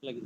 Lagi.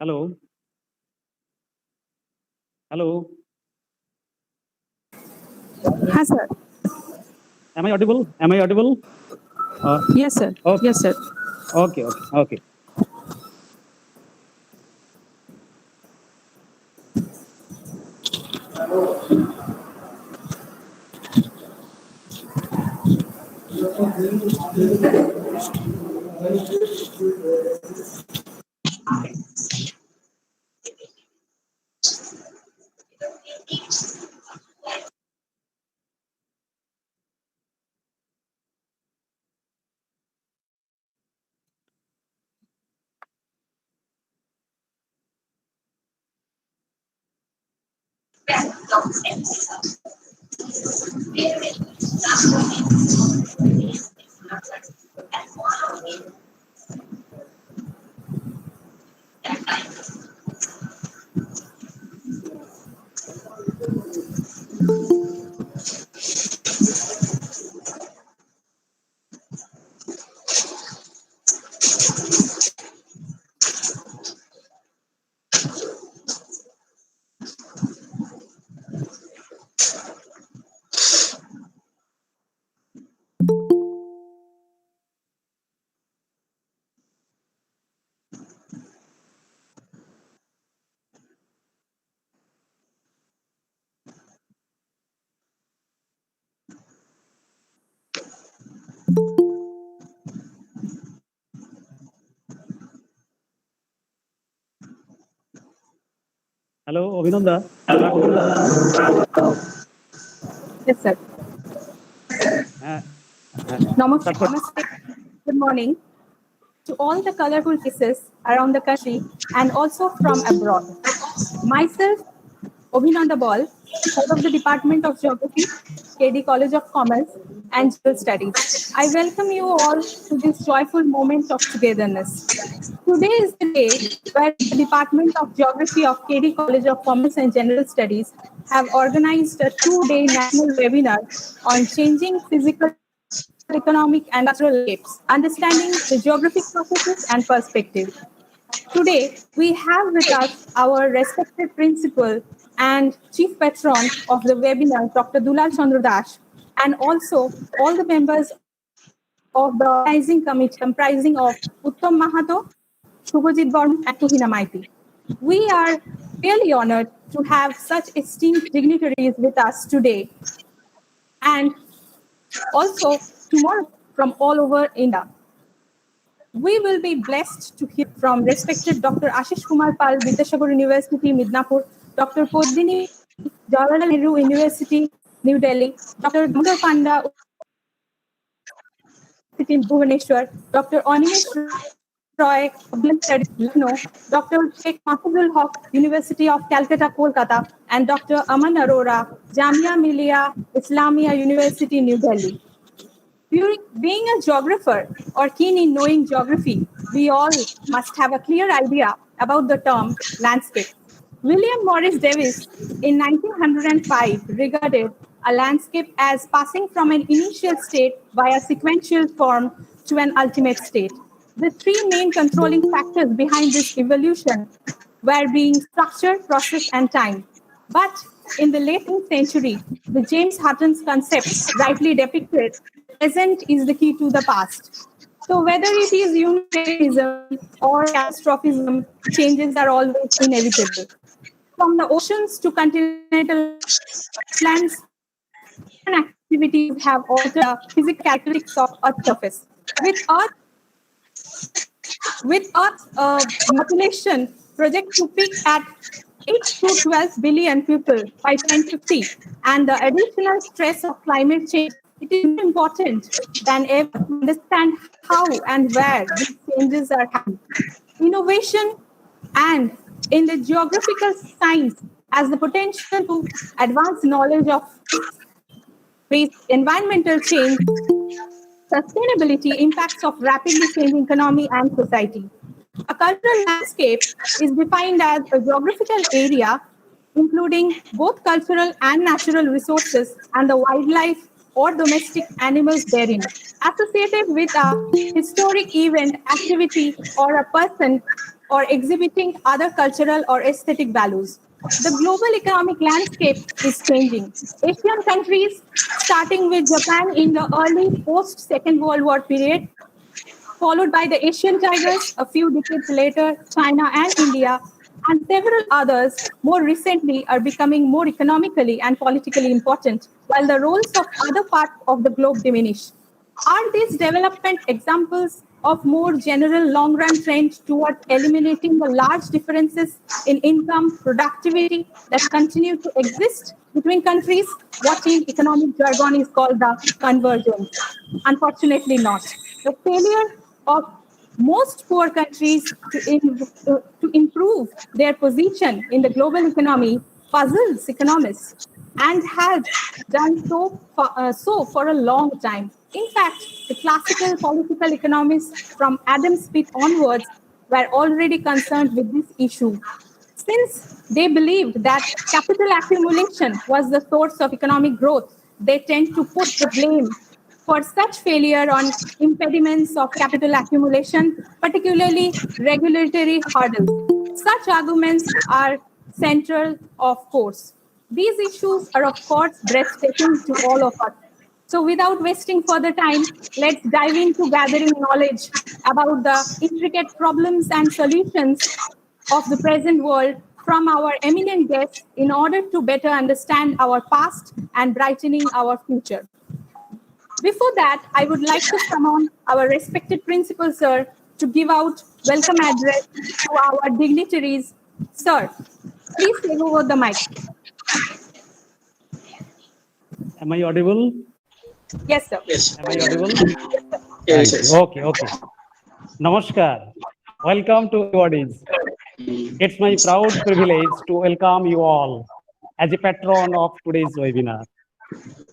Hello. Hello. Hi, sir. Am I audible? Am I audible? Yes, sir. Okay. Yes, sir. Okay. Okay. Okay. Hello, Abhinanda. Yes, sir. Start for- Namaste. Good morning to all the colorful faces around the country and also from abroad. Myself, Abhinanda Ball, head of the Department of Geography, KD College of Commerce and General Studies. I welcome you all to this joyful moment of togetherness. Today is the day where the Department of Geography of KD College of Commerce and General Studies have organized a two-day national webinar on changing physical, economic, and cultural landscapes, understanding the geographic processes and perspectives. Today, we have with us our respected principal and chief patron of the webinar, Dr. Dulal Chandra, and also all the members of the organizing committee comprising of Uttam Mahata, Subhajit, Barman, and Tuhina Maiti. We are really honored to have such esteemed dignitaries with us today and also tomorrow from all over India. We will be blessed to hear from respected Dr. Ashish Kumar Pal, Vidyasagar University, Midnapur, Dr. Poddini, Jawaharlal Nehru University, New Delhi, Dr. Damodar Panda, University in Bhubaneswar, Dr. Animesh Roy, Public Studies, Lucknow, Dr. Sheikh Mahfuzul Haq, University of Calcutta, Kolkata, and Dr. Aman Arora, Jamia Millia Islamia University, New Delhi. Being a geographer or keen in knowing geography, we all must have a clear idea about the term landscape. William Morris Davies in 1905 regarded a landscape as passing from an initial state via sequential form to an ultimate state. The three main controlling factors behind this evolution were being structure, process, and time. But in the late 18th century, the James Hutton's concept rightly depicted the present is the key to the past. So whether it is unitarianism or catastrophism, changes are always inevitable. From the oceans to continental lands, human activities have altered the physical characteristics of Earth's surface. With Earth's population projected to peak at 8 to 12 billion people by 2050, and the additional stress of climate change, it is more important than ever to understand how and where these changes are happening. Innovation and in the geographical science has the potential to advance knowledge of environmental change, sustainability, impacts of rapidly changing economy and society. A cultural landscape is defined as a geographical area including both cultural and natural resources and the wildlife or domestic animals therein, associated with a historic event, activity, or a person, or exhibiting other cultural or aesthetic values. The global economic landscape is changing. Asian countries, starting with Japan in the early post Second World War period, followed by the Asian tigers a few decades later, China and India, and several others more recently are becoming more economically and politically important, while the roles of other parts of the globe diminish. Are these development examples of more general long-run trend towards eliminating the large differences in income, productivity that continue to exist between countries? What in economic jargon is called the convergence. Unfortunately not. The failure of most poor countries to improve their position in the global economy puzzles economists and had done so for a long time. In fact, the classical political economists from Adam Smith onwards were already concerned with this issue. Since they believed that capital accumulation was the source of economic growth, they tend to put the blame for such failure on impediments of capital accumulation, particularly regulatory hurdles. Such arguments are central, of course. These issues are, of course, breathtaking to all of us. So, without wasting further time, let's dive into gathering knowledge about the intricate problems and solutions of the present world from our eminent guests in order to better understand our past and brightening our future. Before that, I would like to summon our respected principal, sir, to give out welcome address to our dignitaries. Sir, please take over the mic. Am I audible? Yes, sir. Yes. Am I audible? Yes, Thank you. yes. Okay. Namaskar. Welcome to everybody's. It's my proud privilege to welcome you all as a patron of today's webinar.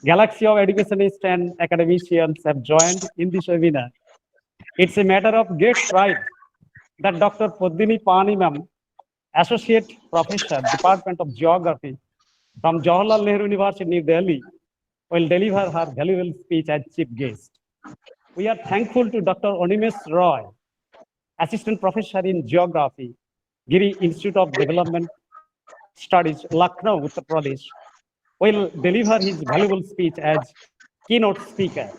Galaxy of educationists and academicians have joined in this webinar. It's a matter of great pride that Dr. Poddini Pani ma'am, Associate Professor, Department of Geography from Jawaharlal Nehru University, New Delhi, will deliver her valuable speech as chief guest. We are thankful to Dr. Animesh Roy, Assistant Professor in Geography, Giri Institute of Development Studies, Lucknow, Uttar Pradesh, will deliver his valuable speech as keynote speaker.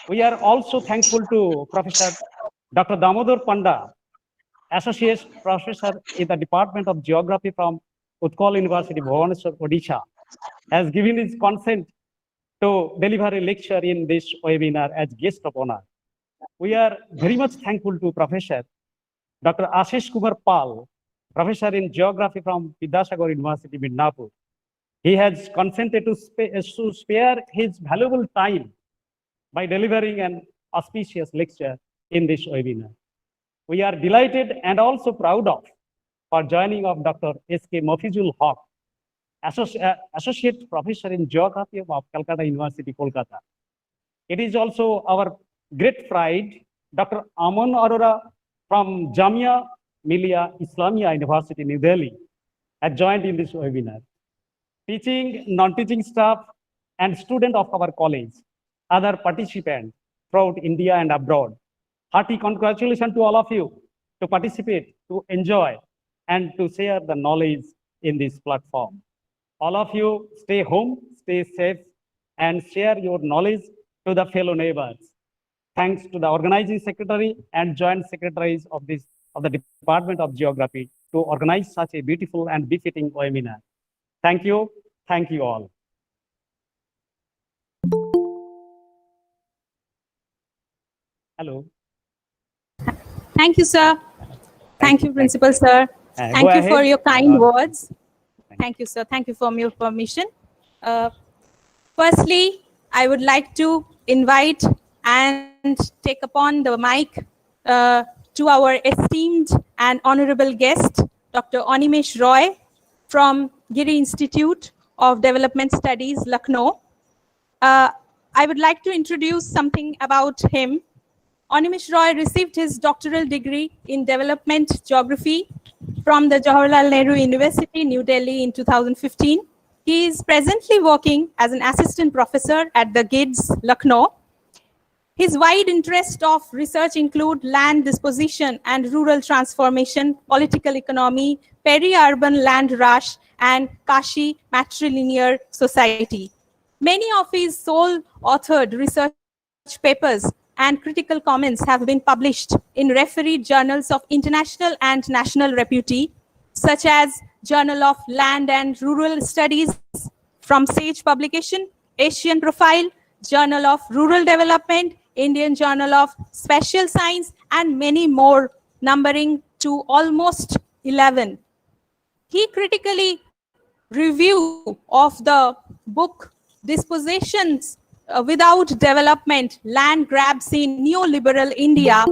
We are also thankful to Professor Dr. Damodar Panda, Associate Professor in the Department of Geography from Utkal University, Bhubaneswar, Odisha, has given his consent to deliver a lecture in this webinar as guest of honor. We are very much thankful to Professor Dr. Ashish Kumar Pal, Professor in Geography from Vidyasagar University, Midnapur. He has consented to spare his valuable time by delivering an auspicious lecture in this webinar. We are delighted and also proud of for joining of Dr. S.K. Mofizul Haq, Associate Professor in Geography of Calcutta University, Kolkata. It is also our great pride, Dr. Aman Arora from Jamia Millia Islamia University, New Delhi, has joined in this webinar. Teaching, non-teaching staff, and students of our college, other participants throughout India and abroad. Hearty congratulations to all of you to participate, to enjoy, and to share the knowledge in this platform. All of you stay home, stay safe, and share your knowledge to the fellow neighbors. Thanks to the organizing secretary and joint secretaries of the Department of Geography to organize such a beautiful and befitting webinar. Thank you all. Hello. Thank you, sir. Thank you, Principal, sir. Thank you for your kind words. Thank you, sir. Thank you for your permission. Firstly, I would like to invite and take upon the mic to our esteemed and honorable guest, Dr. Animesh Roy from Giri Institute of Development Studies, Lucknow. I would like to introduce something about him. Animesh Roy received his doctoral degree in development geography from the Jawaharlal Nehru University, New Delhi in 2015. He is presently working as an assistant professor at the GIDS, Lucknow. His wide interest of research include land disposition and rural transformation, political economy, peri-urban land rush, and Kashi matrilinear society. Many of his sole-authored research papers and critical comments have been published in refereed journals of international and national repute, such as Journal of Land and Rural Studies from Sage Publication, Asian Profile, Journal of Rural Development, Indian Journal of Special Science, and many more, numbering to almost 11. He critically review of the book Dispositions Without Development, Land Grabs in Neoliberal India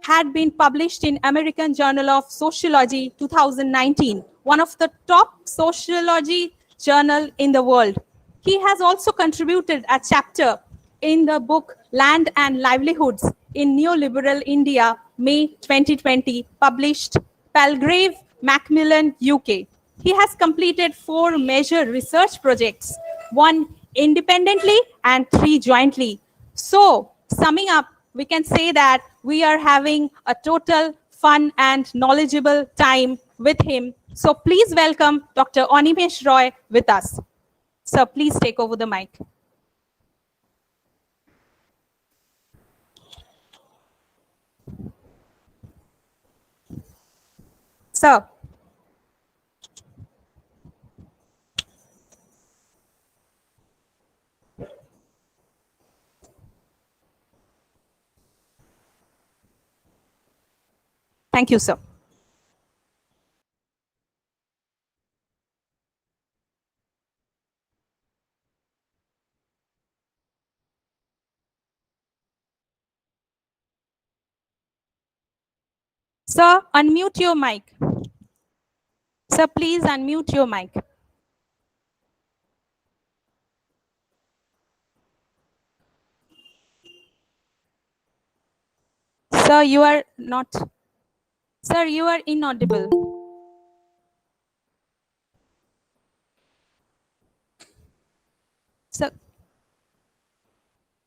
had been published in American Journal of Sociology 2019, one of the top sociology journal in the world. He has also contributed a chapter in the book Land and Livelihoods in Neoliberal India, May 2020, published Palgrave Macmillan, UK. He has completed 4 major research projects, 1 independently and 3 jointly. So, summing up, we can say that we are having a total fun and knowledgeable time with him. So please welcome Dr. Animesh Roy with us. Sir, please take over the mic. Sir. Thank you, sir. Sir, unmute your mic. Sir, please unmute your mic. Sir, you are not. Sir, you are inaudible. Sir,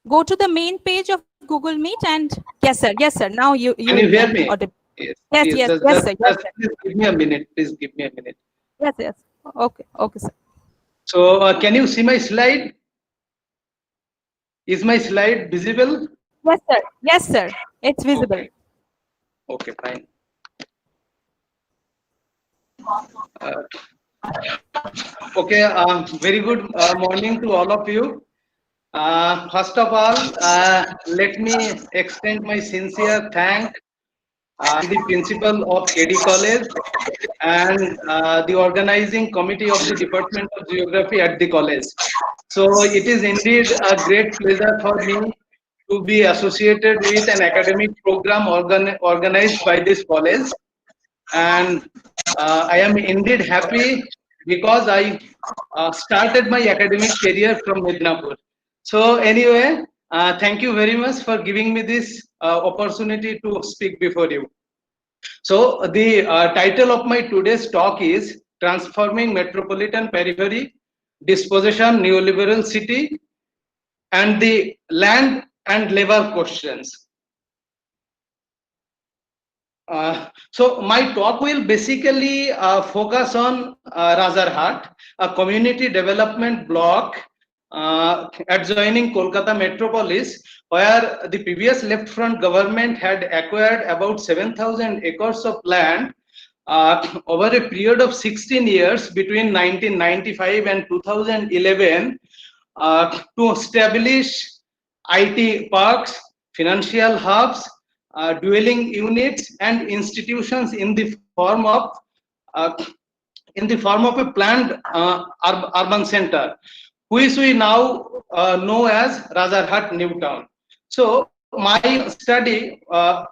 go to the main page of Google Meet and yes, sir. Yes, sir. Now you Can you hear me? Audible. Yes, yes, yes, yes, just, yes, just, sir. Yes, just sir. please give me a minute. Please give me a minute. Yes, yes. Okay, okay, sir. So, can you see my slide? Is my slide visible? Yes, sir. Yes, sir. It's visible. Okay, okay, fine. Okay, very good morning to all of you. First of all, let me extend my sincere thanks to the principal of KD College and the organizing committee of the Department of Geography at the college. So it is indeed a great pleasure for me to be associated with an academic program organized by this college. And I am indeed happy because I started my academic career from Midnapur. So anyway, thank you very much for giving me this opportunity to speak before you. So the title of my today's talk is Transforming Metropolitan Periphery, Dispossession, Neoliberal City, and the Land and Labor Questions. So my talk will basically focus on Razarhat, a community development block adjoining Kolkata metropolis, where the previous left front government had acquired about 7,000 acres of land over a period of 16 years between 1995 and 2011 to establish IT parks, financial hubs, dwelling units, and institutions in the form of uh, a planned urban center, which we now know as Razarhat New Town. So my study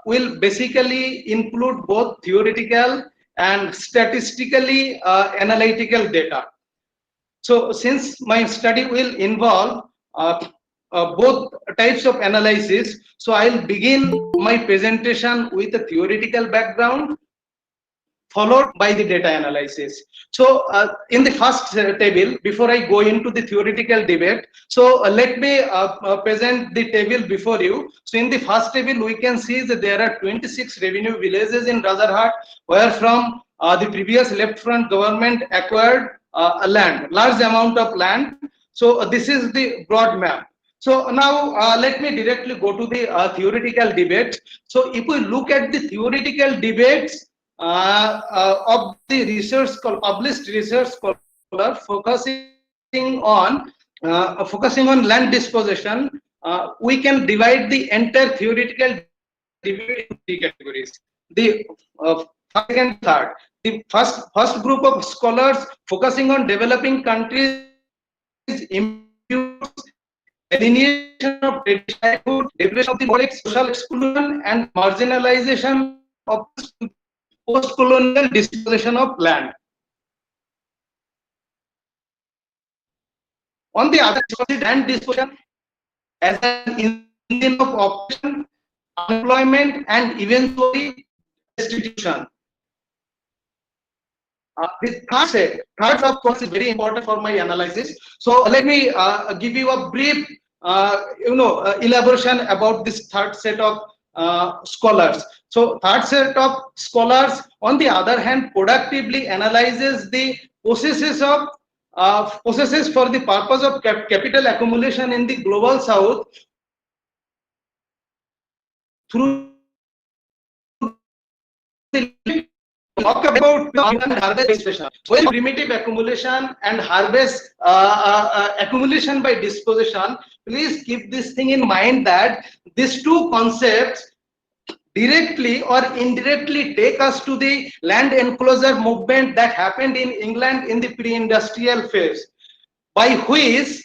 will basically include both theoretical and statistically analytical data. So since my study will involve both types of analysis, so I'll begin my presentation with a theoretical background followed by the data analysis. So in the first table, before I go into the theoretical debate, so let me present the table before you. So in the first table, we can see that there are 26 revenue villages in Razarhat, where from the previous left front government acquired a large amount of land. So this is the broad map. So now let me directly go to the theoretical debate. So if we look at the theoretical debates of the published research scholar focusing on land dispossession, we can divide the entire theoretical debate into three categories. The second, third. The first group of scholars focusing on developing countries, alienation of childhood, depression of the politics, social exclusion, and marginalization of post-colonial dispossession of land. On the other hand, land dispossession as an engine of operation, unemployment, and eventually destitution. The third of course is very important for my analysis. So let me give you a brief elaboration about this third set of scholars. So third set of scholars, on the other hand, productively analyzes the processes for the purpose of capital accumulation in the global south through talk about harvest. When primitive accumulation and harvest accumulation by disposition, please keep this thing in mind that these two concepts directly or indirectly take us to the land enclosure movement that happened in England in the pre-industrial phase, by which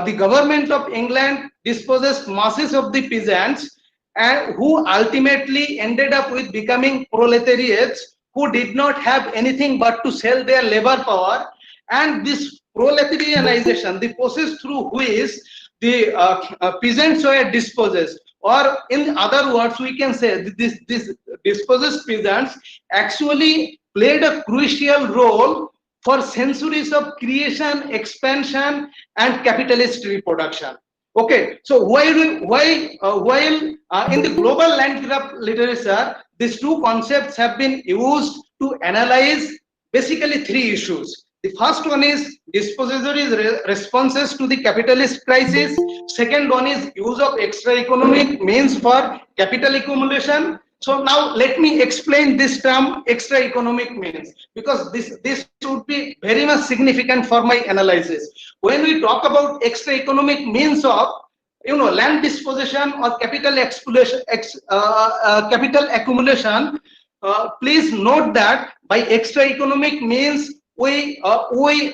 the government of England dispossessed masses of the peasants, and who ultimately ended up with becoming proletariats who did not have anything but to sell their labor power. And this proletarianization, the process through which the peasants were dispossessed, or in other words, we can say this dispossessed peasants actually played a crucial role for centuries of creation, expansion, and capitalist reproduction. Okay, so while in the global land graph literature, these two concepts have been used to analyze basically three issues. The first one is dispossessory responses to the capitalist crisis. Second one is use of extra economic means for capital accumulation. So now let me explain this term extra economic means, because this would be very much significant for my analysis. When we talk about extra economic means of land disposition or capital exploration, capital accumulation, please note that by extra economic means we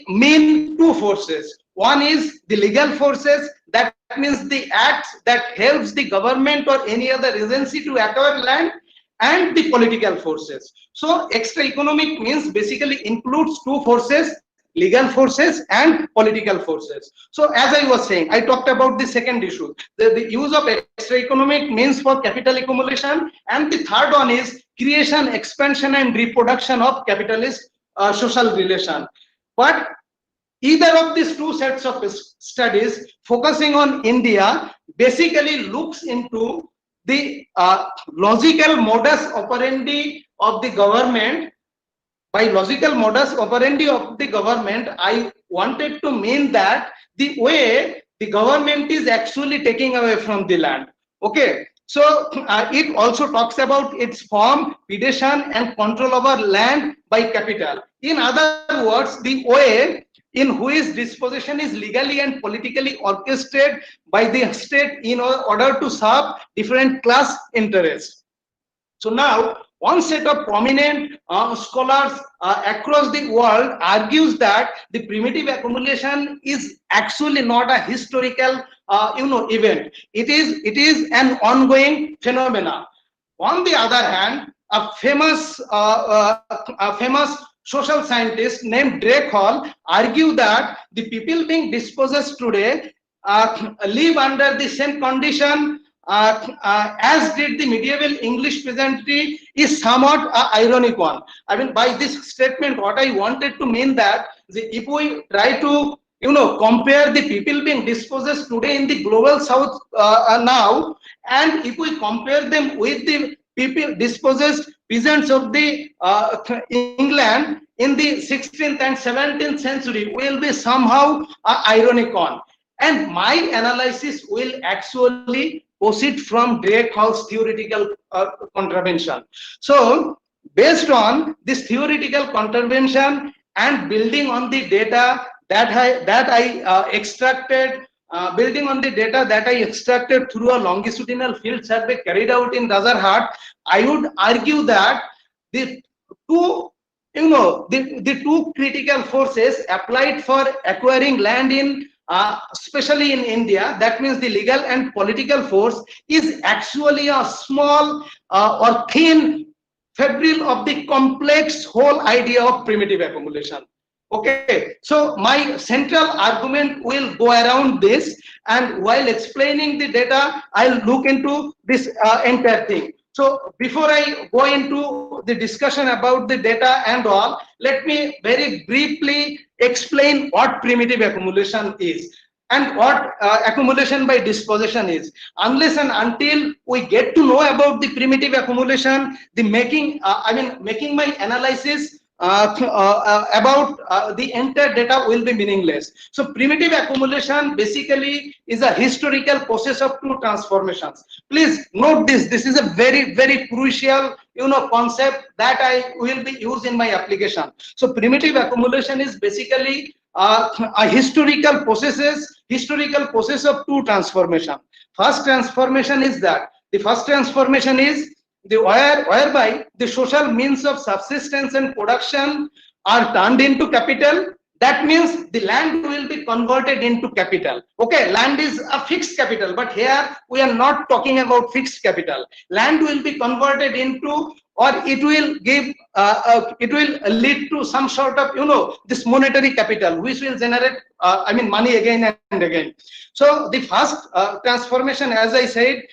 mean two forces. One is the legal forces, that means the acts that helps the government or any other agency to acquire land, and the political forces. So extra economic means basically includes two forces, legal forces and political forces. So as I was saying, I talked about the second issue, the use of extra economic means for capital accumulation, and the third one is creation, expansion and reproduction of capitalist social relation. But either of these two sets of studies focusing on India basically looks into the logical modus operandi of the government. By logical modus operandi of the government, I wanted to mean that the way the government is actually taking away from the land. Okay, so it also talks about its form, predation and control over land by capital. In other words, the way in which disposition is legally and politically orchestrated by the state in order to serve different class interests. So now, one set of prominent scholars across the world argues that the primitive accumulation is actually not a historical event. It is an ongoing phenomena. On the other hand, a famous social scientist named Drake Hall argued that the people being dispossessed today live under the same condition as did the medieval English peasantry is somewhat ironic one. I mean, by this statement, what I wanted to mean that if we try to compare the people being dispossessed today in the global south now, and if we compare them with the people dispossessed peasants of the England in the 16th and 17th century, will be somehow ironic on. And my analysis will actually proceed from Drake Hall's theoretical contravention. So based on this theoretical contravention and building on the data that I extracted, building on the data that I extracted through a longitudinal field survey carried out in Razarhat, I would argue that the two the two critical forces applied for acquiring land in especially in India, that means the legal and political force, is actually a small or thin fibril of the complex whole idea of primitive accumulation. Okay, so my central argument will go around this, and while explaining the data, I'll look into this entire thing. So before I go into the discussion about the data and all, let me very briefly explain what primitive accumulation is and what accumulation by dispossession is. Unless and until we get to know about the primitive accumulation, the making my analysis about the entire data will be meaningless. So primitive accumulation basically is a historical process of two transformations. Please note this. This is a very, very crucial concept that I will be used in my application. So primitive accumulation is basically a historical process of two transformation. First transformation is that the first transformation is whereby the social means of subsistence and production are turned into capital. That means the land will be converted into capital. Okay, land is a fixed capital, but here we are not talking about fixed capital. Land will be converted into, or it will give, it will lead to some sort of, this monetary capital, which will generate, money again and again. So the first transformation, as I said,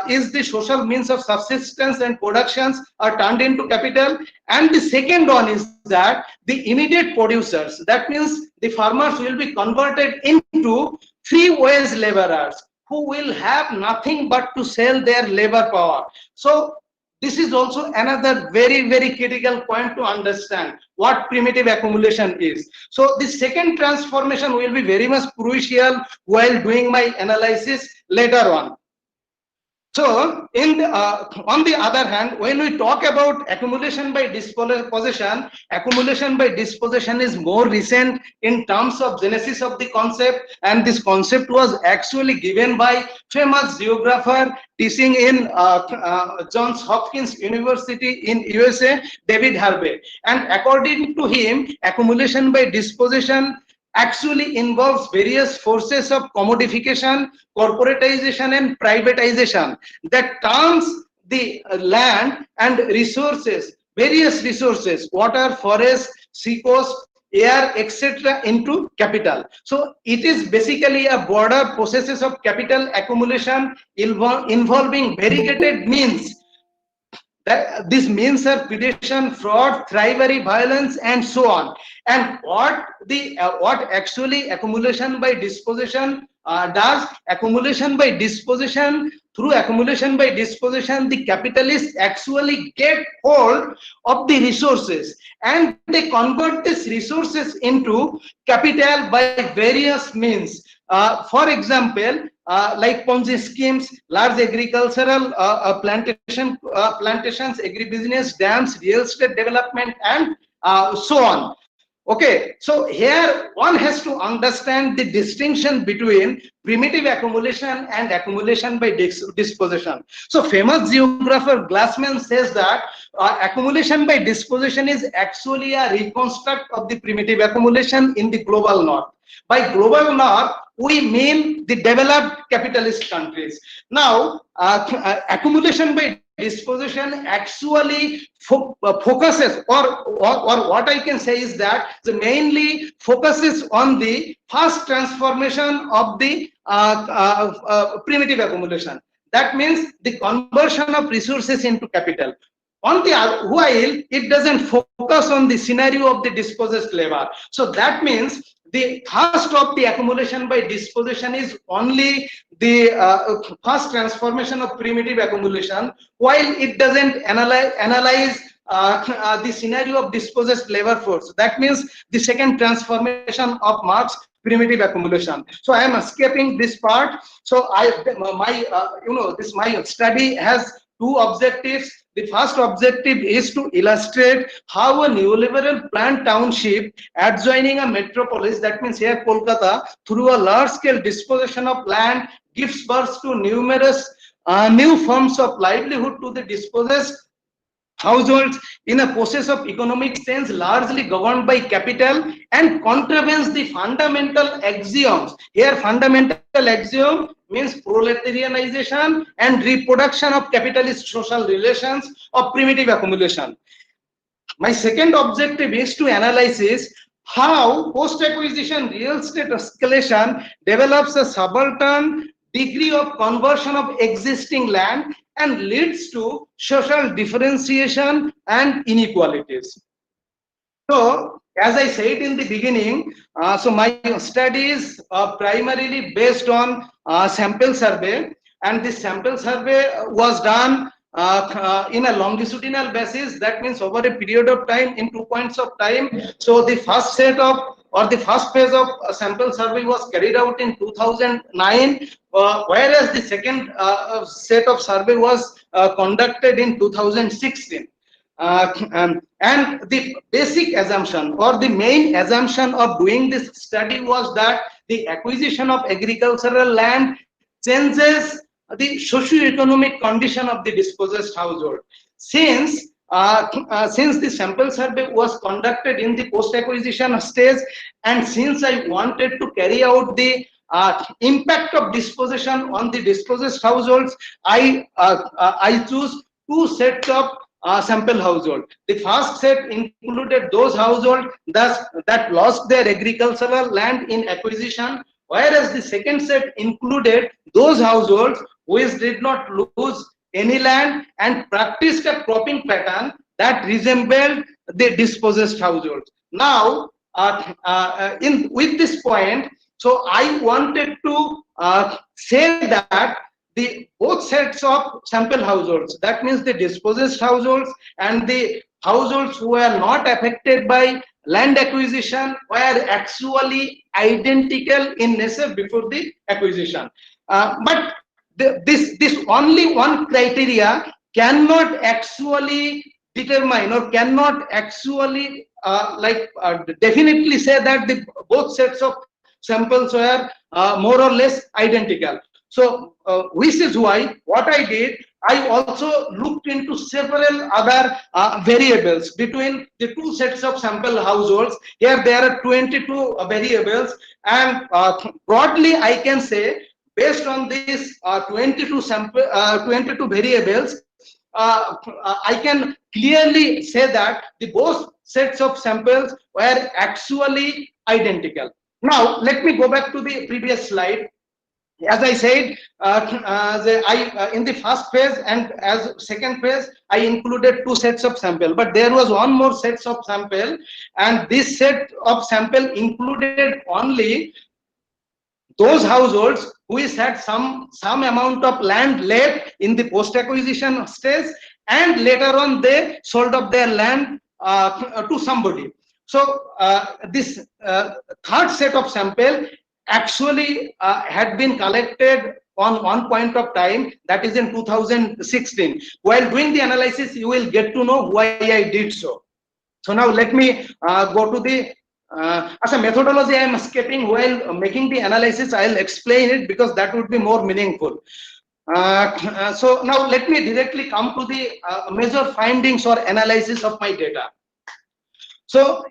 is the social means of subsistence and productions are turned into capital. And the second one is that the immediate producers, that means the farmers, will be converted into free wage laborers who will have nothing but to sell their labor power. So this is also another very, very critical point to understand what primitive accumulation is. So the second transformation will be very much crucial while doing my analysis later on. So, on the other hand, when we talk about accumulation by dispossession is more recent in terms of genesis of the concept, and this concept was actually given by famous geographer teaching in Johns Hopkins University in USA, David Harvey. And according to him, accumulation by dispossession actually involves various forces of commodification, corporatization, and privatization that turns the land and resources, various resources, water, forest, seacoast, air, etc., into capital. So it is basically a broader processes of capital accumulation involving variegated means. That these means are predation, fraud, thievery, violence, and so on. And what actually accumulation by dispossession does? Accumulation by dispossession, through accumulation by dispossession, the capitalists actually get hold of the resources and they convert these resources into capital by various means. For example, like Ponzi schemes, large agricultural plantations, agribusiness, dams, real estate development, and so on. Okay, so here one has to understand the distinction between primitive accumulation and accumulation by dispossession. So famous geographer Glassman says that accumulation by dispossession is actually a reconstruct of the primitive accumulation in the global north. By global north, we mean the developed capitalist countries. Now, accumulation by dispossession actually focuses, or what I can say is that the mainly focuses on the fast transformation of the primitive accumulation. That means the conversion of resources into capital. On the other, while it doesn't focus on the scenario of the dispossessed labor. So that means the first of the accumulation by dispossession is only the first transformation of primitive accumulation, while it doesn't analyze the scenario of dispossessed labor force. That means the second transformation of Marx, primitive accumulation. So I am escaping this part. So my study has two objectives. The first objective is to illustrate how a neoliberal planned township adjoining a metropolis, that means here Kolkata, through a large-scale dispossession of land, gives birth to numerous new forms of livelihood to the dispossessed households in a process of economic sense largely governed by capital, and contravenes the fundamental axioms. Here fundamental axiom means proletarianization and reproduction of capitalist social relations of primitive accumulation. My second objective is to analyze how post-acquisition real estate escalation develops a subaltern degree of conversion of existing land and leads to social differentiation and inequalities. So, as I said in the beginning, so my studies are primarily based on sample survey, and this sample survey was done in a longitudinal basis. That means over a period of time, in 2 points of time. So the first set of, or the first phase of sample survey was carried out in 2009, whereas the second set of survey was conducted in 2016. And the basic assumption, or the main assumption of doing this study, was that the acquisition of agricultural land changes the socio-economic condition of the dispossessed household. Since the sample survey was conducted in the post-acquisition stage, and since I wanted to carry out the impact of dispossession on the dispossessed households, I choose two sets of sample household. The first set included those households that lost their agricultural land in acquisition, whereas the second set included those households which did not lose any land and practiced a cropping pattern that resembled the dispossessed households. Now, with this point, so I wanted to say that the both sets of sample households, that means the dispossessed households and the households who were not affected by land acquisition, were actually identical in nature before the acquisition. But this only one criteria cannot actually determine or cannot actually definitely say that the both sets of samples were more or less identical. So which is why what I did, I also looked into several other variables between the two sets of sample households. Here there are 22 variables, and broadly I can say, based on these 22 variables, I can clearly say that the both sets of samples were actually identical. Now let me go back to the previous slide. As I said, in the first phase and as second phase, I included two sets of sample, but there was one more sets of sample, and this set of sample included only those households who had some amount of land left in the post acquisition stage, and later on they sold off their land to somebody. So this third set of sample actually had been collected on one point of time, that is in 2016. While doing the analysis, you will get to know why I did so. So now let me go to the as a methodology I am skipping. While making the analysis, I'll explain it because that would be more meaningful. So now let me directly come to the major findings or analysis of my data. So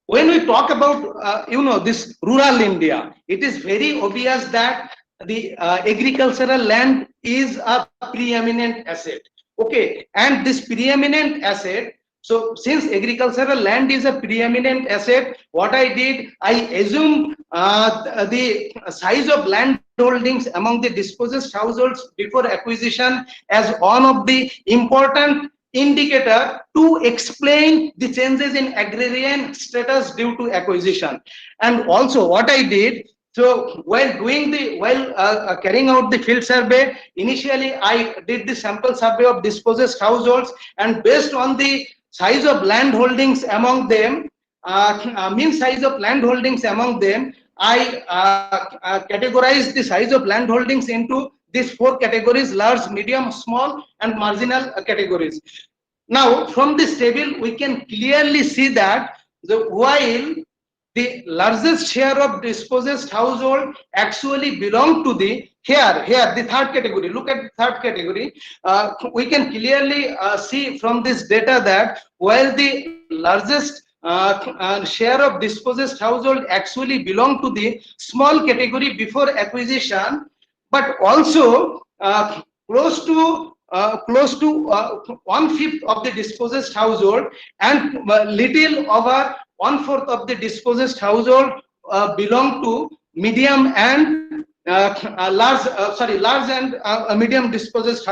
when we talk about this rural India, it is very obvious that the agricultural land is a preeminent asset. Okay, and this preeminent asset, so since agricultural land is a preeminent asset, what I did, I assumed the size of land holdings among the dispossessed households before acquisition as one of the important indicator to explain the changes in agrarian status due to acquisition. And also what I did, so while carrying out the field survey, initially I did the sample survey of dispossessed households, and based on the size of land holdings among them, mean size of land holdings among them, I categorized the size of land holdings into these four categories: large, medium, small, and marginal categories. Now from this table we can clearly see that while the largest share of dispossessed household actually belong to the the third category. Look at the third category. We can clearly see from this data that while the largest share of dispossessed household actually belong to the small category before acquisition, but also close to 1/5 of the dispossessed household and little over 1/4 of the dispossessed household belong to medium and large and medium dispossessed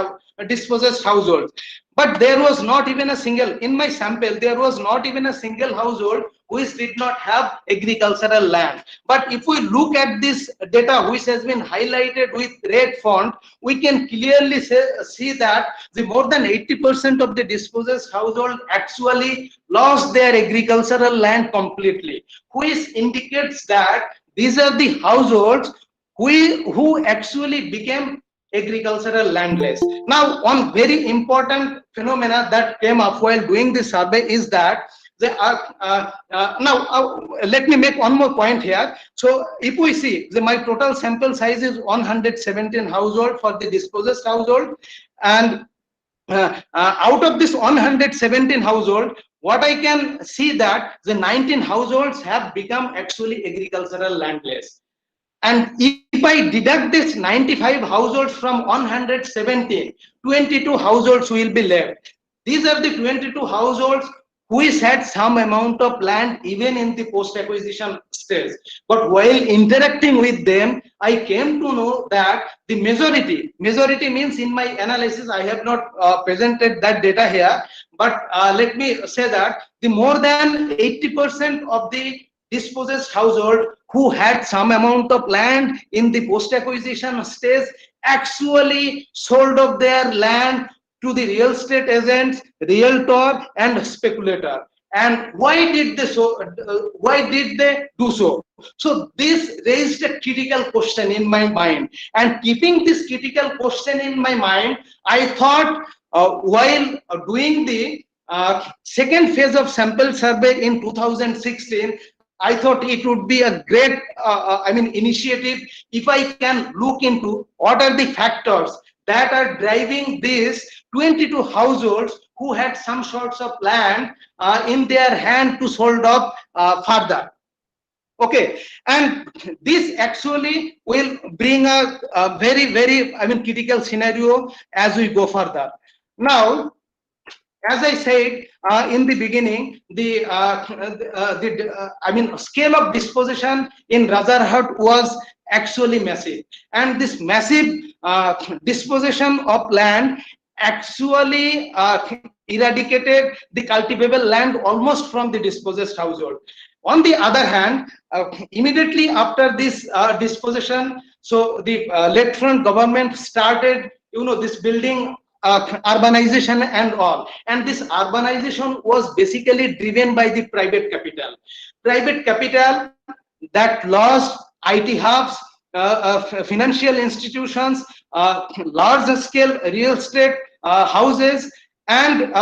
households. But there was not even a single, in my sample, there was not even a single household which did not have agricultural land. But if we look at this data which has been highlighted with red font, we can clearly see that the more than 80% of the dispossessed household actually lost their agricultural land completely, which indicates that these are the households who actually became agricultural landless. Now, one very important phenomena that came up while doing this survey is that let me make one more point here. So if we see my total sample size is 117 household for the dispossessed household, and out of this 117 household, what I can see that the 19 households have become actually agricultural landless. And if I deduct this 95 households from 117, 22 households will be left. These are the 22 households which had some amount of land even in the post-acquisition stage. But while interacting with them, I came to know that the majority means, in my analysis, I have not presented that data here, but let me say that the more than 80% of the dispossessed household who had some amount of land in the post-acquisition stage actually sold off their land to the real estate agents, realtor, and speculator. and why did they do so? So this raised a critical question in my mind, and keeping this critical question in my mind, I thought while doing the second phase of sample survey in 2016, I thought it would be a great initiative if I can look into what are the factors that are driving these 22 households who had some sorts of land in their hand to sold off further. Okay, and this actually will bring a very, very critical scenario as we go further. Now, as I said in the beginning, the scale of disposition in Razarhat was actually massive, and this massive disposition of land actually eradicated the cultivable land almost from the dispossessed household. On the other hand, immediately after this disposition, so the left front government started, this building urbanization and all, and this urbanization was basically driven by the private capital that lost IT hubs, financial institutions, large scale real estate houses, and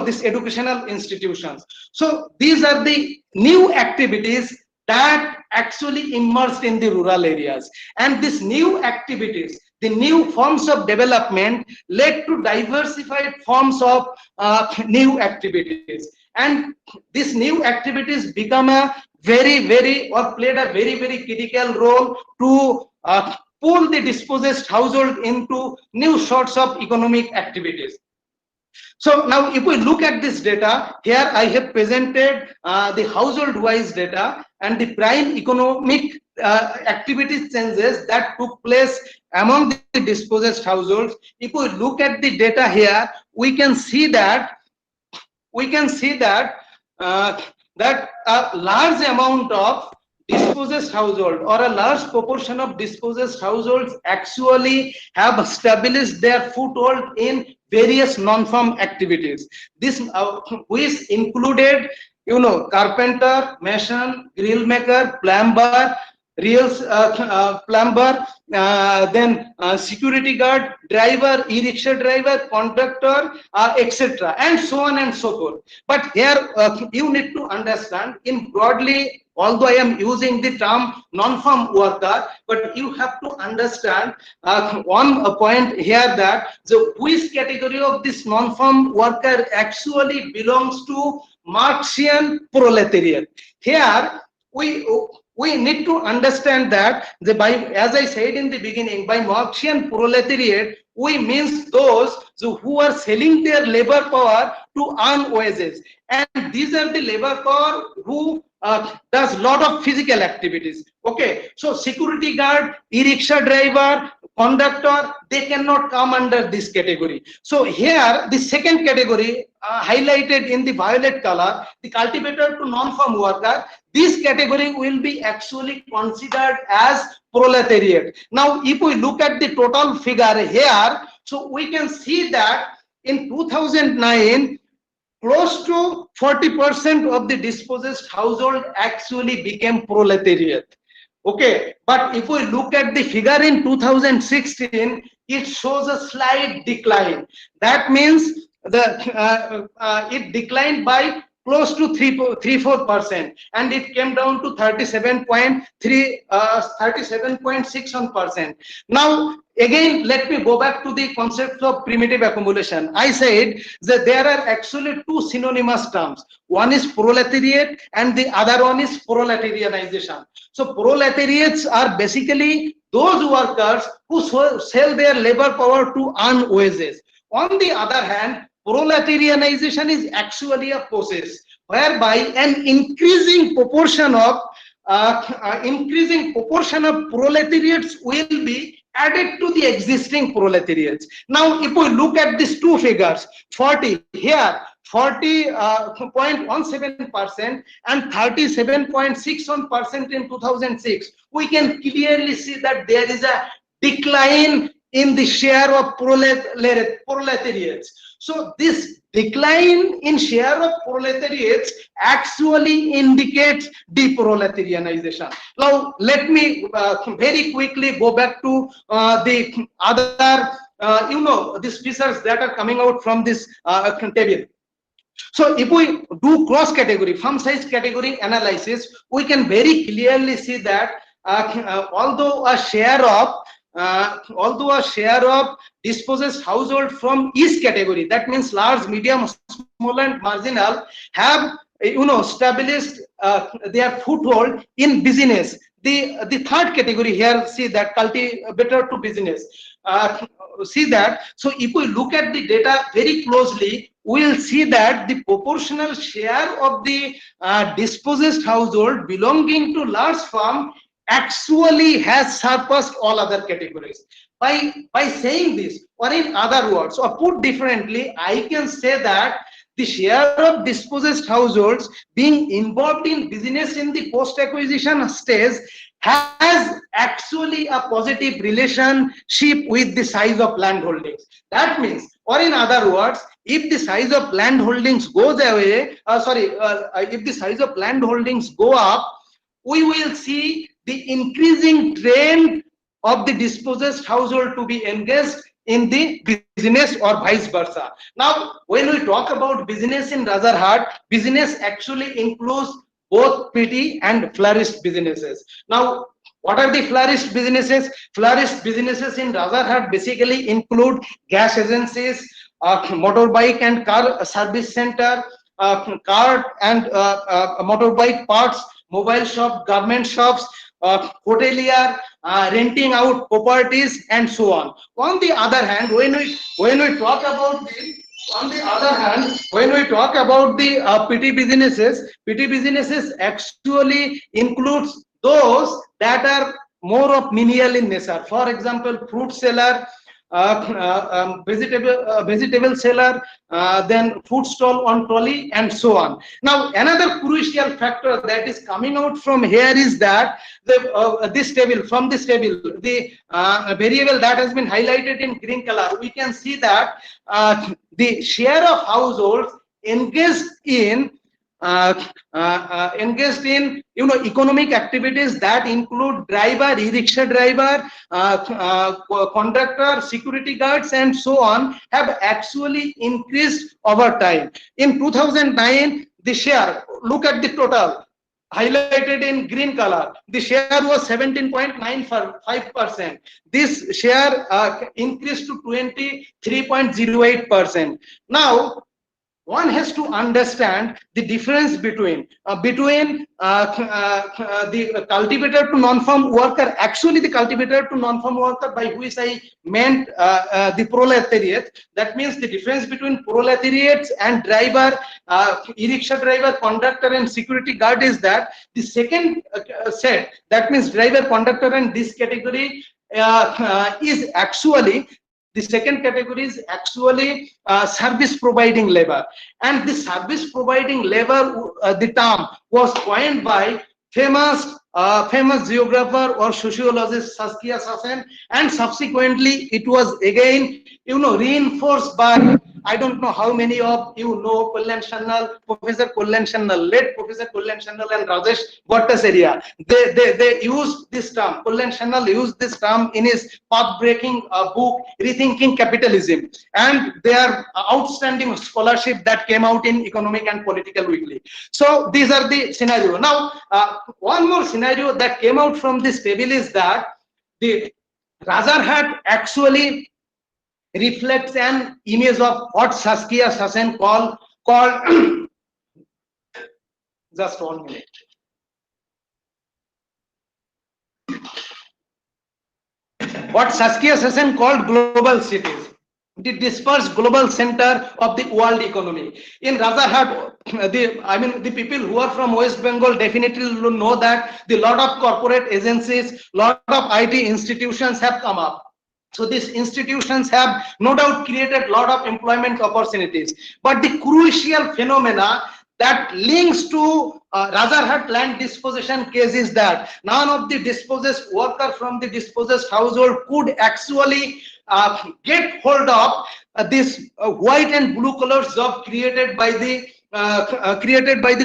this educational institutions. So these are the new activities that actually emerged in the rural areas, and these new activities, the new forms of development, led to diversified forms of new activities, and these new activities become a played a very, very critical role to pull the dispossessed household into new sorts of economic activities. So now if we look at this data, here I have presented the household wise data and the prime economic activities changes that took place among the dispossessed households. If we look at the data here, we can see that that a large amount of dispossessed household, or a large proportion of dispossessed households, actually have established their foothold in various non-farm activities. This which included, carpenter, mason, grill maker, plumber, then security guard, driver, e-rickshaw driver, conductor, etc., and so on and so forth. But here you need to understand in broadly, although I am using the term non-farm worker, but you have to understand one point here, that the which category of this non-farm worker actually belongs to Marxian proletariat. Here we need to understand that as I said in the beginning, by Marxian proletariat, we means those who are selling their labor power to earn wages, and these are the labor power who does lot of physical activities. Okay, so security guard, e-rickshaw driver, conductor, they cannot come under this category. So here the second category highlighted in the violet color, the cultivator to non-farm worker, this category will be actually considered as proletariat. Now if we look at the total figure here, so we can see that in 2009 close to 40% of the dispossessed household actually became proletariat. Okay, but if we look at the figure in 2016, it shows a slight decline. That means it declined by close to 3-4%, and it came down to 37.61%. Now again, let me go back to the concept of primitive accumulation. I said that there are actually two synonymous terms. One is proletariat and the other one is proletarianization. So proletariats are basically those workers who sell their labor power to earn wages. On the other hand, proletarianization is actually a process whereby an increasing proportion of proletariats will be added to the existing proletariats. Now if we look at these two figures, 40.17% and 37.61% in 2006, we can clearly see that there is a decline in the share of proletariats. So this decline in share of proletariats actually indicates deproletarianization. Now let me very quickly go back to the other these features that are coming out from this table. So if we do cross category, farm size category analysis, we can very clearly see that although a share of dispossessed household from each category, that means large, medium, small and marginal, have established their foothold in business. The third category here, see that cultivator to business, see that. So if we look at the data very closely, we will see that the proportional share of the dispossessed household belonging to large farm actually has surpassed all other categories. By saying this, or in other words, or put differently, I can say that the share of dispossessed households being involved in business in the post-acquisition stage has actually a positive relationship with the size of land holdings. That means, or in other words, if the size of land holdings goes away, if the size of land holdings go up, we will see the increasing trend of the dispossessed household to be engaged in the business or vice versa. Now, when we talk about business in Razarhat, business actually includes both petty and flourished businesses. Now, what are the flourished businesses? Flourished businesses in Razarhat basically include gas agencies, motorbike and car service center, car and motorbike parts, mobile shop, garment shops, hotelier, renting out properties, and so on. On the other hand, when we talk about the petty businesses actually includes those that are more of menial in nature. For example, fruit seller, vegetable seller, then food stall on trolley, and so on. Now, another crucial factor that is coming out from here is that this table, the variable that has been highlighted in green color, we can see that the share of households engaged in economic activities that include driver, e-rickshaw driver, conductor, security guards, and so on, have actually increased over time. In 2009, the share, look at the total highlighted in green color, the share was 17.95%. This share increased to 23.08%. Now, one has to understand the difference between the cultivator to non-farm worker. Actually, the cultivator to non-farm worker, by which I meant the proletariat. That means the difference between proletariats and driver, e-rickshaw driver, conductor, and security guard is that the second set, that means driver, conductor, and this category is actually. The second category is actually service providing labor, and the service providing labor, the term was coined by famous geographer or sociologist Saskia Sassen, and subsequently it was again reinforced by, I don't know how many of you know Kullan Shannal, Professor Kullan Shannal, late Professor Kullan Shannal and Rajesh Bhattacharya. They used this term. Kullan Shannal used this term in his path-breaking book Rethinking Capitalism, and their outstanding scholarship that came out in Economic and Political Weekly. So these are the scenario. Now, one more scenario that came out from this table is that the Razarhat actually reflects an image of what Saskia Sassen called just 1 minute. What Saskia Sassen called global cities, the dispersed global center of the world economy. In Razarhat, the people who are from West Bengal definitely know that the lot of corporate agencies, lot of IT institutions have come up. So these institutions have no doubt created a lot of employment opportunities. But the crucial phenomena that links to Razarhat land dispossession case is that none of the dispossessed worker from the dispossessed household could actually get hold of this white and blue collar job created by the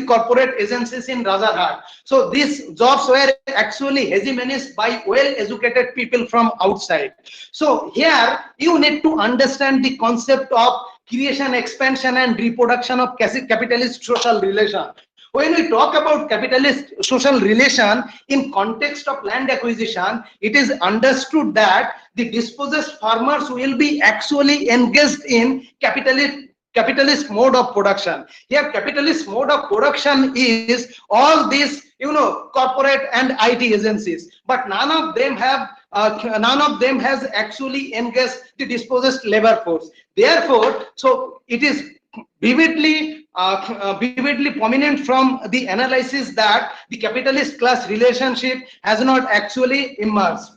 corporate agencies in Razarhat. So these jobs were actually hegemonized by well-educated people from outside. So here you need to understand the concept of creation, expansion, and reproduction of capitalist social relation. When we talk about capitalist social relation in context of land acquisition, it is understood that the dispossessed farmers will be actually engaged in capitalist mode of production. Here capitalist mode of production is all these corporate and IT agencies, but none of them has actually engaged the dispossessed labor force. Therefore, so it is vividly prominent from the analysis that the capitalist class relationship has not actually emerged.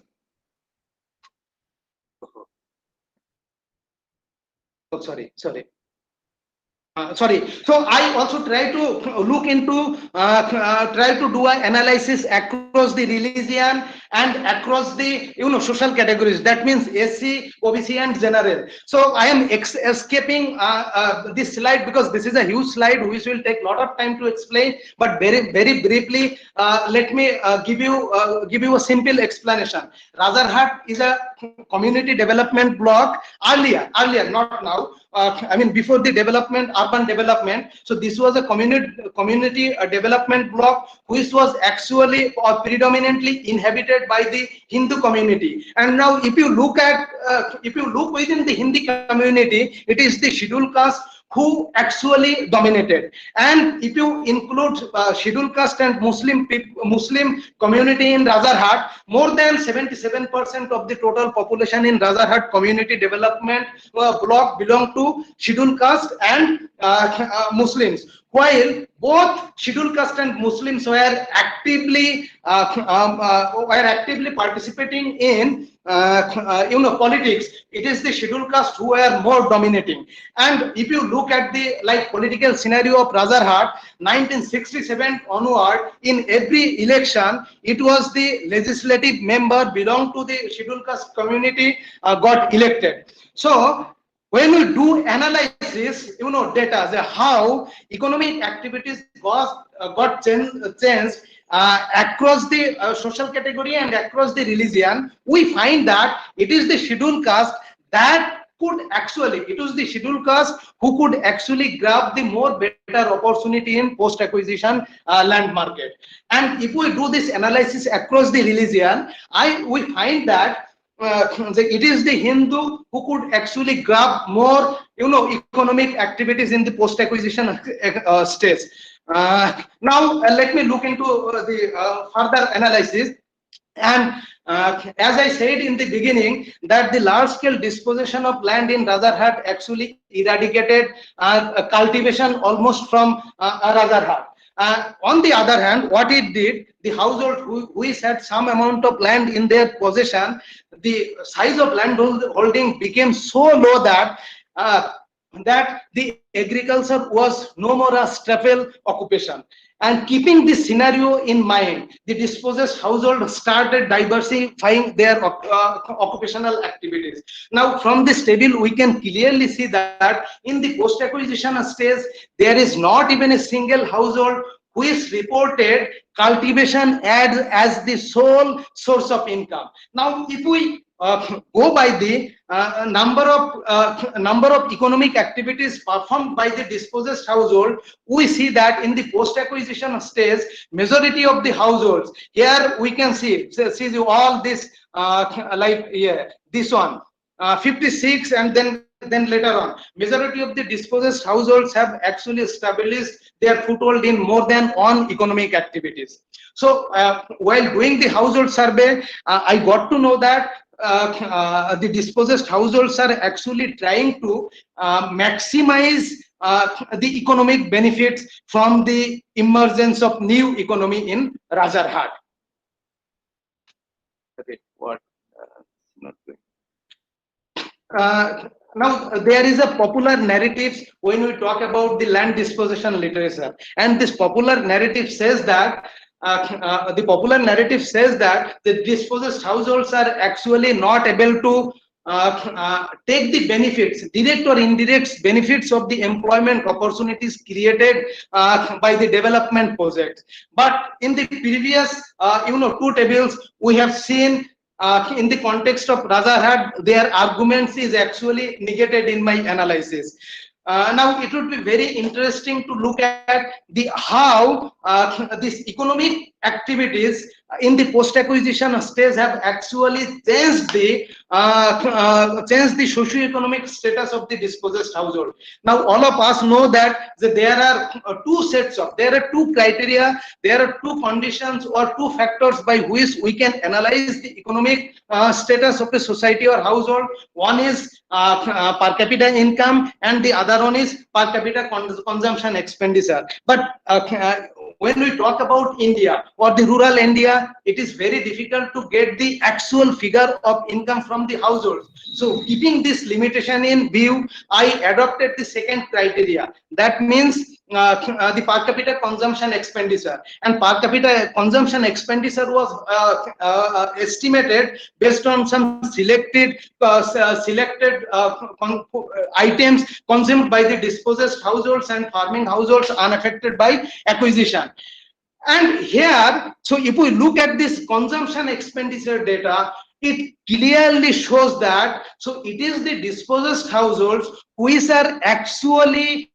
Oh, sorry. So I also try to look into try to do an analysis across the religion and across the social categories. That means SC, OBC, and general. So I am escaping this slide because this is a huge slide which will take a lot of time to explain. But very briefly, let me give you a simple explanation. Razarhat is a community development block earlier, not now. I mean before the development, urban development. So this was a community development block which was actually or predominantly inhabited by the Hindu community. And now if you look within the Hindi community, it is the scheduled caste who actually dominated. And if you include scheduled caste and Muslim community in Razarhat, more than 77% of the total population in Razarhat community development block belong to scheduled caste and Muslims. While both scheduled caste and Muslims were actively participating in politics, it is the scheduled caste who were more dominating. And if you look at the political scenario of Razarhat, 1967 onward, in every election, it was the legislative member belong to the scheduled caste community got elected. So when we do analysis, data, how economic activities got changed across the social category and across the religion, we find that it is the scheduled caste that could actually, it was the scheduled caste who could actually grab the more better opportunity in post-acquisition land market. And if we do this analysis across the religion, we find that it is the Hindu who could actually grab more, economic activities in the post-acquisition stage. Now, let me look into the further analysis. And as I said in the beginning, that the large-scale dispossession of land in Razarhat actually eradicated cultivation almost from Razarhat. On the other hand, what it did, the household who had some amount of land in their possession, the size of land holding became so low that the agriculture was no more a staple occupation. And keeping this scenario in mind, the dispossessed household started diversifying their occupational activities. Now, from this table, we can clearly see that in the post-acquisition stage, there is not even a single household who is reported cultivation as the sole source of income. Now, if we go by the number of economic activities performed by the dispossessed household, we see that in the post-acquisition stage, majority of the households, here we can see all this this one, 56, and then later on, majority of the dispossessed households have actually established their foothold in more than one economic activities. So while doing the household survey, I got to know that the dispossessed households are actually trying to maximize the economic benefits from the emergence of new economy in Razarhat. Okay, what? Not good. Now there is a popular narrative when we talk about the land disposition literature, and this popular narrative says that the dispossessed households are actually not able to take the benefits, direct or indirect benefits of the employment opportunities created by the development projects. But in the previous two tables, we have seen in the context of Razarhat, their arguments is actually negated in my analysis. Now it would be very interesting to look at the how these economic activities in the post-acquisition stage have actually changed the socio-economic status of the dispossessed household. Now all of us know that there are there are two criteria, there are two conditions or two factors by which we can analyze the economic status of a society or household. One is per capita income, and the other one is per capita consumption expenditure. But when we talk about India or the rural India, it is very difficult to get the actual figure of income from the households. So keeping this limitation in view, I adopted the second criteria. That means the per capita consumption expenditure, and per capita consumption expenditure was estimated based on some selected items consumed by the dispossessed households and farming households unaffected by acquisition. And here, so if we look at this consumption expenditure data, it clearly shows that so it is the dispossessed households which are actually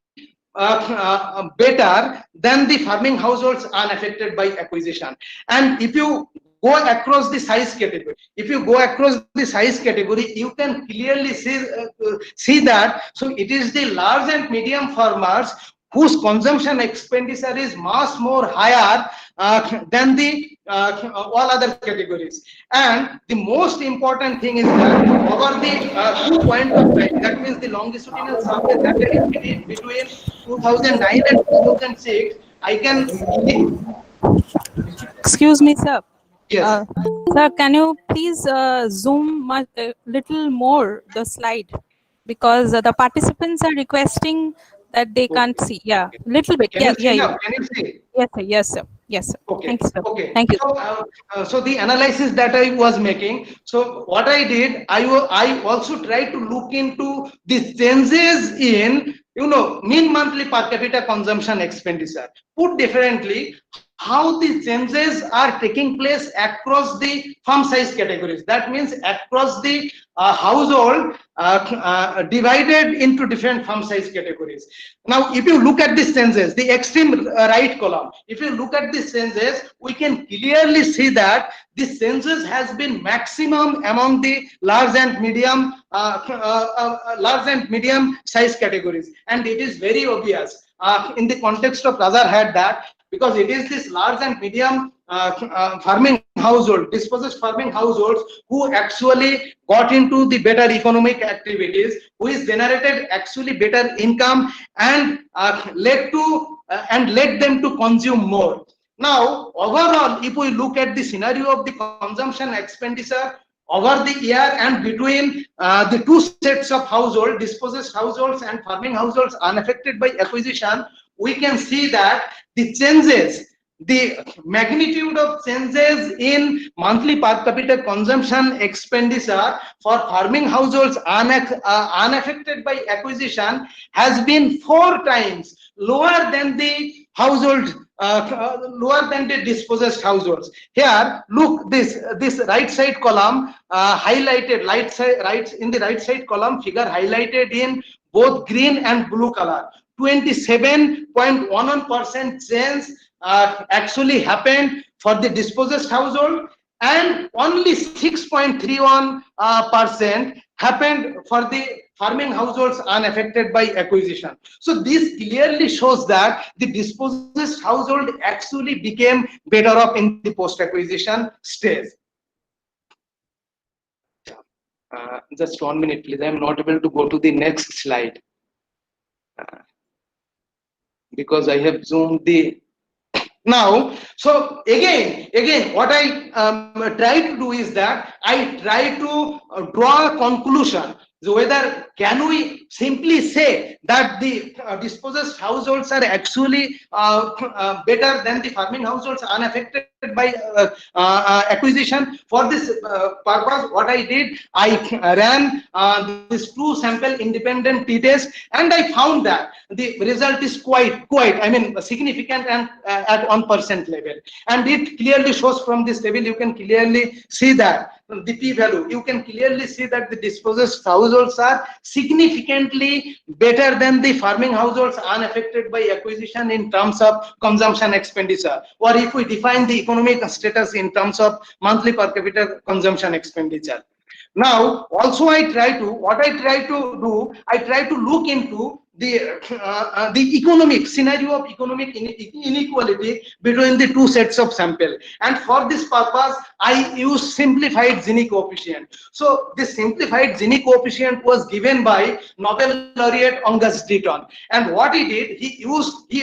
better than the farming households unaffected by acquisition. And if you go across the size category, you can clearly see that so it is the large and medium farmers whose consumption expenditure is much more higher than the all other categories. And the most important thing is that over the 2 points of time, that means the longitudinal survey that I did between 2009 and 2006, I can Excuse me, sir. yes. Sir, can you please zoom a little more the slide, because the participants are requesting that they can't see. Yeah, little bit. Can you see now? Can you see? Yes, sir. Yes, sir. Yes, sir. Okay. Thank you, sir. Okay. Thank you. So the analysis that I was making. So what I did, I also tried to look into the changes in mean monthly per capita consumption expenditure. Put differently, how the changes are taking place across the farm size categories. That means across the household divided into different farm size categories. Now, if you look at these changes, the extreme right column, if you look at these changes, we can clearly see that this census has been maximum among the large and medium size categories, and it is very obvious in the context of Razarhat that because it is this large and medium farming household, dispossessed farming households who actually got into the better economic activities, who is generated actually better income and led them to consume more. Now, overall, if we look at the scenario of the consumption expenditure over the year and between the two sets of household, dispossessed households and farming households unaffected by acquisition, we can see that the changes, the magnitude of changes in monthly per capita consumption expenditure for farming households unaffected by acquisition has been 4 times lower than the household lower than the dispossessed households. Here, look, this right side column highlighted, in the right side column figure highlighted in both green and blue color. 27.11% change actually happened for the dispossessed household, and only 6.31% happened for the farming households unaffected by acquisition. So this clearly shows that the dispossessed household actually became better off in the post-acquisition stage. Just 1 minute, please. I am not able to go to the next slide because I have zoomed the now. So again what I try to do is that I try to draw a conclusion So whether can we simply say that the dispossessed households are actually better than the farming households unaffected by acquisition? For this purpose, what I did, I ran this 2 sample independent t-test, and I found that the result is quite I mean significant and at 1% level, and it clearly shows from this table. You can clearly see that the p-value, you can clearly see that the dispossessed households are significantly better than the farming households unaffected by acquisition in terms of consumption expenditure, or if we define the economic status in terms of monthly per capita consumption expenditure. Now also I try to look into the economic scenario of economic inequality between the 2 sets of sample, and for this purpose I use simplified Gini coefficient. So this simplified Gini coefficient was given by Nobel laureate Angus Deaton, and what he did, he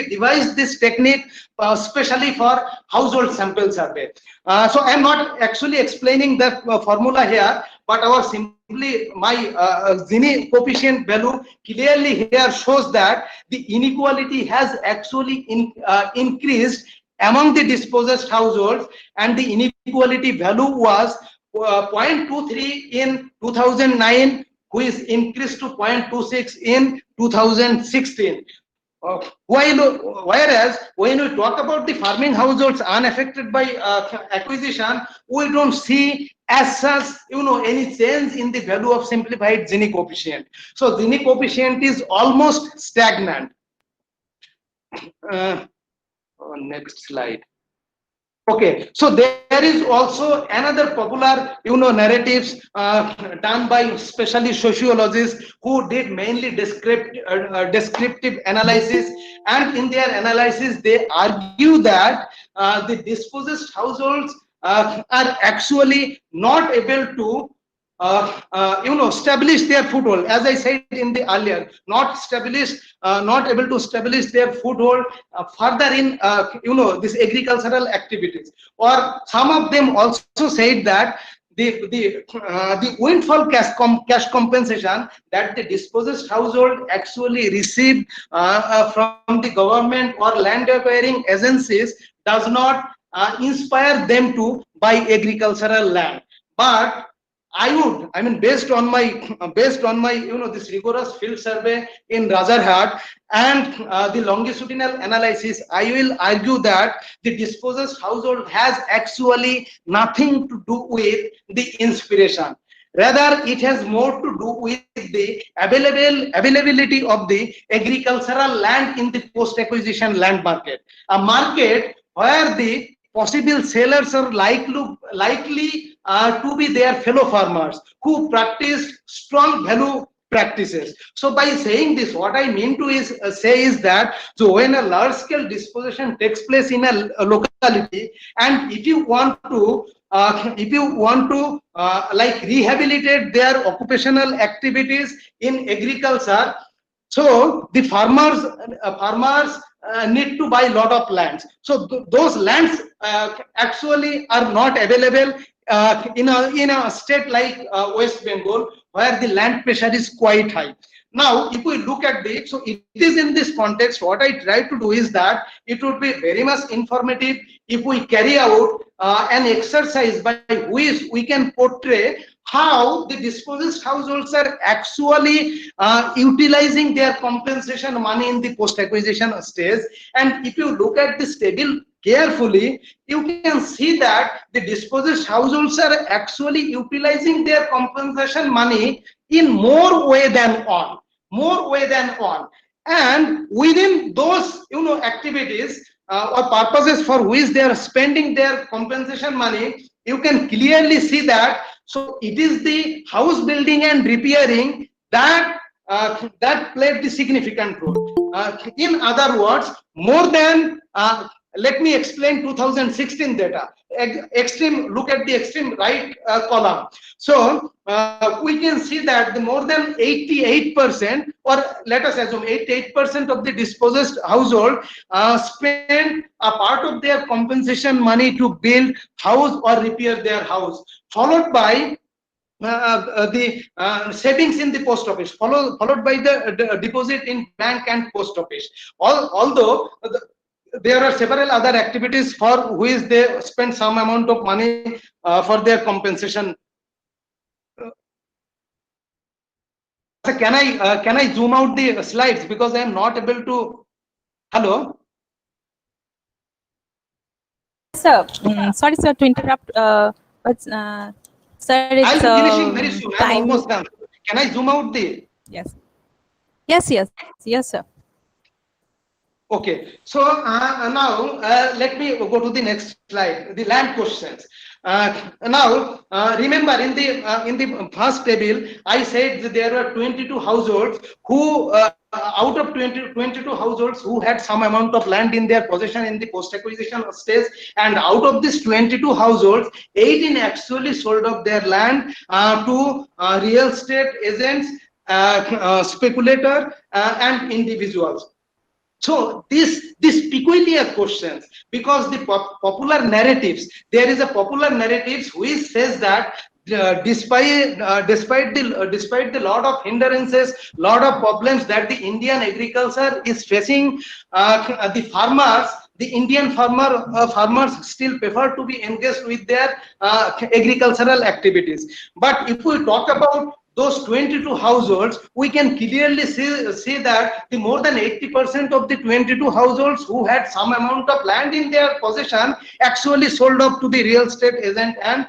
devised this technique especially for household sample survey. So I am not actually explaining that formula here, but my Gini coefficient value clearly here shows that the inequality has actually increased among the dispossessed households, and the inequality value was 0.23 in 2009, which is increased to 0.26 in 2016. Whereas when we talk about the farming households unaffected by acquisition, we don't see as such any change in the value of simplified Gini coefficient. So Gini coefficient is almost stagnant. Next slide. Okay, so there is also another popular narratives done by especially sociologists who did mainly descriptive analysis, and in their analysis they argue that the dispossessed households are actually not able to establish their foothold, as I said in the earlier, not able to establish their foothold further in this agricultural activities. Or some of them also said that the windfall cash compensation that the dispossessed household actually received from the government or land acquiring agencies does not inspire them to buy agricultural land. But based on my this rigorous field survey in Razarhat and the longitudinal analysis, I will argue that the dispossessed household has actually nothing to do with the inspiration. Rather, it has more to do with the availability of the agricultural land in the post-acquisition land market, a market where the possible sellers are likely to be their fellow farmers who practice strong value practices. So by saying this, what I mean to say is that so when a large scale disposition takes place in a locality, and if you want to like rehabilitate their occupational activities in agriculture, so the farmers need to buy a lot of lands. So those lands actually are not available in a state like West Bengal, where the land pressure is quite high. Now, if we look at so it is in this context, what I try to do is that it would be very much informative if we carry out an exercise by which we can portray how the dispossessed households are actually utilizing their compensation money in the post-acquisition stage. And if you look at this table carefully, you can see that the dispossessed households are actually utilizing their compensation money in more way than one. And within those activities or purposes for which they are spending their compensation money, you can clearly see that so it is the house building and repairing that played the significant role. In other words, more than let me explain 2016 data. Look at the extreme right column. So we can see that the more than 88%, or let us assume 88% of the dispossessed household spend a part of their compensation money to build house or repair their house, followed by savings in the post office, followed by the deposit in bank and post office. Although there are several other activities for which they spend some amount of money for their compensation. Can I zoom out the slides because I am not able to? Hello. Sir, sorry, sir, to interrupt. But sir, it's I'll be finishing very soon. I'm time. almost done. Can I zoom out the? Yes. Yes, sir. Okay, so now let me go to the next slide, the land questions. Now remember in the first table I said that there were 22 households who out of 22 households who had some amount of land in their possession in the post acquisition stage, and out of this 22 households, 18 actually sold off their land to real estate agents, speculator and individuals. So these peculiar questions, because the popular narratives, there is a popular narratives which says that despite the lot of hindrances, lot of problems that the Indian agriculture is facing, the Indian farmers still prefer to be engaged with their agricultural activities. But if we talk about those 22 households, we can clearly see that the more than 80% of the 22 households who had some amount of land in their possession actually sold off to the real estate agent and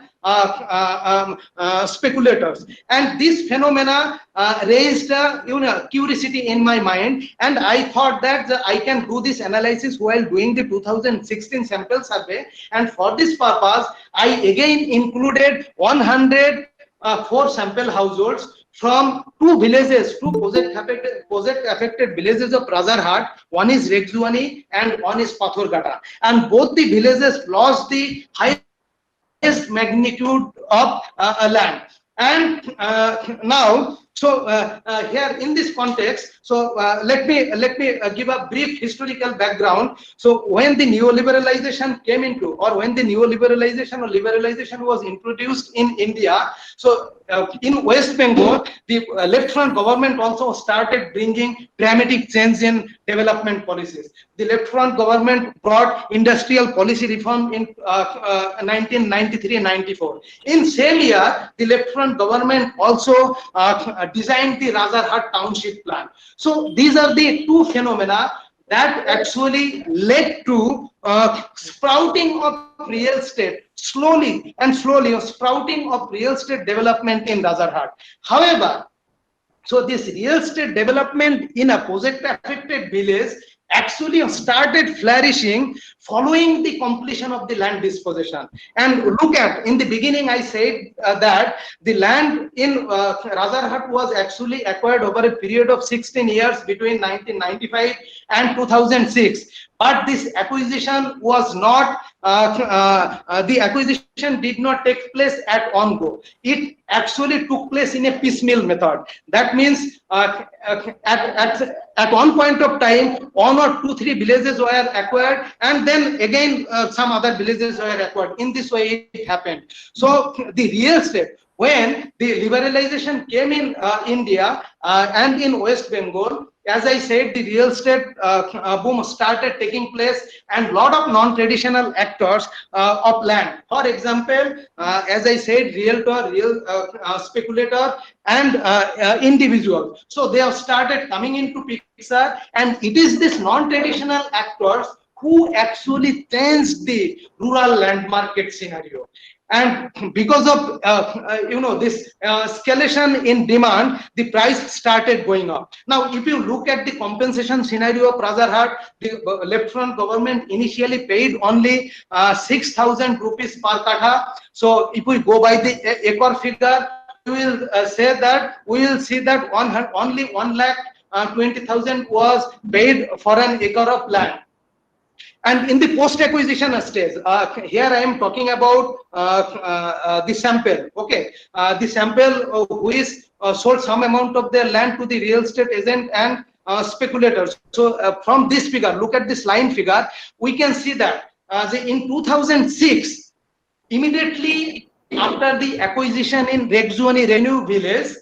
speculators. And this phenomena raised curiosity in my mind, and I thought that I can do this analysis while doing the 2016 sample survey. And for this purpose, I again included 104 sample households from two villages, two project affected villages of Razarhat. One is Rekzuani and one is Pathorgata, and both the villages lost the highest magnitude of land. And now, so here in this context, so let me give a brief historical background. So when the neoliberalization came into, or when the neoliberalization or liberalization was introduced in India, so in West Bengal, the left front government also started bringing dramatic change in development policies. The left front government brought industrial policy reform in 1993 and 94. In same year, the left front government also designed the Razarhat township plan. So these are the two phenomena that actually led to sprouting of real estate, slowly sprouting of real estate development in Razarhat. However, so this real estate development in a project affected village actually started flourishing following the completion of the land disposition. And look at, in the beginning I said that the land in Razarhat was actually acquired over a period of 16 years between 1995 and 2006. But this acquisition was not, the acquisition did not take place at one go. It actually took place in a piecemeal method. That means at one point of time, 1 or 2, 3 villages were acquired, and then again some other villages were acquired. In this way it happened. So the real estate, when the liberalization came in India and in West Bengal, as I said, the real estate boom started taking place, and lot of non-traditional actors of land. For example, as I said, realtor, speculator, and individual. So they have started coming into picture, and it is this non-traditional actors who actually changed the rural land market scenario. And because of this escalation in demand, the price started going up. Now, if you look at the compensation scenario of Razarhat, the left front government initially paid only 6,000 rupees per katha. So if we go by the acre figure, we will say that only 1,20,000 was paid for an acre of land. And in the post-acquisition stage, here I am talking about the sample. Okay, the sample who is sold some amount of their land to the real estate agent and speculators. So from this figure, look at this line figure, we can see that in 2006, immediately after the acquisition in Rexuani Renew village,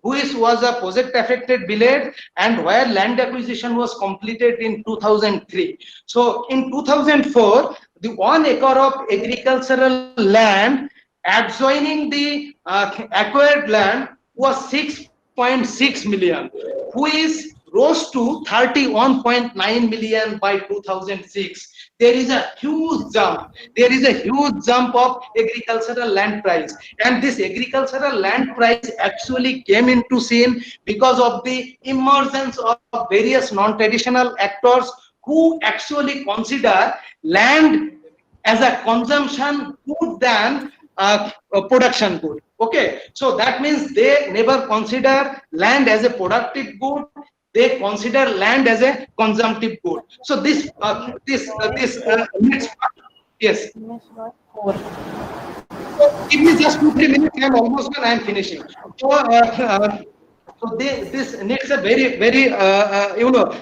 which was a project affected village and where land acquisition was completed in 2003. So in 2004, the 1 acre of agricultural land adjoining the acquired land was 6.6 million, which rose to 31.9 million by 2006. There is a huge jump. There is a huge jump of agricultural land price, and this agricultural land price actually came into scene because of the emergence of various non-traditional actors who actually consider land as a consumption good than a production good. Okay, so that means they never consider land as a productive good. They consider land as a consumptive good. So this next part, yes. So give me just 2-3 minutes. I'm almost done. I'm finishing. So this needs a very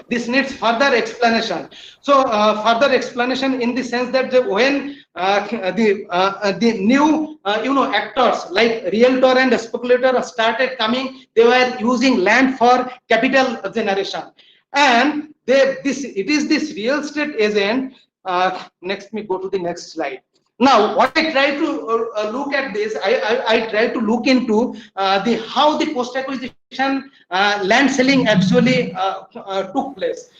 this needs further explanation. So further explanation in the sense that when the new actors like realtor and speculator started coming, they were using land for capital generation, and it is this real estate agent. Next, me go to the next slide. Now, what I try to look at this, I try to look into how the post acquisition land selling actually took place.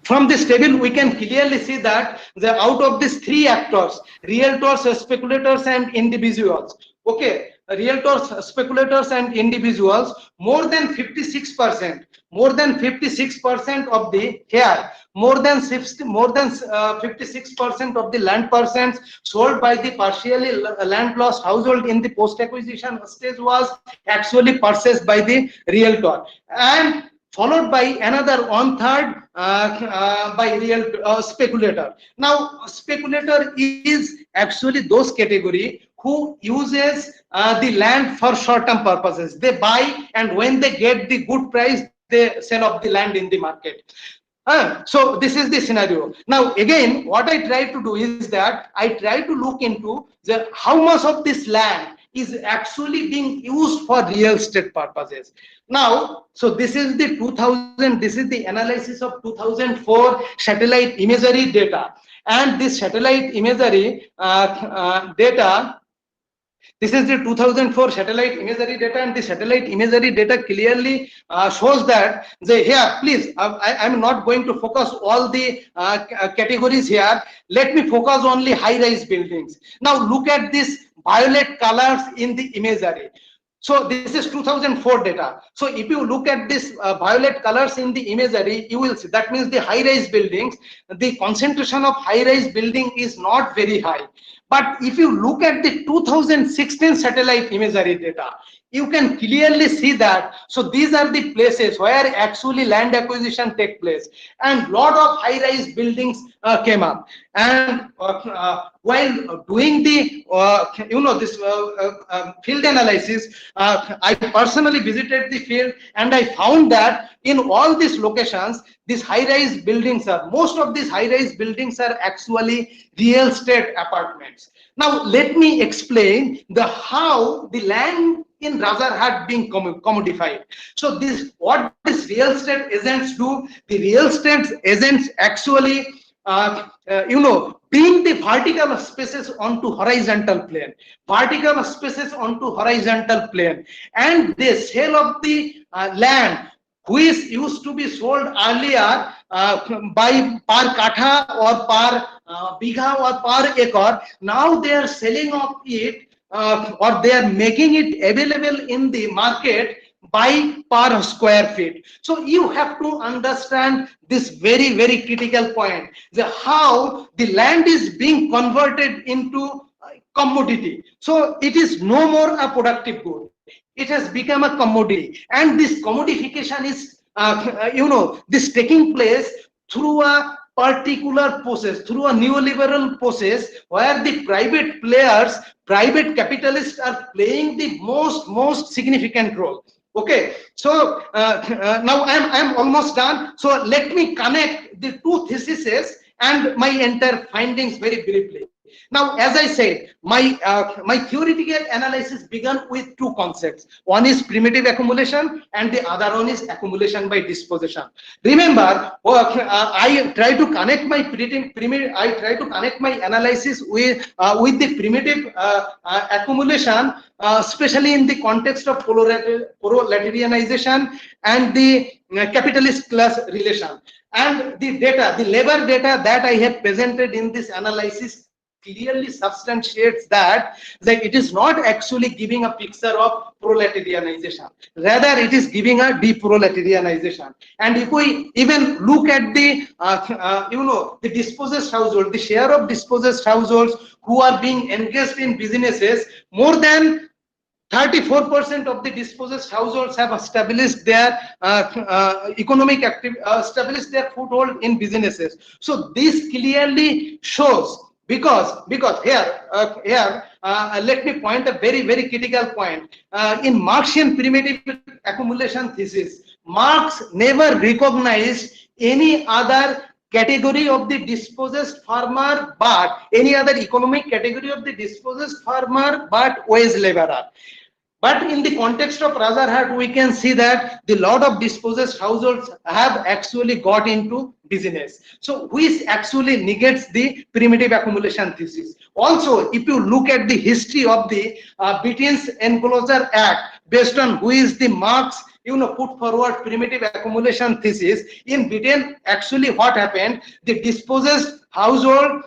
From this table, we can clearly see that out of these 3 actors, realtors, speculators, and individuals. Okay, realtors, speculators, and individuals, more than 56% of the more than 56% of the land parcels sold by the partially land lost household in the post acquisition stage was actually purchased by the realtor, and followed by another 1/3 by real speculator. Now, speculator is actually those category who uses the land for short-term purposes. They buy, and when they get the good price, they sell off the land in the market. So this is the scenario. Now again, what I try to do is that I try to look into how much of this land is actually being used for real estate purposes. Now, so this is the analysis of 2004 satellite imagery data, and this satellite imagery data. This is the 2004 satellite imagery data, and the satellite imagery data clearly shows that here, please, I'm not going to focus all the categories here. Let me focus only high-rise buildings. Now look at this violet colors in the imagery. So this is 2004 data. So if you look at this violet colors in the imagery, you will see that means the high-rise buildings, the concentration of high-rise building is not very high. But if you look at the 2016 satellite imagery data, you can clearly see that. So these are the places where actually land acquisition take place, and lot of high-rise buildings came up. And while doing the this field analysis, I personally visited the field, and I found that in all these locations, these high-rise buildings most of these high-rise buildings are actually real estate apartments. Now let me explain how the land in Razarhat being commodified. So what these real estate agents do, the real estate agents actually bring the vertical spaces onto horizontal plane, and they sell off the land which used to be sold earlier by per katha or per bigha or per acre. Now they are selling off it or they are making it available in the market by per square feet. So you have to understand this very critical point, how the land is being converted into commodity. So it is no more a productive good. It has become a commodity, and this commodification is this taking place through a particular process, through a neoliberal process, where the private players, private capitalists are playing the most significant role. Okay, so now I'm almost done. So let me connect the two theses and my entire findings very briefly. Now, as I said, my theoretical analysis began with two concepts. One is primitive accumulation, and the other one is accumulation by disposition. Remember, I try to connect my analysis with the primitive accumulation, especially in the context of proletarianization and the capitalist class relation. And the data, the labor data that I have presented in this analysis clearly substantiates that it is not actually giving a picture of proletarianization. Rather, it is giving a deproletarianization. And if we even look at the the dispossessed household, the share of dispossessed households who are being engaged in businesses, more than 34% of the dispossessed households have established their established their foothold in businesses. So this clearly shows, because here let me point a very critical point. In Marxian primitive accumulation thesis, Marx never recognized any other category of the dispossessed farmer, but any other economic category of the dispossessed farmer but wage laborer. But in the context of Razarhat, we can see that the lot of dispossessed households have actually got into business. So which actually negates the primitive accumulation thesis. Also, if you look at the history of the Britain's Enclosure Act, based on who is the Marx put forward primitive accumulation thesis, in Britain actually what happened, the dispossessed household,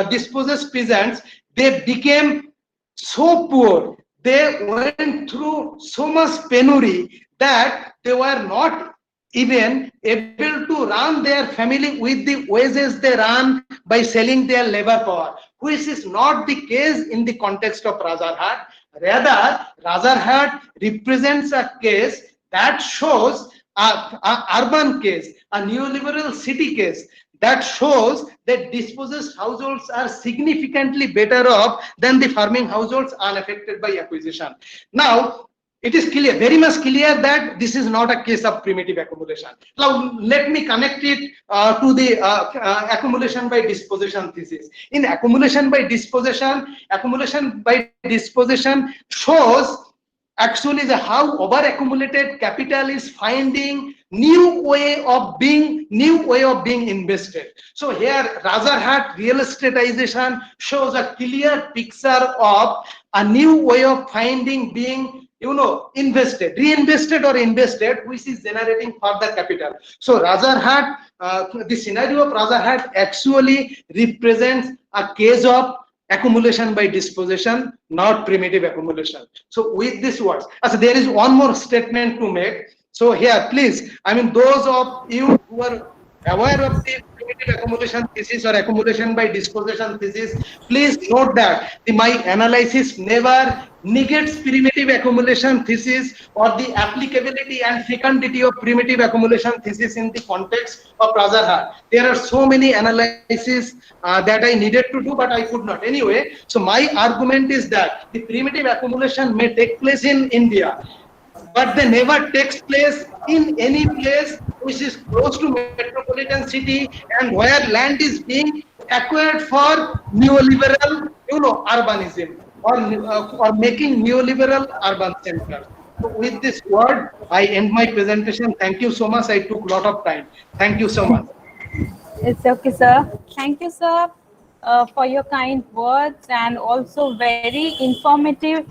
dispossessed peasants, they became so poor, they went through so much penury that they were not even able to run their family with the wages they run by selling their labor power, which is not the case in the context of Razarhat. Rather, Razarhat represents a case that shows a urban case, a neoliberal city case, that shows that dispossessed households are significantly better off than the farming households unaffected by acquisition. Now, it is clear, very much clear, that this is not a case of primitive accumulation. Now, let me connect it to the accumulation by disposition thesis. In accumulation by disposition shows actually how over accumulated capital is finding new way of being invested. So here Razarhat real estateization shows a clear picture of a new way of finding being invested, reinvested or invested, which is generating further capital. So Razarhat, the scenario of Razarhat actually represents a case of accumulation by disposition, not primitive accumulation. So with these words, there is one more statement to make. So here, please, those of you who are aware of the primitive accumulation thesis or accumulation by disposition thesis, please note that my analysis never negates primitive accumulation thesis or the applicability and fecundity of primitive accumulation thesis in the context of Razarhat. There are so many analyses that I needed to do, but I could not. Anyway, so my argument is that the primitive accumulation may take place in India, but they never takes place in any place which is close to metropolitan city and where land is being acquired for neoliberal, urbanism or making neoliberal urban centers. So with this word, I end my presentation. Thank you so much. I took a lot of time. Thank you so much. It's okay, sir. Thank you, sir, for your kind words and also very informative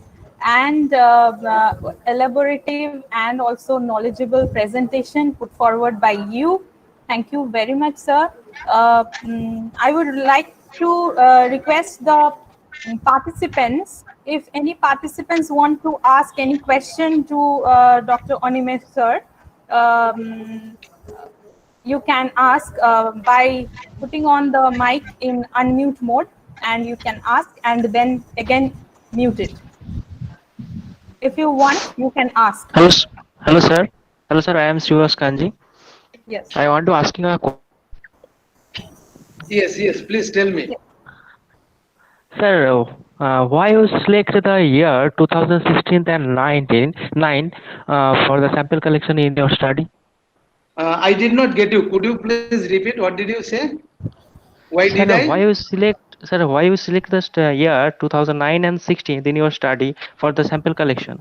and elaborative and also knowledgeable presentation put forward by you. Thank you very much, sir. I would like to request the participants, if any participants want to ask any question to Dr. Onime sir, you can ask by putting on the mic in unmute mode, and you can ask and then again mute it. If you want, you can ask. Hello, sir. Hello, sir. I am Srivas Kanji. Yes. I want to ask you a question. Yes. Please tell me. Yes. Sir, why you select the year 2016 and 19 for the sample collection in your study? I did not get you. Could you please repeat? What did you say? Why did I? Why you select Sir, why you select the year 2009 and 16 in your study for the sample collection?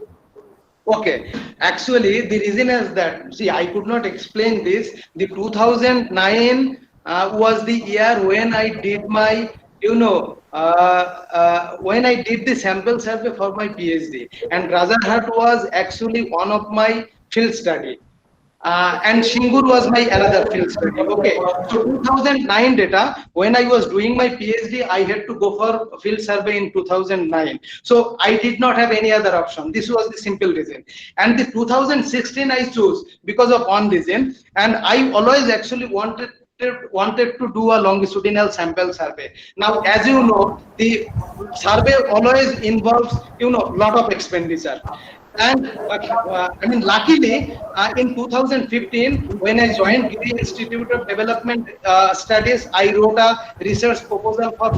Okay, actually, the reason is that, see, I could not explain this. The 2009 was the year when I did my, when I did the sample survey for my PhD, and Razarhat was actually one of my field study. And Shingur was my another field study. Okay, so 2009 data, when I was doing my PhD, I had to go for a field survey in 2009. So I did not have any other option. This was the simple reason. And the 2016 I chose because of one reason. And I always actually wanted to do a longitudinal sample survey. Now, as you know, the survey always involves, lot of expenditure. And I mean, luckily, in 2015, when I joined Giri Institute of Development Studies, I wrote a research proposal for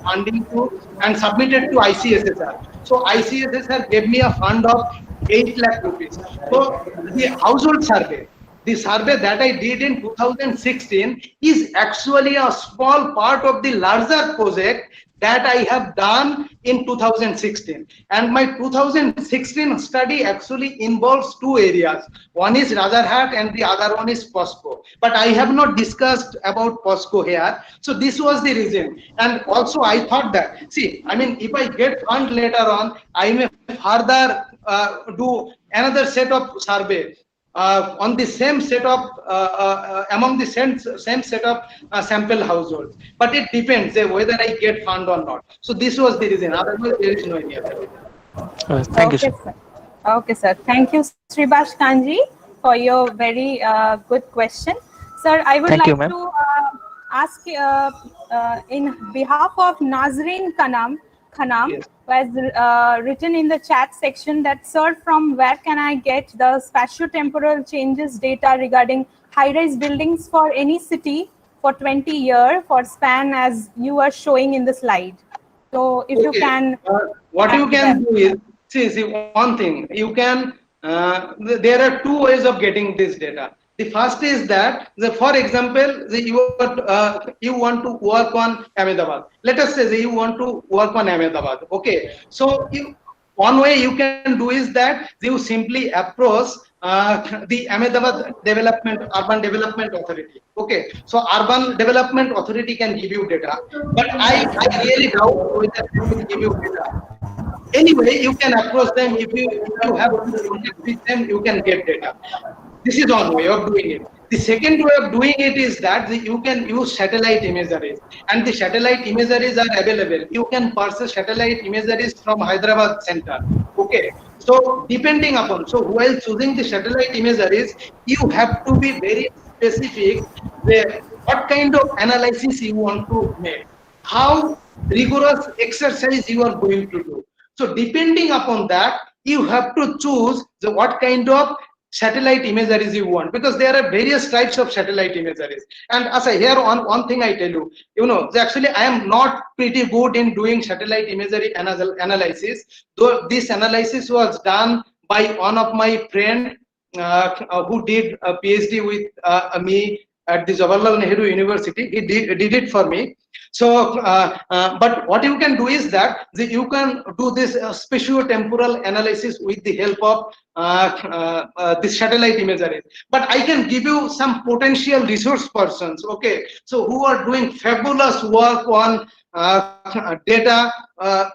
funding to and submitted to ICSSR. So ICSSR gave me a fund of 8 lakh rupees. So the household survey, the survey that I did in 2016 is actually a small part of the larger project that I have done in 2016. And my 2016 study actually involves two areas. One is Razarhat and the other one is POSCO. But I have not discussed about POSCO here. So this was the reason. And also I thought that, see, I mean, if I get fund later on, I may further do another set of survey. On the same set of among the same set of sample households, but it depends whether I get fund or not. So this was the reason. Otherwise, there is no any other. Thank you, sir. Okay, sir. Thank you, Sribash Kanji, for your very good question. Sir, I would Thank you, like ma'am. to ask in behalf of Nazreen Khanam, Yes. was written in the chat section that, sir, from where can I get the spatiotemporal changes data regarding high-rise buildings for any city for 20 years for span as you are showing in the slide? So if you can... what you can do is, see one thing, you can, there are two ways of getting this data. The first is that, for example, you want to work on Ahmedabad. Let us say you want to work on Ahmedabad. Okay, so one way you can do is that you simply approach the Ahmedabad Urban Development Authority. Okay, so Urban Development Authority can give you data, but I really doubt whether they will give you data. Anyway, you can approach them. If you have contact with them, you can get data. This is one way of doing it. The second way of doing it is that you can use satellite imageries, and the satellite imageries are available. You can purchase satellite imageries from Hyderabad Center. Okay, so depending upon, so while choosing the satellite imageries, you have to be very specific what kind of analysis you want to make, how rigorous exercise you are going to do. So depending upon that, you have to choose what kind of satellite imageries you want, because there are various types of satellite imageries. And as I hear one thing I tell you, actually I am not pretty good in doing satellite imagery analysis, though this analysis was done by one of my friend who did a PhD with me at the Jawaharlal Nehru University. He did it for me. So, but what you can do is that you can do this spatio-temporal analysis with the help of this satellite imagery. But I can give you some potential resource persons, okay, so who are doing fabulous work on data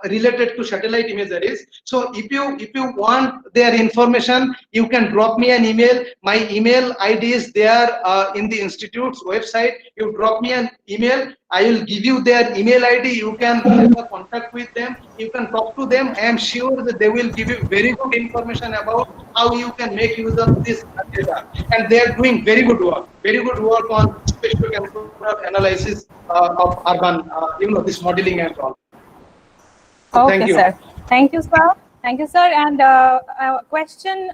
related to satellite imageries. So if you want their information, you can drop me an email. My email ID is there in the institute's website. You drop me an email, I will give you their email ID. You can have a contact with them. You can talk to them. I am sure that they will give you very good information about how you can make use of this data. And they are doing very good work on spatial analysis of urban, this modeling and all. So okay, sir. Thank you, sir. Thank you, sir. And a question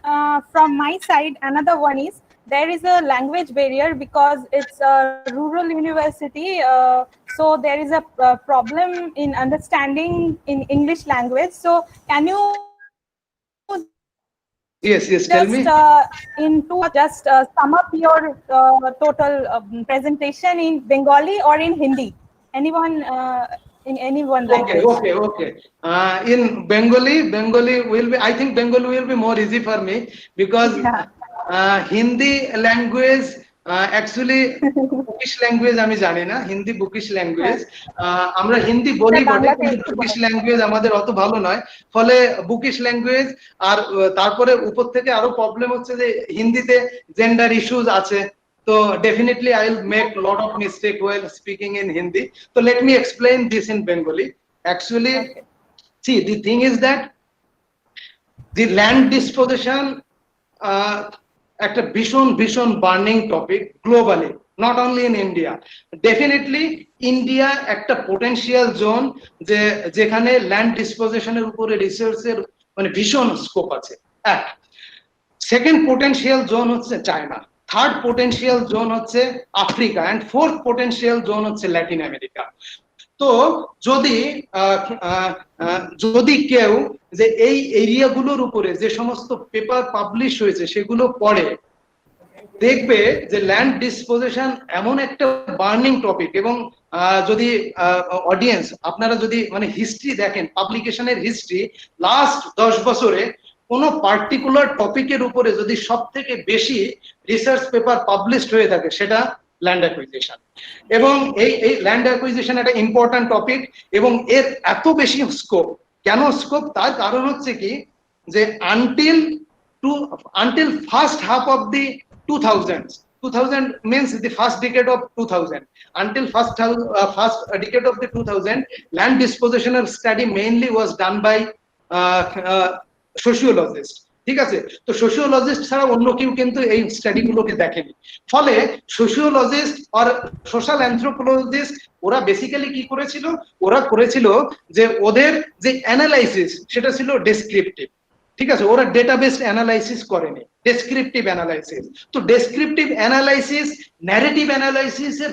from my side, another one is, there is a language barrier because it's a rural university. So there is a problem in understanding in English language. So can you Yes, tell me. Just sum up your total presentation in Bengali or in Hindi? Anyone in any one Okay, language. okay. In Bengali will be, I think Bengali will be more easy for me because Yeah. Hindi language actually bookish language আমি জানি না, Hindi bookish language, আমরা হিন্দি বলি বটে বাংলাতে কিন্তু একটু bookish language আমাদের অত ভালো নয়, ফলে বুকিশ ল্যাঙ্গুয়েজ আর তারপরে উপর থেকে আরো প্রবলেম হচ্ছে যে হিন্দিতে জেন্ডার ইস্যুজ আছে, so definitely I will make lot of mistake while speaking in Hindi. So let me explain this in Bengali. Actually, Okay. see, the thing is that the land disposition একটা ভীষণ burning topic globally, not only in India. Definitely India একটা potential zone, যেখানে land ডিসপোজিশনের উপরে রিসার্চের মানে ভীষণ scope আছে। এক, সেকেন্ড পোটেনশিয়াল জোন হচ্ছে চায়না, থার্ড পোটেনশিয়াল জোন হচ্ছে Africa, and fourth potential zone হচ্ছে ল্যাটিন আমেরিকা। তো যদি কেউ যে এই এরিয়াগুলোর উপরে যে সমস্ত পেপার পাবলিশ হয়েছে সেগুলো পড়ে, দেখবে যে ল্যান্ড ডিসপোজিশন এমন একটা বার্নিং টপিক। এবং যদি অডিয়েন্স আপনারা যদি মানে হিস্ট্রি দেখেন, পাবলিকেশনের হিস্ট্রি লাস্ট 10 বছরে কোন পার্টিকুলার টপিকের উপরে যদি সব থেকে বেশি রিসার্চ পেপার পাবলিশড হয়ে থাকে সেটা ল্যান্ড অ্যাকুইজিশন। এবং এই ল্যান্ড অ্যাকুইজিশন একটা ইম্পর্টেন্ট টপিক, এবং এর এত বেশি স্কোপ। কেন স্কোপ? তার কারণ হচ্ছে কি যে until first half of the 2000 means the first decade of 2000, until first decade of the 2000, land dispositional study mainly was done by sociologists. ঠিক আছে, তো সোশিওলজিস্ট ছাড়া অন্য কেউ কিন্তু এই স্টাডি গুলোকে দেখেনি। ফলে সোশিওলজিস্ট আর সোশ্যাল অ্যানথ্রোপোলজিস্ট ওরা বেসিক্যালি কি করেছিল, ওরা করেছিল যে ওদের যে অ্যানালাইসিস সেটা ছিল ডেসক্রিপটিভ। ঠিক আছে, ওরা ডেটাবেস অ্যানালাইসিস করেনি, ডেসক্রিপটিভ অ্যানালাইসিস। তো ডেসক্রিপটিভ অ্যানালাইসিস ন্যারেটিভ অ্যানালাইসিস এর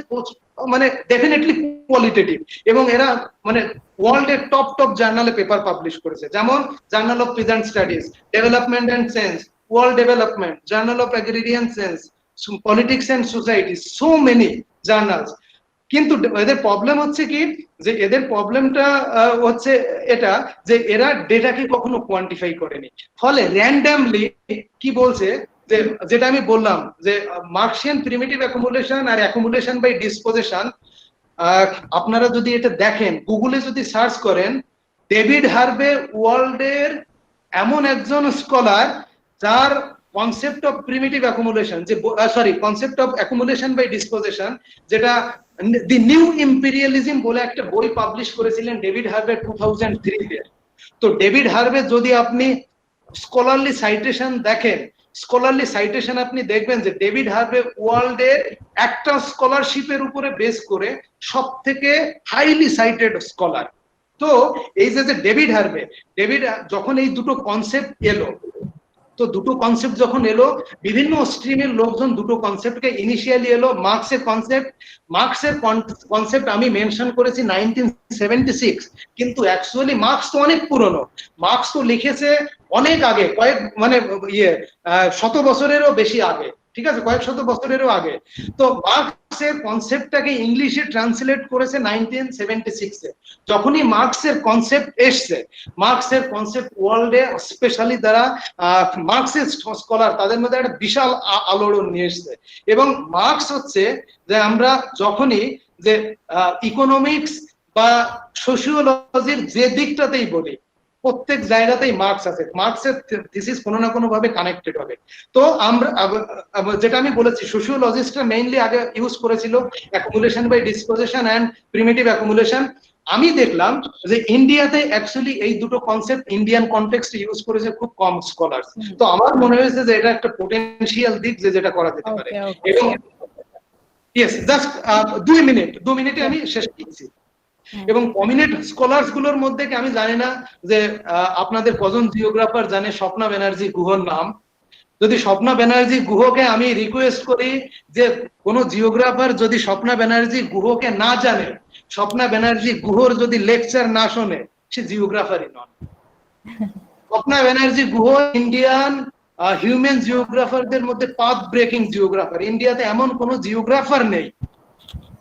মানে ডেফিনেটলি কোয়ালিটেটিভ, এবং এরা মানে ওয়ার্ল্ডের টপ জার্নালে পেপার পাবলিশ করেছে, যেমন journal of peasant studies, development and sense, world development, journal of agrarian sense, politics and society, so many journals. কিন্তু এদের প্রবলেম হচ্ছে কি যে এদের প্রবলেমটা হচ্ছে এটা যে এরা ডেটাকে কখনো কোয়ান্টিফাই করেনি। ফলে র্যান্ডমলি কি বলছে, যে যেটা আমি বললাম যে মার্কসিয়ান প্রিমিটিভ অ্যাকুমুলেশন আর অ্যাকুমুলেশন বাই ডিসপোজিশন, আপনারা যদি এটা দেখেন গুগলে যদি সার্চ করেন, ডেভিড হার্ভে ওয়ার্ল্ডের এমন একজন স্কলার যার কনসেপ্ট অফ প্রিমিটিভ অ্যাকুমুলেশন, যে concept of accumulation by disposition, যেটা দি নিউ ইম্পেরিয়ালিজম বলে একটা বই পাবলিশ করেছিলেন ডেভিড হার্ভে 2003 তে। তো ডেভিড হার্ভে যদি আপনি স্কলারলি সাইটেশন দেখেন, স্কলারলি সাইটেশন আপনি দেখবেন যে ডেভিড হার্ভে ওয়ার্ল্ডের একটা স্কলারশিপের উপরে বেস করে সব থেকে হাইলি সাইটেড স্কলার। তো এই যে ডেভিড হার্ভে, যখন এই দুটো কনসেপ্ট এলো, তো দুটো কনসেপ্ট যখন এলো, বিভিন্ন স্ট্রিমের লোকজন দুটো কনসেপ্টকে ইনিশিয়ালি এলো মার্কসের কনসেপ্ট আমি মেনশন করেছি 1976, কিন্তু অ্যাকচুয়ালি মার্কস তো অনেক পুরনো, মার্কস তো লিখেছে অনেক আগে, কয়েক মানে শত বছরেরও বেশি আগে। ঠিক আছে, কয়েক শত বছরেরও আগে। তো মার্কসের কনসেপ্টটাকে ইংলিশে ট্রান্সলেট করেছে 1976 এ। যখনই মার্কসের কনসেপ্ট এসছে, মার্কসের কনসেপ্ট ওয়ার্ল্ডে স্পেশালি যারা মার্কসের স্কলার তাদের মধ্যে একটা বিশাল আলোড়ন নিয়ে এসছে। এবং মার্কস হচ্ছে যে আমরা যখনই যে ইকোনমিক্স বা সোশিওলজির যে দিকটাতেই বলি, প্রত্যেক জায়গাতেই মার্কস আছে, মার্কসের থিসিস কোনো না কোনো ভাবে কানেক্টেড হবে। তো আমরা যেটা আমি বলেছি, সোশিওলজিস্টরা মেইনলি আগে ইউজ করেছিল accumulation by disposition and primitive accumulation. আমি দেখলাম যে ইন্ডিয়াতে অ্যাকচুয়ালি এই দুটো কনসেপ্ট ইন্ডিয়ান কনটেক্সটে ইউজ করেছে খুব কম স্কলার। তো আমার মনে হয়েছে যে এটা একটা পোটেনশিয়াল দিক যেটা করা যেতে পারে। এবং ইয়েস, জাস্ট 2 মিনিটে আমি শেষ করছি। এবং প্রমিনেন্ট স্কলার্স গুলোর মধ্যে আমি জানি না যে আপনাদের কজন জিওগ্রাফার জানে স্বপ্না ব্যানার্জি গুহর নাম। যদি স্বপ্না ব্যানার্জি গুহকে আমি রিকোয়েস্ট করি যে কোন জিওগ্রাফার যদি স্বপ্না ব্যানার্জি গুহকে না জানে, স্বপ্না ব্যানার্জি গুহর যদি লেকচার না শোনে, সে জিওগ্রাফারই নন। স্বপ্না ব্যানার্জি গুহ ইন্ডিয়ান হিউম্যান জিওগ্রাফারদের মধ্যে পাথ ব্রেকিং জিওগ্রাফার। ইন্ডিয়াতে এমন কোন জিওগ্রাফার নেই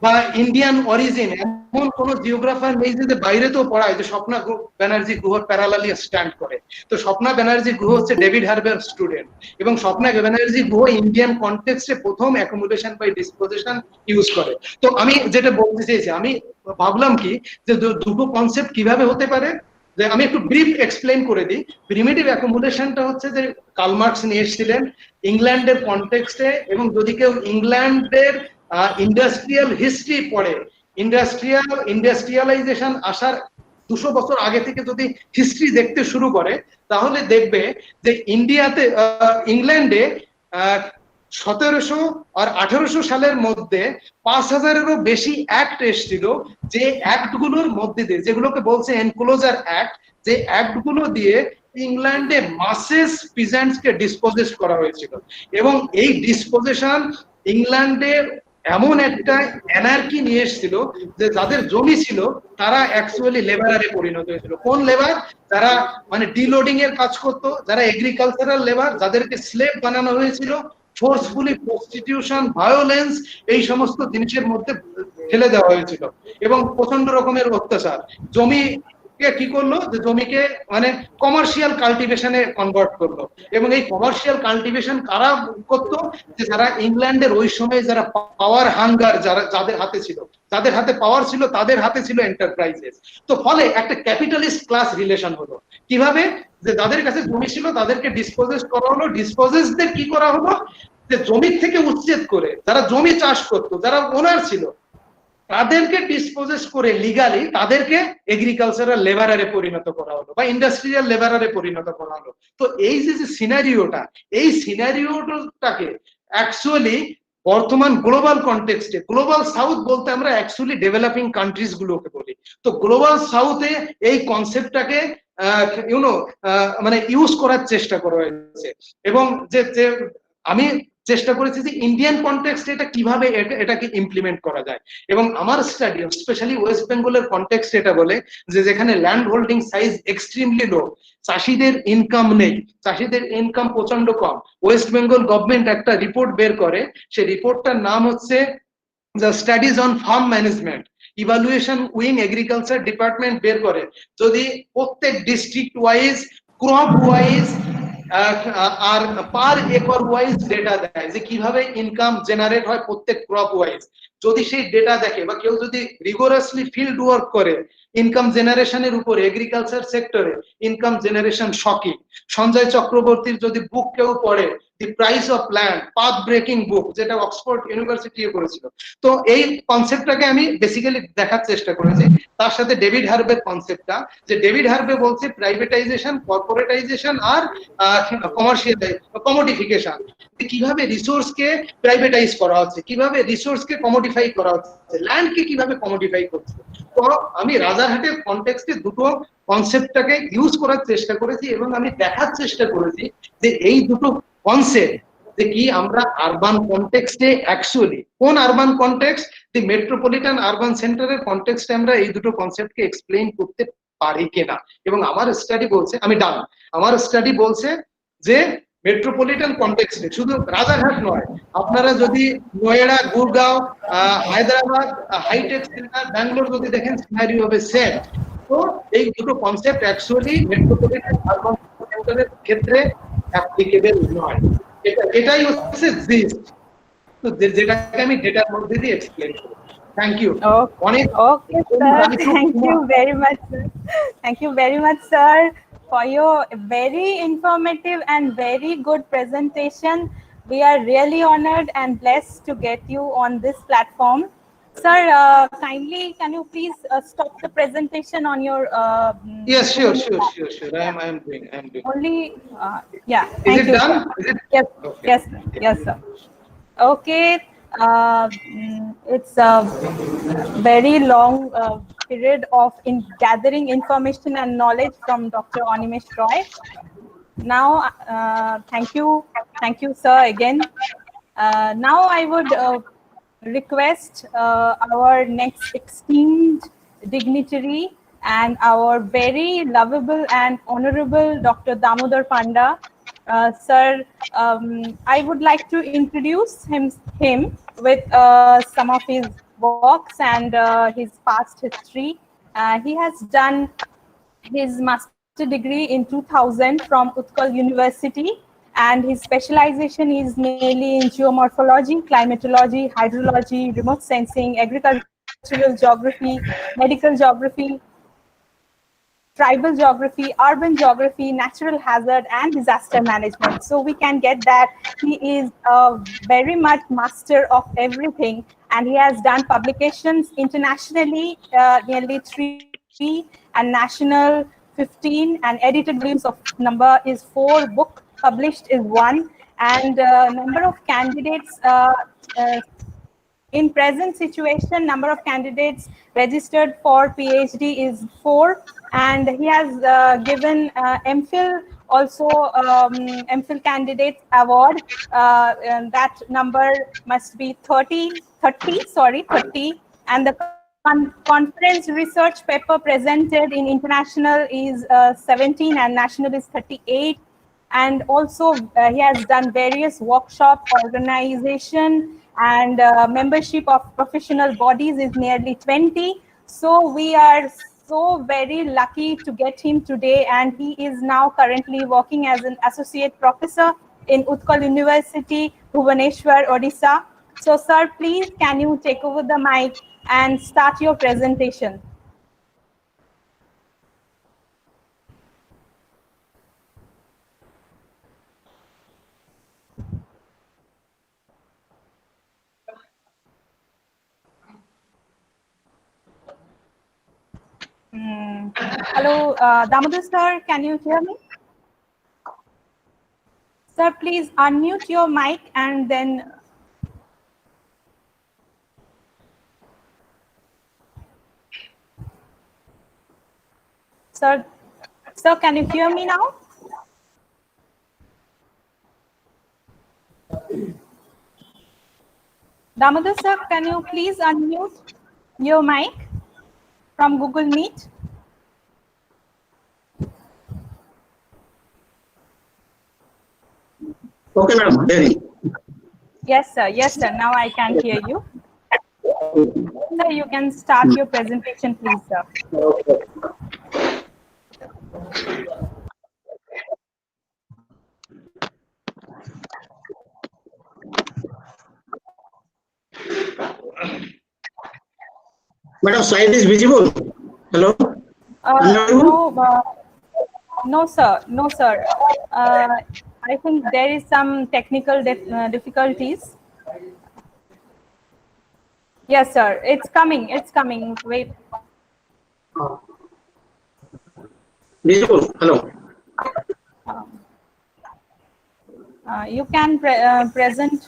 বা ইন্ডিয়ান অরিজিন এমন কোন জিওগ্রাফার নেই যে বাইরে তো পড়ায় যে স্বপ্না ব্যানার্জি গুহর প্যারালালি স্ট্যান্ড করে। তো স্বপ্না ব্যানার্জি গুহ হচ্ছে ডেভিড হার্বের স্টুডেন্ট, এবং স্বপ্না ব্যানার্জি গুহ ইন্ডিয়ান কনটেক্সটে প্রথম অ্যাকোমোডেশন বাই ডিসপোজিশন ইউজ করে। তো আমি যেটা বলতে চেয়েছি, আমি ভাবলাম কি যে দুটো কনসেপ্ট কিভাবে হতে পারে, যে আমি একটু ব্রিফ এক্সপ্লেইন করে দিই। প্রিমিটিভ অ্যাকোমোডেশনটা হচ্ছে যে কার্ল মার্কস নিয়ে এসেছিলেন ইংল্যান্ডের কনটেক্সটে, এবং যদি কেউ ইংল্যান্ডের ইন্ডাস্ট্রিয়াল হিস্ট্রি পড়ে, ইন্ডাস্ট্রিয়ালাইজেশন আসার 200 বছর আগে থেকে যদি হিস্ট্রি দেখতে শুরু করে, তাহলে দেখবে যে ইংল্যান্ডে 1700 আর 1800 সালের মধ্যে 5000-এরও বেশি অ্যাক্ট এসেছিল, যে অ্যাক্ট গুলোর মধ্যে দিয়ে, যেগুলোকে বলছে এনক্লোজার অ্যাক্ট, যে অ্যাক্ট গুলো দিয়ে ইংল্যান্ডে মাসেস পিজেন্টসকে ডিসপোজেস করা হয়েছিল। এবং এই ডিসপোজেশন ইংল্যান্ডে এমন একটা এনার্কি নিয়ে এসেছিল যে যাদের জমি ছিল তারা অ্যাকচুয়ালি লেবারারে পরিণত হয়েছিল। কোন লেবার? যারা মানে ডিলোডিং এর কাজ করতো, যারা এগ্রিকালচারাল লেবার, যাদেরকে স্লেভ বানানো হয়েছিল, ফোর্সফুলি প্রস্টিটিউশন, ভায়োলেন্স, এই সমস্ত জিনিসের মধ্যে ফেলে দেওয়া হয়েছিল, এবং প্রচন্ড রকমের অত্যাচার। জমি কি করলো, যে জমিকে মানে কমার্শিয়াল কাল্টিভেশনে কনভার্ট করলো। এবং এই কমার্শিয়াল কাল্টিভেশন কারা করতো? যে যারা ইংল্যান্ডের ওই সময় যারা পাওয়ার হাঙ্গার, যাদের হাতে ছিল, যাদের হাতে পাওয়ার ছিল, তাদের হাতে ছিল এন্টারপ্রাইজেস। তো ফলে একটা ক্যাপিটালিস্ট ক্লাস রিলেশন হলো। কিভাবে? যে যাদের কাছে জমি ছিল তাদেরকে ডিসপোজেস করা হলো। ডিসপোজেসদের কি করা হলো? যে জমির থেকে উচ্ছেদ করে যারা জমি চাষ করতো, যারা ওনার ছিল, তাদেরকে ডিসপোজেস করে লিগালি তাদেরকে এগ্রিকালচারাল লেবারারে পরিণত করা হলো বা ইন্ডাস্ট্রিয়াল লেবারারে পরিণত করা হলো। তো এই যে সিনারিওটা, এই সিনারিওটাকে অ্যাকচুয়ালি বর্তমান গ্লোবাল কনটেক্সটে, গ্লোবাল সাউথ বলতে আমরা অ্যাকচুয়ালি ডেভেলপিং কান্ট্রিজ গুলোকে বলি। তো গ্লোবাল সাউথে এই কনসেপ্টটাকে মানে ইউজ করার চেষ্টা করা হয়েছে। এবং যে আমি চেষ্টা করেছি যে ইন্ডিয়ান কনটেক্সটে এটা কিভাবে এটাকে ইমপ্লিমেন্ট করা যায়। এবং আমার স্টাডি স্পেশালি ওয়েস্ট বেঙ্গলের কনটেক্সট এটা বলে যে যেখানে ল্যান্ড হোল্ডিং সাইজ এক্সট্রিমলি লো, চাষিদের ইনকাম নেই, চাষিদের ইনকাম প্রচন্ড কম। ওয়েস্ট বেঙ্গল গভর্নমেন্ট একটা রিপোর্ট বের করে, সেই রিপোর্টটার নাম হচ্ছে the studies on farm management evaluation wing agriculture department বের করে। যদি প্রত্যেক ডিস্ট্রিক্ট ওয়াইজ, ক্রপ ওয়াইজ আর পার একর ওয়াইজ ডেটা দেয় যে কিভাবে ইনকাম জেনারেট হয় প্রত্যেক ক্রপ ওয়াইজ, যদি সেই ডেটা দেখে বা কেউ যদি রিগোরাসলি ফিল্ড ওয়ার্ক করে ইনকাম জেনারেশনের উপরে, এগ্রিকালচার সেক্টরে ইনকাম জেনারেশন শকিং। সঞ্জয় চক্রবর্তীর যদি বুক কেউ পড়ে, the price of land, path breaking book, যেটা অক্সফোর্ড ইউনিভার্সিটি করেছিল। তো এই কনসেপ্টটাকে আমি বেসিক্যালি দেখার চেষ্টা করেছি। তার সাথে ডেভিড হার্বের কনসেপ্টটা, যে ডেভিড হার্বে বলছে প্রাইভেটাইজেশন, কর্পোরেটাইজেশন আর কমোডিফিকেশন, কিভাবে রিসোর্সকে প্রাইভেটাইজ করা হচ্ছে, কিভাবে রিসোর্সকে কমোডিফাই করা হচ্ছে, ল্যান্ডকে কিভাবে কমোডিফাই করছে। তো আমি রাজারহাটের কনটেক্সটে দুটো কনসেপ্টটাকে ইউজ করার চেষ্টা করেছি, এবং আমি দেখার চেষ্টা করেছি যে এই দুটো কনসেপ্ট যে কি আমরা আরবান কনটেক্সটে অ্যাকচুয়ালি কোন আরবান কনটেক্সট, দি মেট্রোপলিটন আরবান সেন্টারের কনটেক্সটে আমরা এই দুটো কনসেপ্টকে এক্সপ্লেইন করতে পারি কিনা। এবং আমার স্টাডি বলছে, আমি ডান, আমার স্টাডি বলছে যে মেট্রোপলিটন কনটেক্সটে শুধু রাজারহাট নয়, আপনারা যদি নয়ডা, গুরগাঁও, হায়দ্রাবাদ, হাইটেক সেন্টার, ব্যাঙ্গালোর যদি দেখেন, সিনারিও হবে সেম। তো এই দুটো কনসেপ্ট অ্যাকচুয়ালি মেট্রোপলিটন আরবান সেন্টারের ক্ষেত্রে অ্যাপ্লিকেবল নয়। এটাই হচ্ছে জিস্ট, তো যেটাকে আমি ডেটার মধ্যে দিয়ে এক্সপ্লেইন করি। Thank you. Okay, sir. Thank you very much, sir. Thank you very much, sir, for your very informative and very good presentation. We are really honored and blessed to get you on this platform. Sir, kindly can you please stop the presentation on your Yes, sure. I am doing. Only yeah. Is Thank it you, done? sir. Is it? Yes, Okay. yes, sir. Okay. It's a very long period of gathering information and knowledge from Dr. Animesh Roy. Now, thank you, sir, again. Now I would request our next esteemed dignitary and our very lovable and honorable Dr. Damodar Panda. Sir, I would like to introduce him with some of his works and his past history. He has done his master degree in 2000 from Utkal University, and his specialization is mainly in geomorphology, climatology, hydrology, remote sensing, agricultural geography, medical geography, tribal geography, urban geography, natural hazard, and disaster management. So we can get that he is very much master of everything, and he has done publications internationally, nearly 3, and national 15, and edited volumes of number is 4, book published is 1, and number of candidates in present situation, number of candidates registered for PhD is 4, and he has given MPhil also MPhil candidates award, and that number must be 30, and the conference research paper presented in international is 17 and national is 38. And also he has done various workshop organization, and membership of professional bodies is nearly 20. So we are so very lucky to get him today, and he is now currently working as an associate professor in Utkal University, Bhubaneswar, Odisha. So sir, please can you take over the mic and start your presentation? Hello, Damodar sir, can you hear me? Sir, please unmute your mic and then. Sir, can you hear me now? Damodar sir, can you please unmute your mic from Google Meet? Okay, madam. Yes, sir. Yes, sir. Now I can hear you. Sir, you can start your presentation, please, sir. Madam, slide is visible. Hello? No, sir. No, sir. I think there is some technical difficulties. Yes, sir. It's coming. It's coming. Wait. Visible. Hello. You can present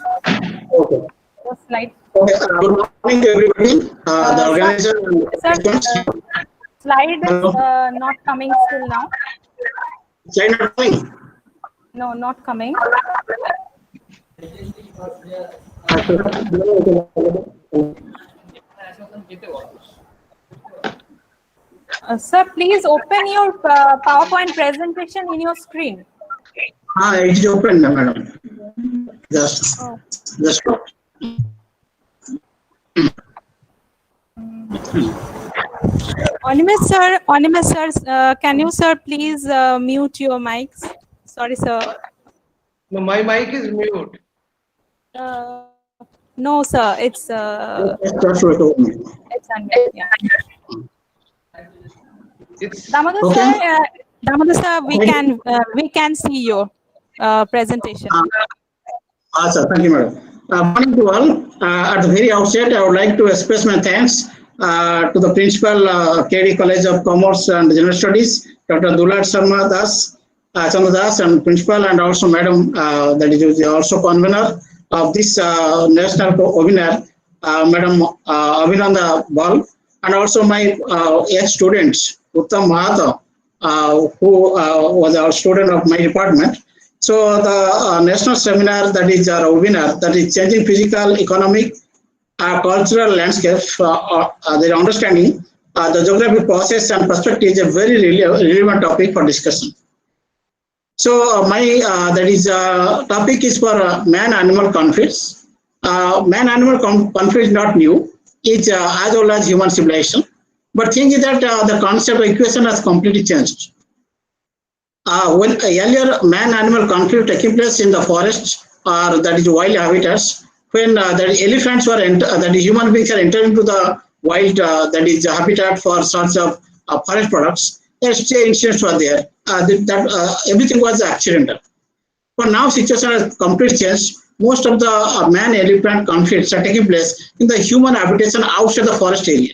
Okay. the slide. Okay. Good morning, everybody. The organization. Sir, slide is not coming still now. Slide not coming. No, not coming. Sir, please open your PowerPoint presentation in your screen. It is open, madam. Just. Onimus sir, can you, sir, please mute your mics? Sorry, sir. No, my mic is mute. No, sir, it's unmute. Yeah. Damodar sir, we can see your presentation. Sir, thank you, madam. Morning to all. At the very outset, I would like to express my thanks to the principal, KD College of Commerce and General Studies, Dr.Dulal Chandra Das, and principal, and also madam, that is also convener of this national webinar, Madam Abhinanda Bal, and also my ex-students, Uttam Mahata, who was our student of my department. So the national seminar, that is our webinar, that is changing physical, economic, cultural landscape, their understanding, the geographic process and perspective is a very relevant topic for discussion. So my topic is for man-animal conflicts. Man-animal conflict is not new. is as old as human civilization. But thing is that the concept of equation has completely changed. When earlier man-animal conflict taking place in the forest or that is wild habitats, when the elephants were that is human beings are entering into the wild that is habitat for sorts of forest products, there stray incidents were there. Everything was accidental. But now situation has completely changed. Most of the man-elephant conflicts are taking place in the human habitation outside the forest area.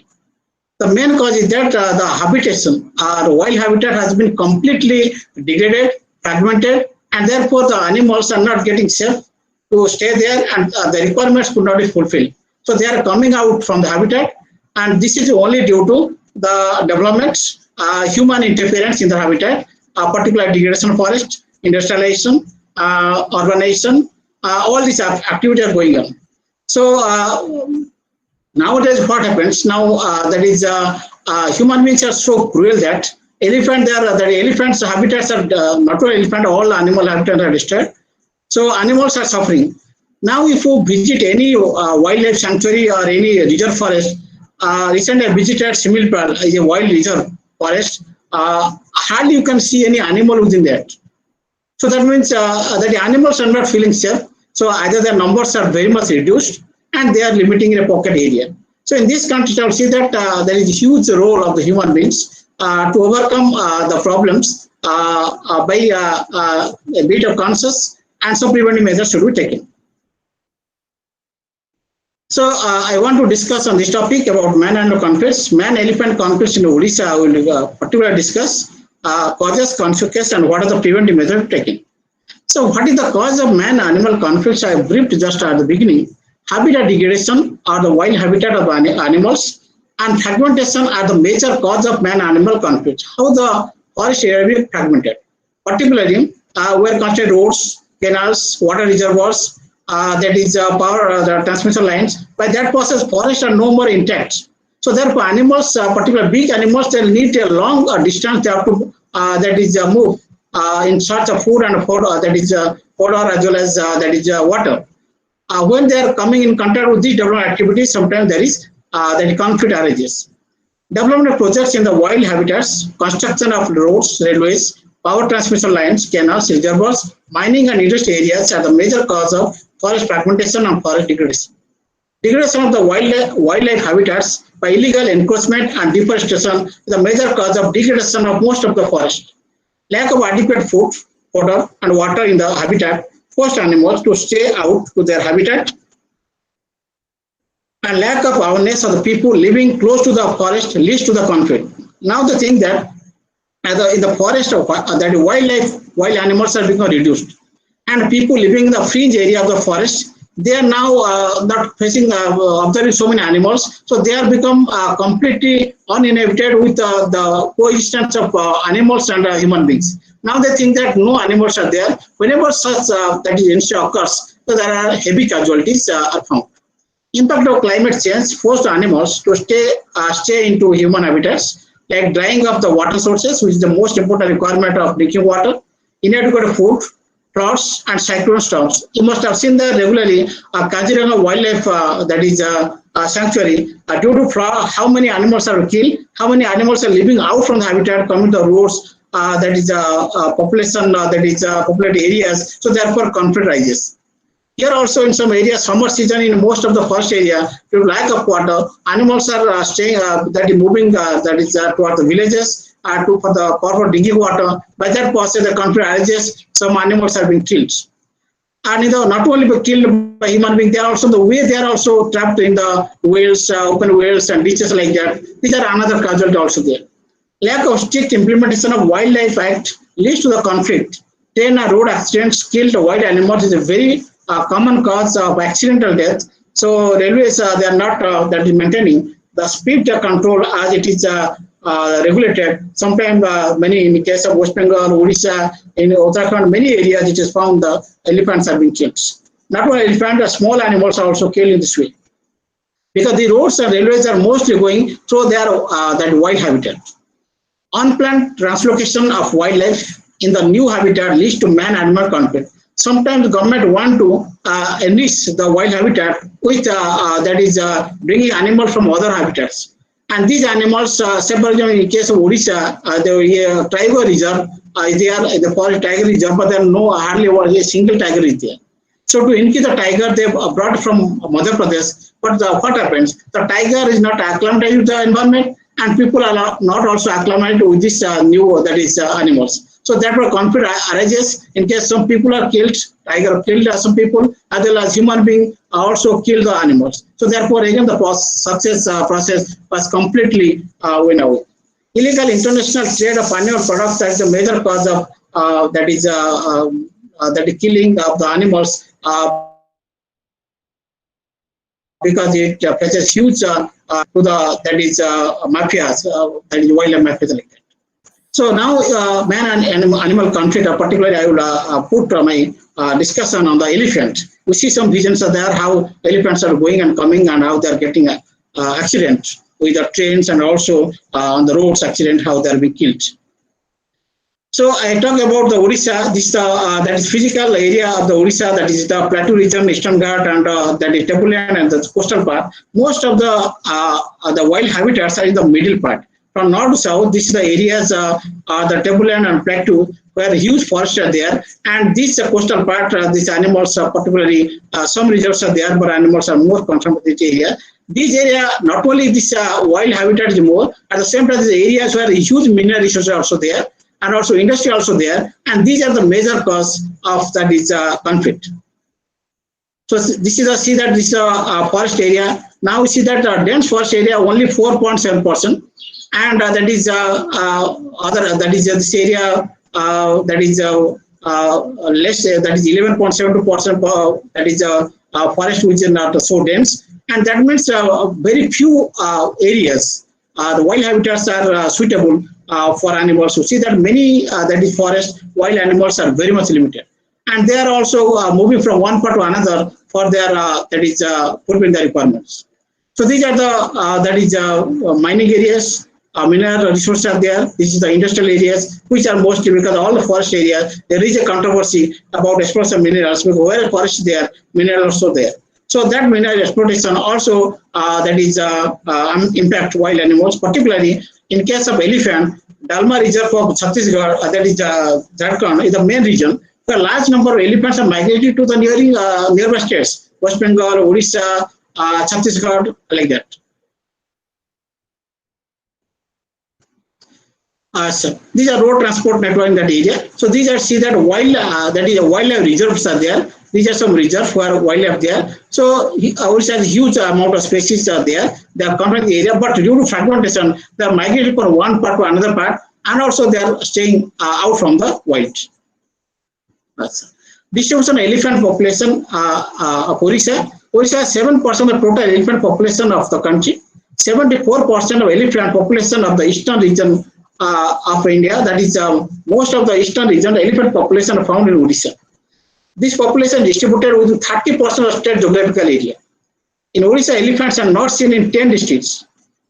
The main cause is that the habitation or wild habitat has been completely degraded, fragmented, and therefore the animals are not getting safe to stay there, and the requirements could not be fulfilled. So they are coming out from the habitat, and this is only due to the developments, human interference in the habitat, particular degradation of forest, industrialization, urbanization, all these activities are going on. So nowadays, what happens now? That is, human beings are so cruel that elephants' habitats are not only elephant, all animal habitats are destroyed. So animals are suffering. Now, if you visit any wildlife sanctuary or any reserve forest, recently I visited Similpal, a wild reserve forest. Hardly you can see any animal within that. So that means that the animals are not feeling safe. So either their numbers are very much reduced, and they are limiting in a pocket area. So in this context, I would say that there is a huge role of the human beings to overcome the problems by a bit of conscious and some preventive measures should be taken. So I want to discuss on this topic about man-animal conflicts. Man-elephant conflicts in Odisha, I will particularly discuss causes, consequences, and what are the preventive measures taken. So what is the cause of man-animal conflicts? I briefed just at the beginning. Habitat degradation or the wild habitat of animals, and fragmentation are the major cause of man-animal conflicts. How the forest area is fragmented, particularly where constructed roads, canals, water reservoirs, that is power the transmission lines. By that process, forests are no more intact. So therefore, animals, particularly big animals, they need a long distance. They have to move in search of food and fodder, that is fodder as well as that is water. When they are coming in contact with these development activities, sometimes there is that conflict arises. Development projects in the wild habitats, construction of roads, railways, power transmission lines, canals, reservoirs, mining and industrial areas are the major cause of forest fragmentation and forest degradation. Degradation of the wildlife habitats by illegal encroachment and deforestation is the major cause of degradation of most of the forest. Lack of adequate food, fodder, and water in the habitat forced animals to stay out to their habitat, and lack of awareness of the people living close to the forest leads to the conflict. Now the thing that in the forest that wild animals are becoming reduced, and people living in the fringe area of the forest, they are now not facing observing so many animals, so they are become completely uninhabited with the coexistence of animals and human beings. Now they think that no animals are there. Whenever such that is incident occurs, so there are heavy casualties are found. Impact of climate change forced animals to stay into human habitats, like drying of the water sources, which is the most important requirement of drinking water, inadequate food, floods, and cyclone storms. You must have seen that regularly Kaziranga wildlife that is sanctuary, due to how many animals are killed, how many animals are living out from the habitat, coming to the roads, that is population, that is populated areas, so therefore conflict rises. Here also in some areas, summer season in most of the forest area, due to lack of water, animals are staying, that is moving, that is toward the villages for drinking water. By that process, the conflict arises, some animals are being killed. And not only killed by human beings, they are also the way they are also trapped in the wells, open wells and ditches like that. These are another casualty also there. Lack of strict implementation of Wildlife Act leads to the conflict. Train and road accidents killed wild animals is a very common cause of accidental death. So railways, they are not that is maintaining the speed control as it is regulated. Sometimes many, in the case of West Bengal, Odisha, in Uttarakhand, many areas it is found the elephants are being killed. Not only elephants, small animals are also killed in this way. Because the roads and railways are mostly going through their that wild habitat. Unplanned translocation of wildlife in the new habitat leads to man-animal conflict. sometimes the government want to enrich the wild habitat with bringing animals from other habitats. And these animals, several in case of Odisha, the tiger reserve is there, the forest tiger reserve, but there no hardly a single tiger is there. So to increase the tiger, they brought from Madhya Pradesh. But what happens? The tiger is not acclimatized with the environment, and people are not also acclimated with this new animals. So that where conflict arises in case some people are killed, tiger killed some people, as well as human being also kill the animals. So therefore again the success process was completely went away. Illegal international trade of animal products, that is the major cause of the killing of the animals because it fetches huge to the mafias, that is wildlife mafias like that. So now man and animal conflict, particularly I will put my discussion on the elephant. We see some visions are there how elephants are going and coming and how they are getting accident with the trains and also on the roads accident, how they are being killed. So I talk about the Odisha, this that is physical area of the Odisha, that is the plateau region, Eastern Ghat, and that is tableland and the coastal part. Most of the wild habitats are in the middle part. From north to south, this is the areas the tableland and plateau where huge forests are there, and this coastal part, these animals are particularly some reserves are there, but animals are more concentrated in this area. This area, not only this wild habitat is more, at the same time, the areas where huge mineral resources are also there, and also industry also there, and these are the major cause of that is conflict. So this is see that this forest area. Now we see that dense forest area only 4.7%, and that is other that is this area that is less, that is 11.72%. That is forest which is not so dense, and that means very few areas the wild habitats are suitable for animals. So see that many that is forest wild animals are very much limited, and they are also moving from one part to another for their that is fulfilling their requirements. So these are the that is mining areas, mineral resources are there. This is the industrial areas which are mostly, because all the forest areas there is a controversy about exploration of minerals, because where forest is there, minerals also there. So that mineral exploitation also that is impact wild animals, particularly in case of elephant. Dalma Reserve of Chhattisgarh, that is Jharkhand, is the main region where a large number of elephants are migrated to the nearby states, West Bengal, Odisha, Chhattisgarh, like that. So these are road transport network in that area. So these are see that wild that is wildlife reserves are there. These are some reserves where wildlife there. So Odisha has a huge amount of species are there. They are covered the area, but due to fragmentation, they are migrated from one part to another part, and also they are staying out from the wild. Distribution of elephant population of Odisha. Odisha has 7% of the total elephant population of the country. 74% of elephant population of the eastern region of India. That is most of the eastern region, the elephant population are found in Odisha. This population distributed within 30% of state geographical area. In Odisha, elephants are not seen in 10 districts.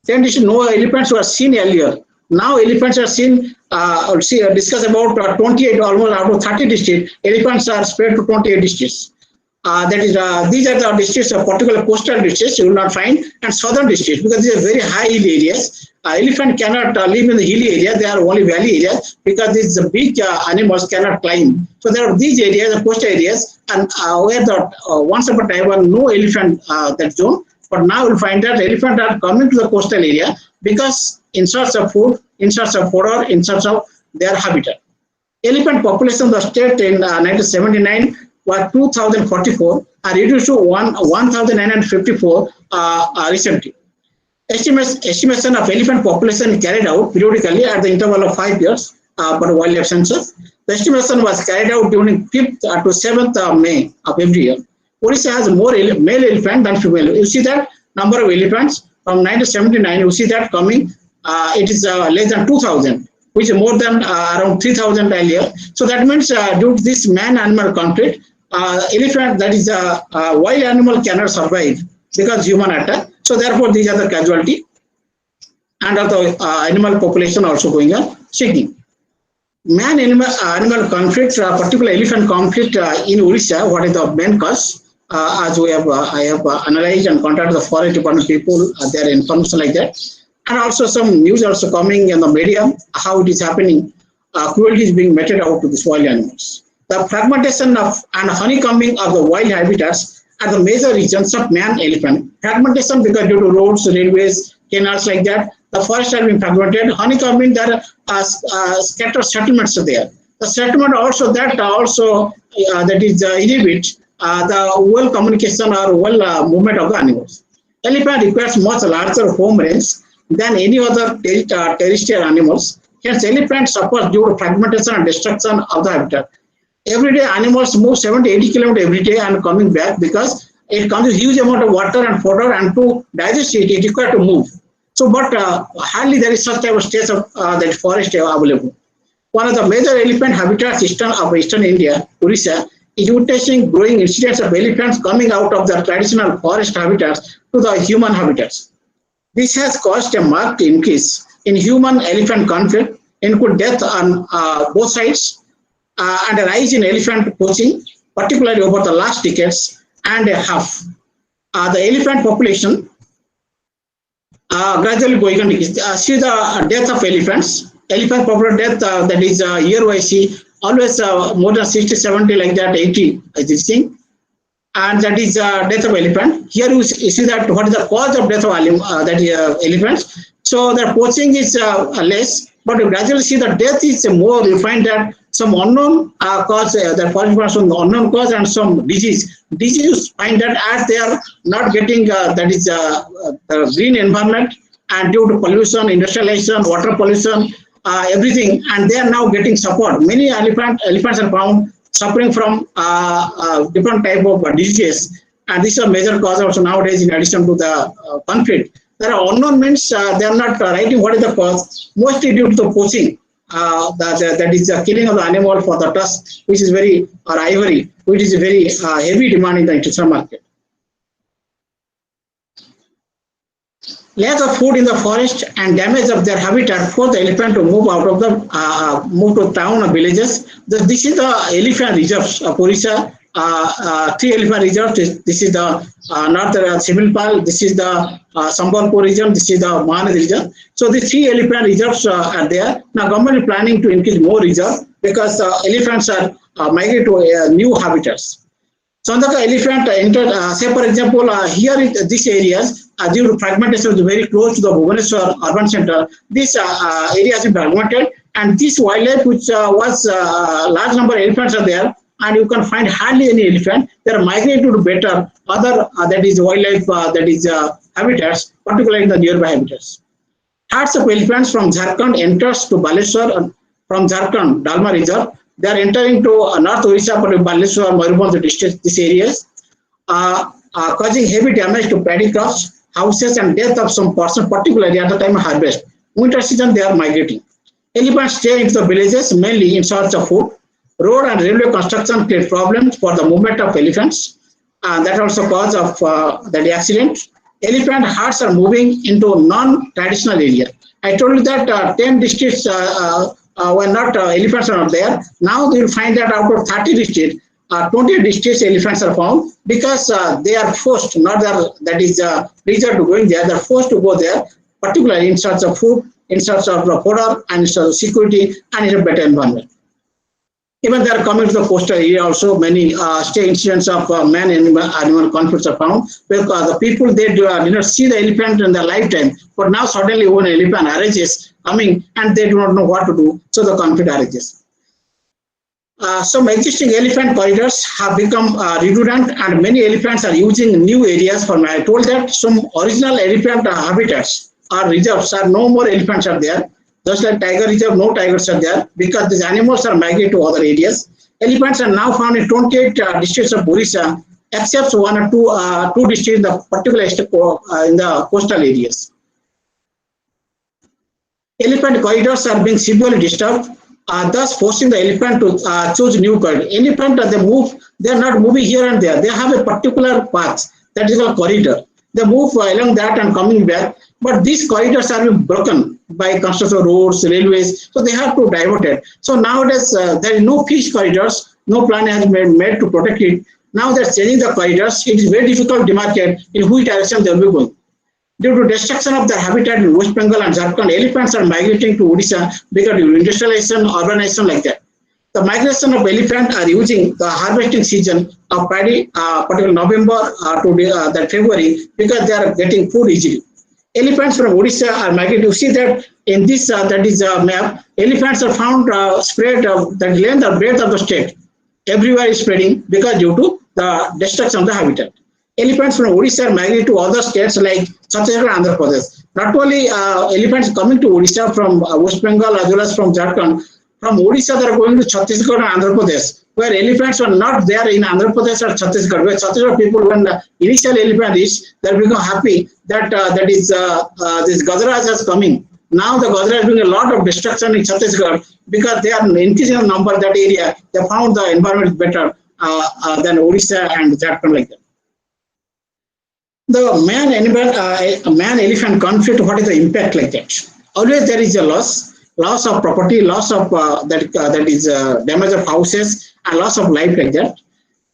10 districts, no elephants were seen earlier. Now elephants are seen, discuss about 28, almost out of 30 districts. Elephants are spread to 28 districts. That is, these are the districts, particular coastal districts you will not find, and southern districts, because these are very high hill areas. Elephant cannot live in the hilly area, they are only valley areas, because these big animals cannot climb. So there are these areas, the coastal areas, and where the once upon a time no elephant that zone, but now you will find that elephants are coming to the coastal area because in search of food, in search of fodder, in search of their habitat. Elephant population of the state in 1979 was 2,044, and reduced to 1,954 recently. Estimation of elephant population carried out periodically at the interval of 5 years for wildlife census. The estimation was carried out during 5th to 7th May of every year. Odisha has more male elephant than female. You see that number of elephants from 1979, you see that coming, it is less than 2,000, which is more than around 3,000 earlier. So that means due to this man-animal conflict, elephant, that is wild animal cannot survive because human attack. So therefore, these are the casualty, and of the animal population also going on shrinking. Man-animal conflict, particular elephant conflict in Orissa, what is the main cause? As I have analyzed and contacted the forest department people, their information like that, and also some news also coming in the media how it is happening. Cruelty is being meted out to these wild animals. The fragmentation of and honeycombing of the wild habitats are the major reasons of man-elephant. Fragmentation because due to roads, railways, canals like that, the forests are being fragmented. Honeycombing, there are scattered settlements are there. The settlement also that inhibit the well communication or well movement of the animals. Elephant requires much larger home range than any other terrestrial animals. Hence, elephant suffers due to fragmentation and destruction of the habitat. Every day, animals move 70-80 kilometers every day and coming back because it comes with huge amount of water and fodder, and to digest it, it requires to move. So, but hardly there is such type of state of that forest available. One of the major elephant habitat system of Eastern India, Orissa, is witnessing growing incidents of elephants coming out of the traditional forest habitats to the human habitats. This has caused a marked increase in human-elephant conflict, including death on both sides, and a rise in elephant poaching, particularly over the last decades and a half. The elephant population gradually going on. See the death of elephants. Elephant population death, that is year-wise, always more than 60, 70, like that, 80 is this thing. And that is death of elephant. Here you see that what is the cause of death of elephants. So the poaching is less, but you gradually see the death is more. You find that some unknown cause, the forest from the unknown cause, and some disease. Disease find that as they are not getting green environment, and due to pollution, industrialization, water pollution, everything, and they are now getting support. Many elephants are found suffering from different type of diseases, and this is a major cause also nowadays. In addition to the conflict, there are unknown means they are not writing what is the cause. Mostly due to the poaching, that is the killing of the animal for the tusk, which is very, or ivory, which is very heavy demand in the international market. Lack of food in the forest and damage of their habitat for the elephant to move out of the move to town or villages. This is the elephant reserves of Orissa. 3 elephant reserves. This is the North Similpal. This is the Sambalpur region. This is the Mahata region. So the 3 elephant reserves are there. Now government is planning to increase more reserves because elephants are migrating to new habitats. Chandra elephant entered, say for example, here in these areas, due to fragmentation is very close to the Bhubaneswar urban center, this area has been fragmented, and this wildlife which was large number of elephants are there, and you can find hardly any elephant. They are migrating to better other that is wildlife that is habitats, particularly in the nearby habitats. Herds of elephants from Jharkhand enters to Baleshwar, and from Jharkhand, Dalma Reserve. They are entering to North Orissa, but Baleshwar, Mayurbhanj district, these areas, causing heavy damage to paddy crops, houses, and death of some person, particularly at the time of harvest. Winter season, they are migrating. Elephants stay into the villages mainly in search of food. Road and railway construction create problems for the movement of elephants, and that also cause of the accident. Elephant herds are moving into non-traditional area. I told you that 10 districts were not elephants are not there. Now you will find that out of 30 districts, 20 districts elephants are found because they are forced, not that is reason to going there. They are forced to go there, particularly in search of food, in search of fodder, and in search of security, and in a better environment. Even they are coming to the coastal area also. Many stray incidents of man-animal conflicts are found because the people they did not see the elephant in their lifetime, but now suddenly when an elephant arises coming and they do not know what to do, so the conflict arises. Some existing elephant corridors have become redundant, and many elephants are using new areas for. I told that some original elephant habitats or reserves are no more elephants are there. Just like tiger reserve, no tigers are there because these animals are migrating to other areas. Elephants are now found in 28 districts of Orissa, except 1 or 2 districts in the particular in the coastal areas. Elephant corridors are being severely disturbed, thus forcing the elephant to choose new corridor. Elephant, they are not moving here and there. They have a particular path that is a corridor. They move along that and coming back. But these corridors are being broken by construction of roads, railways, so they have to divert it. So nowadays there is no fixed corridors, no plan has been made to protect it. Now they're changing the corridors. It is very difficult to demarcate in which direction they will be going. Due to destruction of their habitat in West Bengal and Jharkhand, elephants are migrating to Odisha because of industrialization, urbanization like that. The migration of elephants are using the harvesting season of paddy, particularly November to that February, because they are getting food easily. Elephants from Odisha are migrating. You see that in this map, elephants are found spread the length or breadth of the state. Everywhere is spreading because due to the destruction of the habitat. Elephants from Odisha are migrating to other states like Chhattisgarh and Andhra Pradesh. Not only elephants coming to Odisha from West Bengal as well as from Jharkhand, from Odisha they are going to Chhattisgarh and Andhra Pradesh, where elephants are not there in Andhra Pradesh or Chhattisgarh, where Chhattisgarh people, when the initial elephant is, they become happy that this Gajraj is coming. Now the Gajraj is doing a lot of destruction in Chhattisgarh because they are increasing the number that area. They found the environment better than Odisha and Jharkhand like that. The man-elephant conflict, what is the impact like that? Always there is a loss of property, loss of damage of houses, and loss of life like that.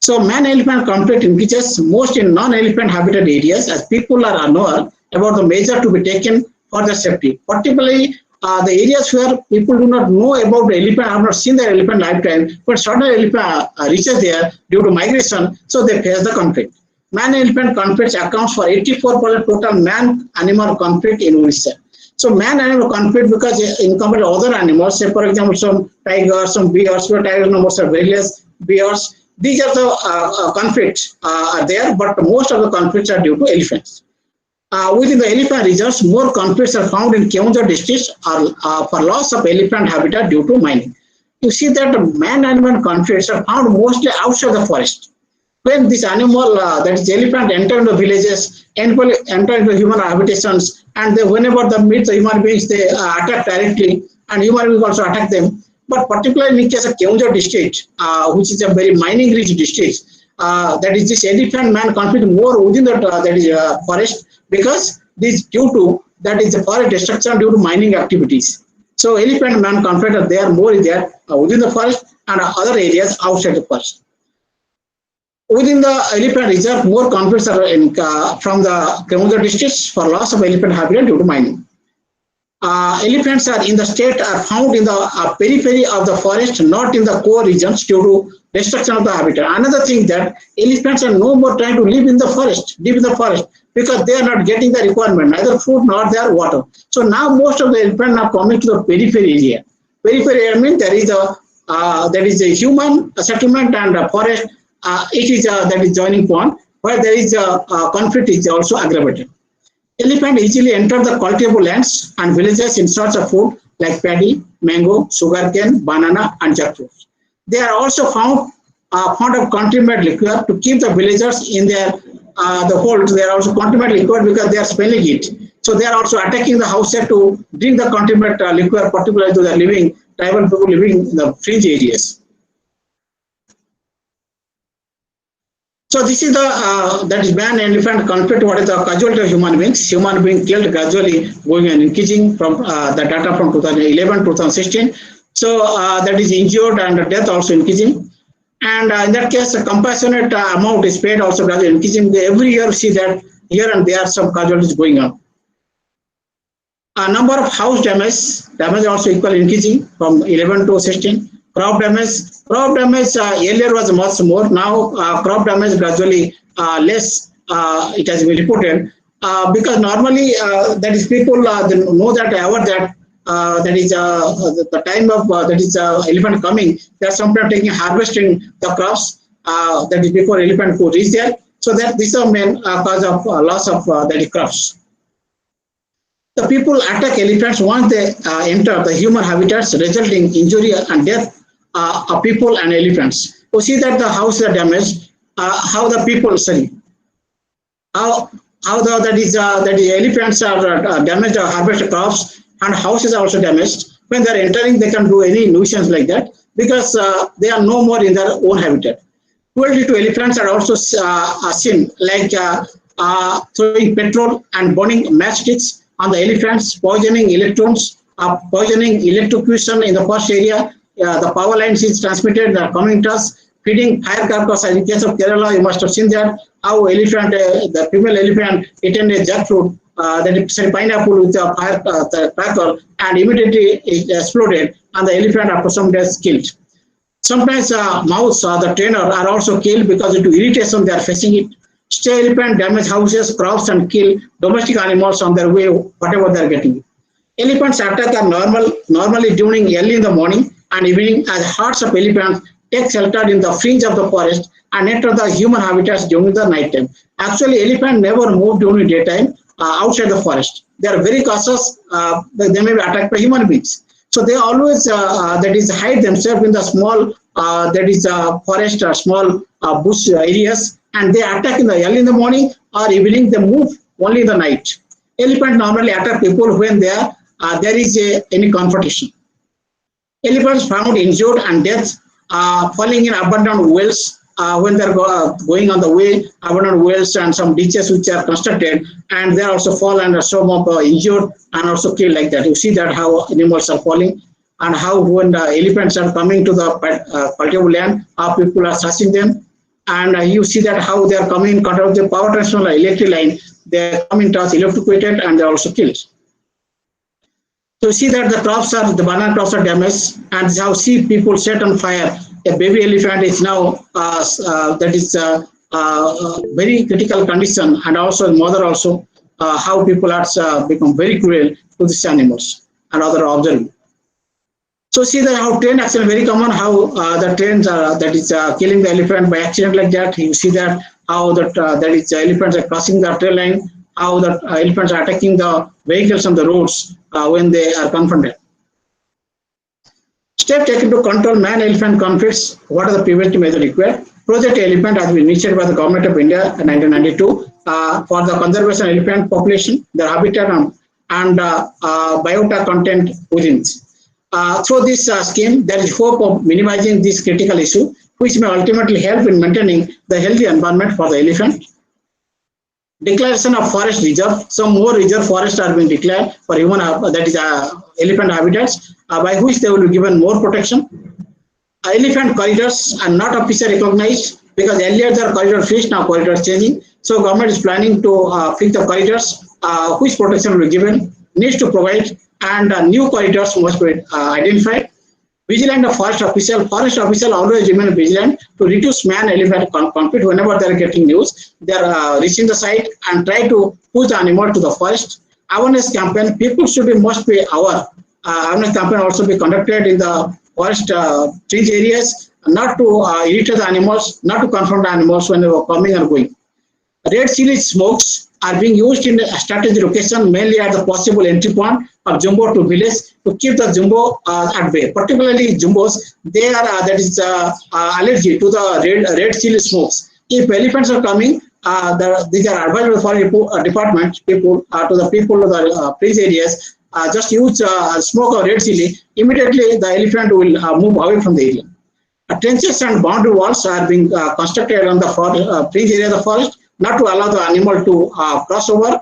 So man-elephant conflict increases most in non-elephant habitat areas as people are unaware about the measure to be taken for the safety. Particularly the areas where people do not know about the elephant, have not seen the elephant lifetime, but sudden elephant reaches there due to migration, so they face the conflict. Man-elephant conflict accounts for 84% total man-animal conflict in Odisha. So man-animal conflict, because in compared to other animals, say for example some tigers, some bears, where tiger numbers are very less, bears, these are the conflicts are there, but most of the conflicts are due to elephants. Within the elephant reserves, more conflicts are found in Keonjhar district for loss of elephant habitat due to mining. You see that the man-animal conflicts are found mostly outside the forest. When this animal, that is elephant, enter into villages, enter into human habitations, and they, whenever they meet the human beings, they attack directly, and human beings also attack them. But particularly in case of Keonjhar district, which is a very mining-rich district, that is this elephant-man conflict more within the forest, because this due to that is the forest destruction due to mining activities. So elephant-man conflict are there more there within the forest and other areas outside the forest. Within the elephant reserve, more conflicts are from the Keonjhar districts for loss of elephant habitat due to mining. Elephants are in the state are found in the periphery of the forest, not in the core regions due to destruction of the habitat. Another thing that elephants are no more trying to live in the forest, because they are not getting the requirement, neither food nor their water. So now most of the elephants are coming to the periphery area. Periphery area means there is a human settlement and a forest. It is that is joining point where there is a conflict is also aggravated. Elephant easily enter the cultivable lands and villages in search of food like paddy, mango, sugarcane, banana, and jackfruit. They are also found of country-made liquor to keep the villagers in their the hold. They are also country-made liquor because they are smelling it. So they are also attacking the houses to drink the country-made liquor, particularly to the tribal people living in the fringe areas. So this is the that is man-elephant conflict. What is the casualty of human beings? Human being killed gradually going and increasing from the data from 2011 2016. So that is injured and death also increasing. And in that case, a compassionate amount is paid also gradually increasing. Every year, see that here and there some casualties going on. A number of house damage also equally increasing from 11 to 16. Crop damage earlier was much more. Now crop damage gradually less. It has been reported because normally that is people they know that that is the time of that is elephant coming. They are sometimes taking harvesting the crops that is before elephant could reach there. So that this is the main cause of loss of the crops. The people attack elephants once they enter the human habitats, resulting injury and death of people and elephants. You see that the houses are damaged. How the people how the elephants are damaged or harvested crops, and houses are also damaged. When they are entering, they can do any nuisance like that because they are no more in their own habitat. Cruelty to elephants are also seen, like throwing petrol and burning matchsticks on the elephants, poisoning electrons, poisoning electrocution in the first area. The power lines is transmitted, the coming to us, feeding firecrackers. In case of Kerala, you must have seen that how elephant, the female elephant, eaten a jackfruit, then pineapple with a firecracker, and immediately it exploded, and the elephant after some days killed. Sometimes mouse or the trainer are also killed because due to irritation they are facing it. Stray elephant damage houses, crops, and kill domestic animals on their way, whatever they are getting. Elephants attack are normally during early in the morning and evening, as herds of elephants take shelter in the fringe of the forest and enter the human habitats during the night time. Actually, elephants never move during daytime outside the forest. They are very cautious. They may be attacked by human beings. So they always hide themselves in the small forest or small bush areas, and they attack in the early in the morning or evening. They move only in the night. Elephants normally attack people when there is any confrontation. Elephants found injured and dead falling in abandoned wells when they're going on the way, abandoned wells and some ditches which are constructed, and they also fall and some of injured and also killed like that. You see that how animals are falling, and how when the elephants are coming to the cultivable land, how people are searching them, and you see that how they are coming in contact with the power transformer electric line, they come in touch, electrocuted, and they're also killed. So you see that the banana crops are damaged, and this is how see people set on fire. A baby elephant is now very critical condition, and also mother also how people are become very cruel to these animals and other observing. So see that how train accident very common, how the trains killing the elephant by accident like that. You see that how elephants are crossing the train line, how the elephants are attacking the vehicles on the roads when they are confronted. Step taken to control man-elephant conflicts. What are the preventive measures required? Project Elephant has been initiated by the Government of India in 1992 for the conservation of elephant population, their habitat and biota content within. Through this scheme, there is hope of minimizing this critical issue, which may ultimately help in maintaining the healthy environment for the elephant. Declaration of forest reserve. Some more reserve forests are being declared for human, elephant habitats, by which they will be given more protection. Elephant corridors are not officially recognized because earlier there are corridor fixed, now corridors changing. So government is planning to fix the corridors, which protection will be given, needs to provide, and new corridors must be identified. Vigilant of forest official always remain vigilant to reduce man-elephant conflict. Whenever they are getting news, they are reaching the site and try to push the animal to the forest. Awareness campaign, people must be aware. Awareness campaign also be conducted in the forest fringe areas, not to irritate the animals, not to confront the animals when they were coming or going. Red chili smokes are being used in a strategic location, mainly at the possible entry point of jumbo to village, to keep the jumbo at bay. Particularly jumbos, they are allergic to the red chili smokes. If elephants are coming, these are advised for department people to the people of the fringe areas. Just use smoke of red chili. Immediately, the elephant will move away from the area. Trenches and boundary walls are being constructed on the fringe area of the forest, not to allow the animal to cross over,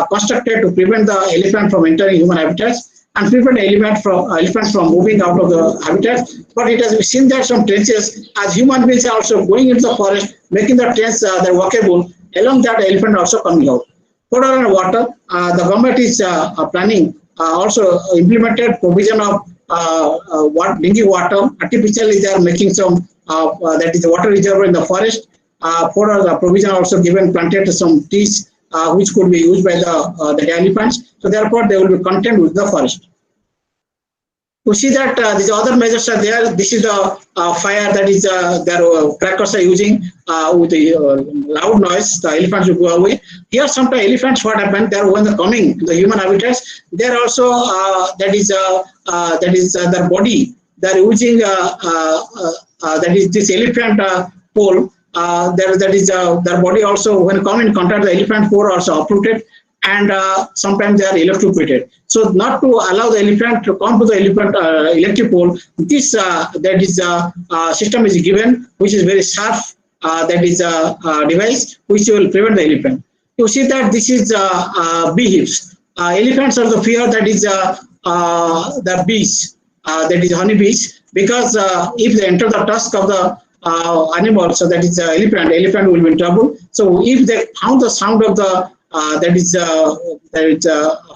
constructed to prevent the elephant from entering human habitats and prevent elephants from moving out of the habitats. But it has been seen that some trenches, as human beings are also going into the forest, making the trenches they're walkable, along that the elephant also coming out. Fodder and water, the government is planning also implemented provision of drinking water. Artificially, they are making some water reservoir in the forest. For the provision also given, planted some trees which could be used by the elephants. So therefore, they will be content with the forest. To see that these other measures are there. This is the fire that is their crackers are using with the loud noise. The elephants will go away. Here, sometimes elephants, what happened? They are when they're coming to the human habitats. They are also that is their body. They are using that is this elephant pole. Their body also, when come in contact, the elephant core also uprooted, and sometimes they are electrocuted. So not to allow the elephant to come to the elephant electric pole, this system is given, which is very sharp. That is a device which will prevent the elephant. You see that this is beehives. Elephants are the fear that is the bees, that is honeybees, because if they enter the tusk of the animal, so that is elephant will be in trouble. So if they found the sound of the that is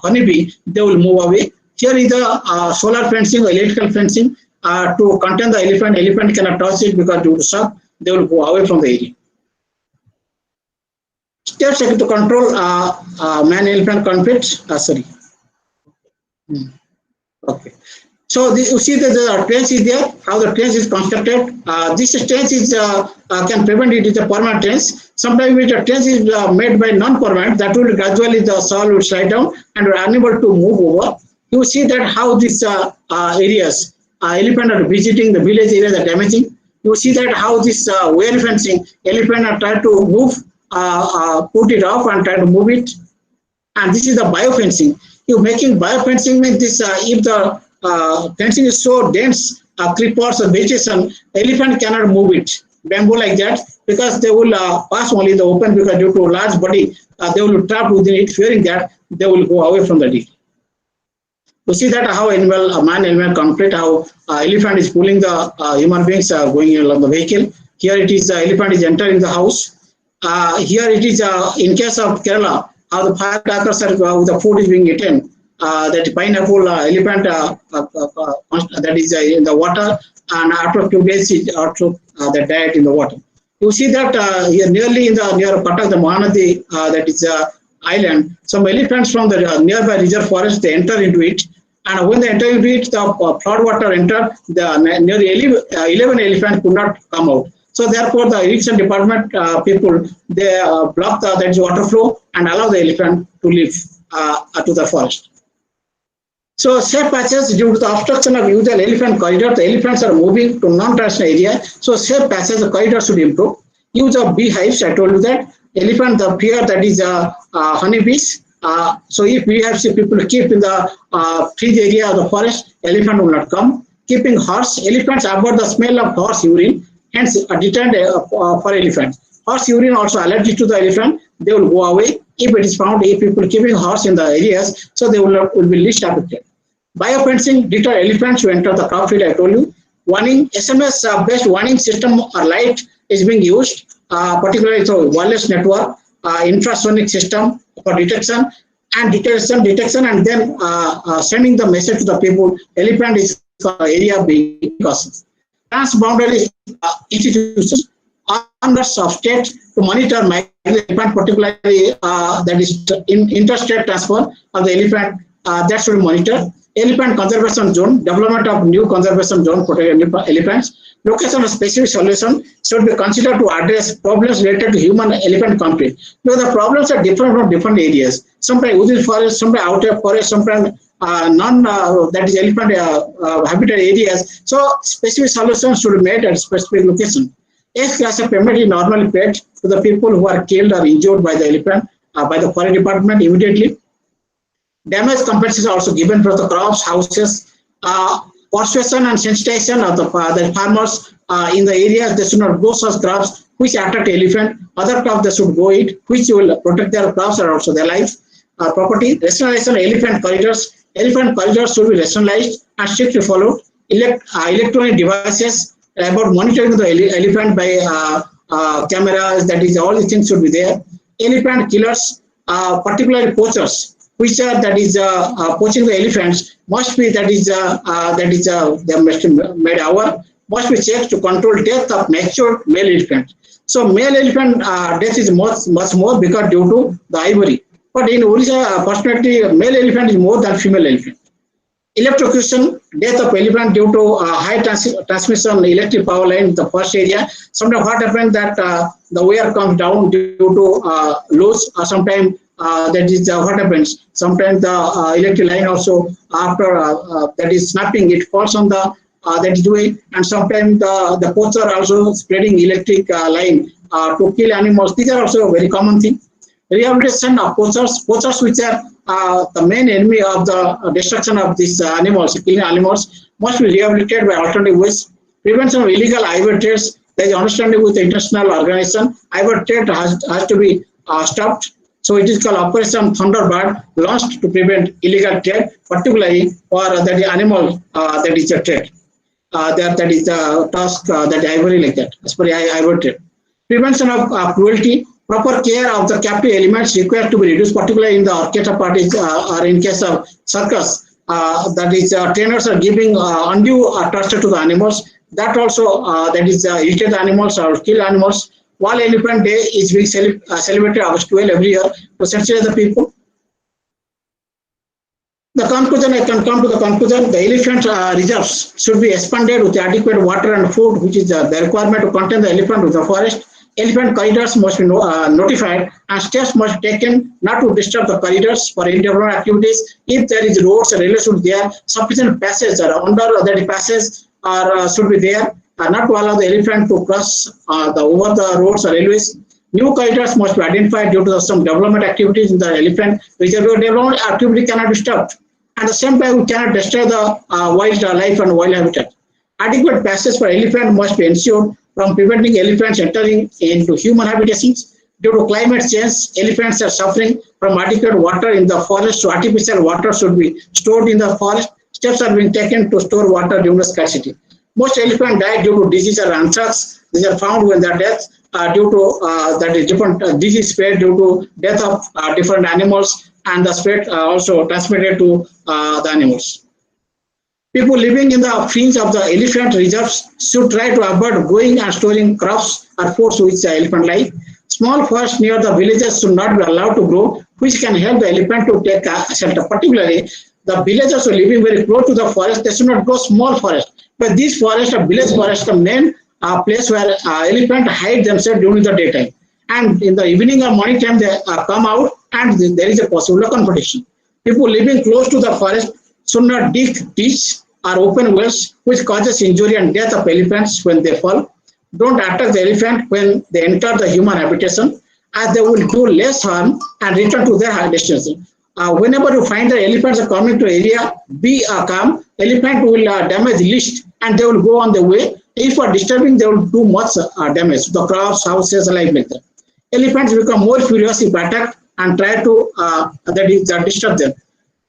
honeybee, they will move away. Here is the solar fencing, electrical fencing to contain the elephant. Elephant cannot touch it because due to shock, they will go away from the area. Steps to control man-elephant conflict. Sorry. Okay. So this, you see that the trench is there. How the trench is constructed. This trench is can prevent it. It's a permanent trench. Sometimes if the trench is made by non-permanent, that will gradually the soil will slide down and are unable to move over. You see that how these areas elephant are visiting the village areas are damaging. You see that how this wire fencing elephant are trying to move, put it off and try to move it. And this is the biofencing. You making biofencing means this if the fencing is so dense, creepers or vegetation, elephant cannot move it. Bamboo like that, because they will pass only the open, because due to large body, they will trap within it, fearing that they will go away from the deer. You see that how animal, man-animal conflict, how elephant is pulling the human beings going along the vehicle. Here it is, elephant is entering the house. Here it is, in case of Kerala, how the firecrackers are, the food is being eaten. That pineapple elephant that is in the water, and after a few days it also the diet in the water. You see that here nearly in the near Patak, the Mahanadi, that is island, some elephants from the nearby reserve forest, they enter into it, and when they enter into it, the flood water entered, the nearly 11 elephants could not come out. So therefore, the irrigation department people, they block that water flow and allow the elephant to live to the forest. So safe passage due to the obstruction of usual elephant corridor, the elephants are moving to non-traditional area. So safe passage, the corridor should improve. Use of beehives, I told you that. Elephant, the fear that is honeybees. So if we have people keep in the free area of the forest, elephant will not come. Keeping horse, elephants avoid the smell of horse urine, hence a deterrent for elephants. Horse urine also allergic to the elephant, they will go away. If it is found, if people keeping horse in the areas, so they will be least affected. Biofencing deter elephants to enter the crop field, I told you. Warning, SMS based warning system or light is being used, particularly through wireless network, infrasonic system for detection, and and then sending the message to the people, elephant is area being cautious. Transboundary institutions members of state to monitor elephant, particularly that is in interstate transfer of the elephant, that should be monitored. Elephant conservation zone, development of new conservation zone for elephants. Location of specific solution should be considered to address problems related to human-elephant conflict. Because the problems are different from different areas. Sometimes within forest, sometimes outer forest, sometimes that is elephant habitat areas. So specific solutions should be made at specific location. X-class of payment is normally paid to the people who are killed or injured by the elephant by the forest department immediately. Damage compensation also given for the crops, houses. Persuasion and sensitization of the farmers in the areas, they should not grow such crops which attract elephant. Other crops they should go eat, which will protect their crops and also their lives. Property, rationalization of elephant corridors. Elephant corridors should be rationalized and strictly followed. Electronic devices about monitoring the elephant by cameras, that is all these things should be there. Elephant killers, particularly poachers, which are that is poaching the elephants, must be that is they must be made aware, must be checked to control death of mature male elephant. So male elephant death is much more because due to the ivory. But in Orissa perspective, male elephant is more than female elephant. Electrocution, death of elephant due to high transmission electric power line in the first area. Sometimes what happens that the wire comes down due to loss, or sometimes that is what happens. Sometimes the electric line also after that is snapping, it falls on the that is way, and sometimes the poacher also spreading electric line to kill animals. These are also a very common thing. Rehabilitation of poachers which are the main enemy of the destruction of these animals, killing animals, must be rehabilitated by alternative ways. Prevention of illegal ivory trades. There is understanding with the international organization. Ivory trade has to be stopped. So it is called Operation Thunderbird, launched to prevent illegal trade, particularly for the animal that is a trade. That is the task that ivory like that, as per ivory trade. Prevention of cruelty, proper care of the captive elements required to be reduced, particularly in the orchestra parties or in case of circus. That is, trainers are giving undue torture to the animals. That also, that is, irritate animals or kill animals. World Elephant Day is being celebrated August 12 every year to sensitize the people. The conclusion, I can come to the conclusion, the elephant reserves should be expanded with adequate water and food, which is the requirement to contain the elephant with the forest. Elephant corridors must be notified and steps must be taken not to disturb the corridors for any development activities. If there is roads or railways should be there, sufficient passage or under the passage should be there, not to allow the elephant to cross over the roads or railways. New corridors must be identified due to some development activities in the elephant reserve. Development activity cannot be stopped. At the same time, we cannot destroy the wildlife and wild habitat. Adequate passage for elephant must be ensured from preventing elephants entering into human habitations. Due to climate change, elephants are suffering from adequate water in the forest, so artificial water should be stored in the forest. Steps are being taken to store water during the scarcity. Most elephants die due to disease or anthrax. These are found when their deaths due to that is different disease spread due to death of different animals, and the spread also transmitted to the animals. People living in the fringe of the elephant reserves should try to avoid growing and storing crops or foods which the elephant like. Small forests near the villages should not be allowed to grow, which can help the elephant to take shelter. Particularly, the villagers who are living very close to the forest, they should not grow small forests. But these forests are village forests, the main place where elephants hide themselves during the daytime. And in the evening or morning time, they come out and there is a possible confrontation. People living close to the forest should not dig ditches or open wells, which causes injury and death of elephants when they fall. Don't attack the elephant when they enter the human habitation, as they will do less harm and return to their destination. Whenever you find the elephants are coming to area, be calm. Elephant will damage least and they will go on the way. If you are disturbing, they will do much damage to the crops, houses, like that. Elephants become more furious if attacked and try to disturb them.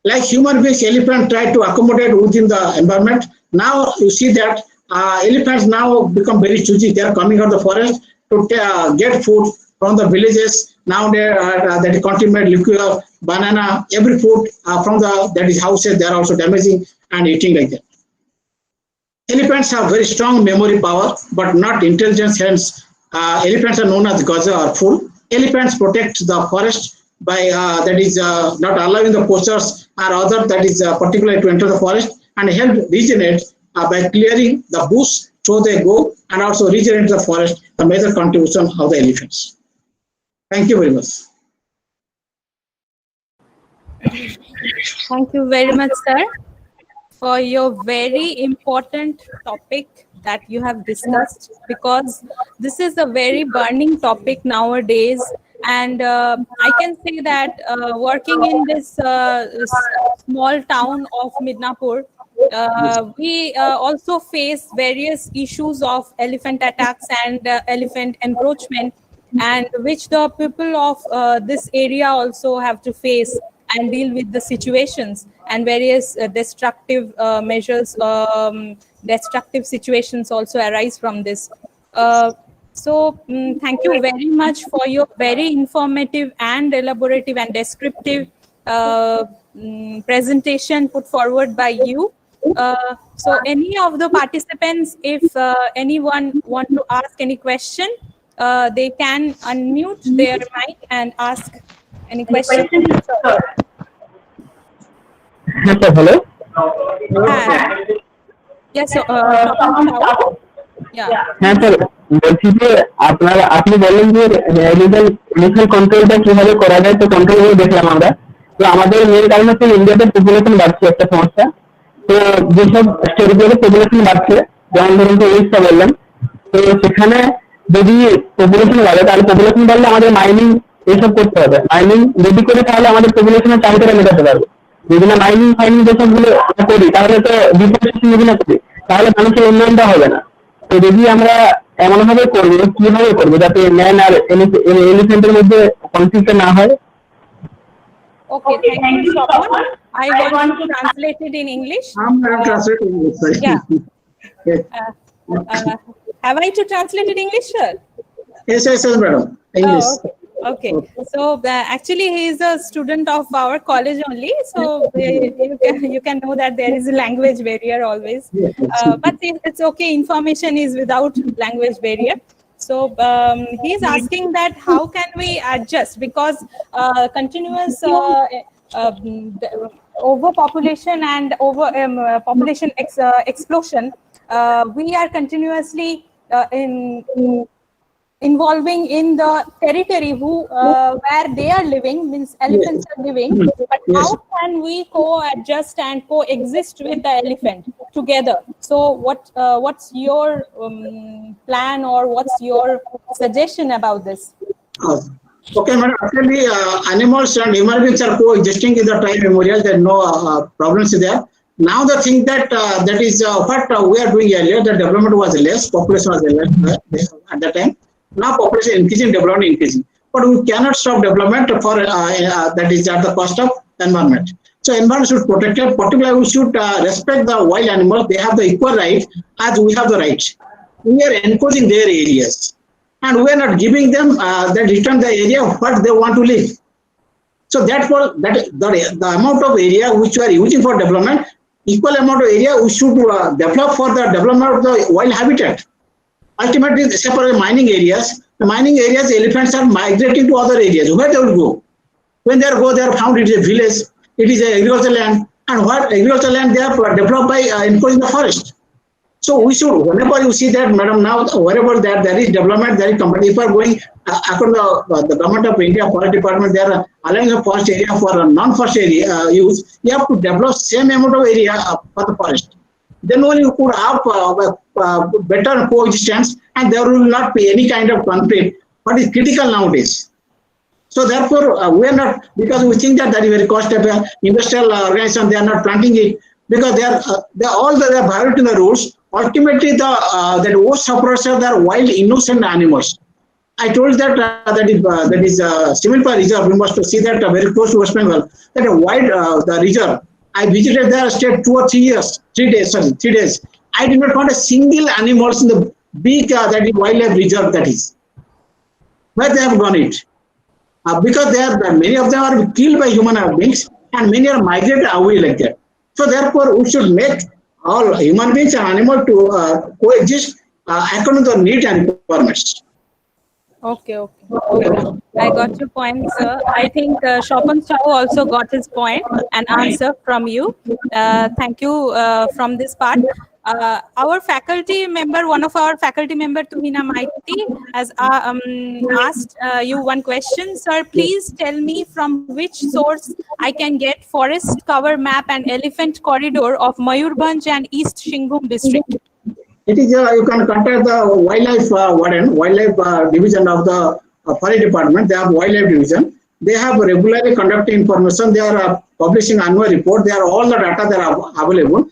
Like human beings, elephants try to accommodate within the environment. Now you see that elephants now become very choosy. They are coming out of the forest to get food from the villages. Now they are contaminate liquid of banana, every food from the houses. They are also damaging and eating like that. Elephants have very strong memory power, but not intelligence. Hence, elephants are known as gaza or fool. Elephants protect the forest by not allowing the poachers or other particularly to enter the forest, and help regenerate by clearing the bush so they go, and also regenerate the forest, the major contribution of the elephants. Thank you very much. Thank you very much, sir, for your very important topic that you have discussed, because this is a very burning topic nowadays. And I can say that working in this small town of Midnapur, we also face various issues of elephant attacks and elephant encroachment, and which the people of this area also have to face and deal with the situations, and various destructive measures, destructive situations also arise from this. So thank you very much for your very informative and elaborative and descriptive presentation put forward by you. So any of the participants, if anyone want to ask any question, they can unmute their mic and ask any question. Yes, sir. Hello. Yes, yeah. হ্যাঁ sir, বলছি যে আপনি বললেন যে illegal কন্ট্রোলটা কিভাবে করা যায়, তো কন্ট্রোল করে দেখলাম আমরা। তো আমাদের মেন কারণ হচ্ছে ইন্ডিয়াতে পপুলেশন বাড়ছে, একটা সমস্যা। তো যেসব স্টেটগুলোতে পপুলেশন বাড়ছে, যেমন ধরুন তো উড়িষ্যা বললাম, তো সেখানে যদি পপুলেশন বাড়ে, তাহলে পপুলেশন বাড়লে আমাদের মাইনিং এইসব করতে হবে। মাইনিং যদি করে তাহলে আমাদের পপুলেশনের চাহিদাটা মেটাতে পারবো। যদি না মাইনিং ফাইনিং যেসব গুলো করি, তাহলে তো ডিফরেন্সিয়েশন যদি না করি, তাহলে মানুষের উন্নয়নটা হবে না। তো যদি আমরা এমন ভাবে করবো, কিভাবে করবো যাতে ম্যান আর এলিফেন্টের মধ্যে কনফ্লিক্ট না হয়, Okay, thank you, Shopon. I want to translate it in English. I'm not translating English. Sorry. Yeah. Yes. Have I to translate it in English, sir? Yes, madam. English. Oh, okay. So actually, he is a student of our college only. So you can know that there is a language barrier always. But it's okay. Information is without language barrier. So he's asking that how can we adjust, because continuous overpopulation and population explosion, we are continuously involving in the territory where they are living, means elephants are living, but how can we co-adjust and coexist with the elephant together? So what's your plan, or what's your suggestion about this? Okay, madam. Actually, animals and human beings are coexisting in the time memorial. There are no problems there. Now the thing that that is what we are doing earlier, the development was less, population was less at that time. Now population increasing, development increasing. But we cannot stop development for that is at the cost of environment. So environment should protect it. Particularly, we should respect the wild animals. They have the equal right as we have the right. We are encroaching their areas, and we are not giving them that return the area of what they want to live. So therefore, the amount of area which we are using for development, equal amount of area we should develop for the development of the wild habitat. Ultimately, except for the mining areas, elephants are migrating to other areas. Where they will go? When they go, they are found it is a village, it is an agricultural land, and what agricultural land they are developed by enclosing the forest. So we should, whenever you see that, madam, now wherever there is development, there is company. If you are going according to the government of India, forest department, they are allowing a forest area for a non-forest area use. You have to develop same amount of area for the forest. Then only you could have better coexistence, and there will not be any kind of conflict. What is critical nowadays? So therefore, we are not, because we think that is very cost effective. Industrial organization, they are not planting it because they are violating the rules. Ultimately, that most sufferers are the wild innocent animals. I told that that is Similpa reserve. We must see that very close to West Bengal. That a wide the reserve. I visited there, stayed 2 or 3 days. I did not find a single animals in the big that is wildlife reserve. That is where they have gone it because they are many of them are killed by human beings, and many are migrated away like that. So therefore, we should make all human beings and animals to coexist according to the needs and requirements. Okay. I got your point, sir. I think Shopon Chao also got his point and answer from you. Thank you from this part. Our faculty member, one of our faculty member, Tuhina Maiti, has asked you one question. Sir, please tell me from which source I can get forest cover map and elephant corridor of Mayurbhanj and East Shinghum district. It is you can contact the wildlife warden, wildlife division of the forest department. They have wildlife division. They have regularly conducting information. They are publishing annual report. They are all the data that are available.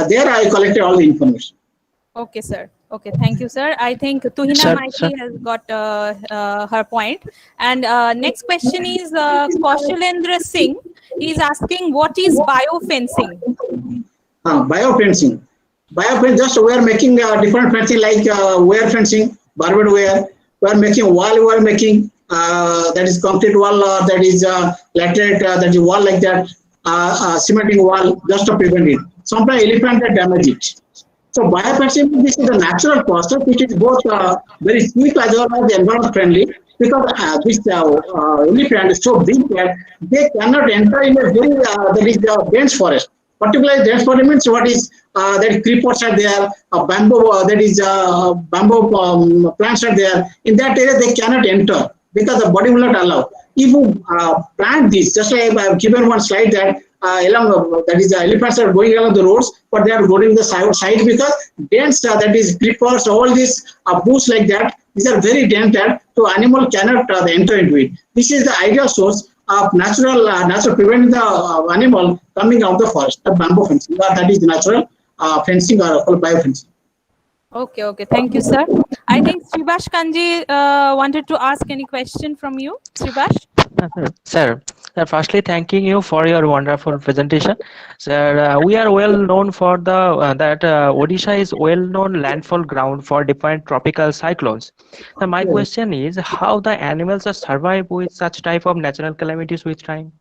There I collected all the information. Okay, sir. Okay, thank you, sir. I think Tuhina Maiti has got her point. And next question is Kaushalendra Singh. He is asking, what is biofencing? Biofencing. Biofencing, just we are making different fencing like wire fencing, barbed wire. We are making wall, we are making that is concrete wall, that is laterite, that is wall like that, cementing wall, just to prevent it. Sometimes elephant that damage it. So biofencing, this is a natural process which is both very cheap as well as environment friendly, because this elephant is so big that they cannot enter in a very that is dense forest. Particularly dense forest means what is that creepers are there, bamboo that is bamboo plants are there. In that area they cannot enter because the body will not allow. If you plant this, just like I have given one slide that along that is elephants are going along the roads, but they are going the side because dense that is creepers, all these bush like that. These are very dense, so animal cannot enter into it. This is the ideal source of natural preventing the animal coming out of the forest. The bamboo fencing, that is natural fencing or biofencing. Okay. Thank you, sir. I think Sribash Kanji wanted to ask any question from you. Sribash? Sir, Firstly, thanking you for your wonderful presentation. Sir, we are well known for that Odisha is well known landfall ground for different tropical cyclones. So my question is how the animals are survive with such type of natural calamities with time?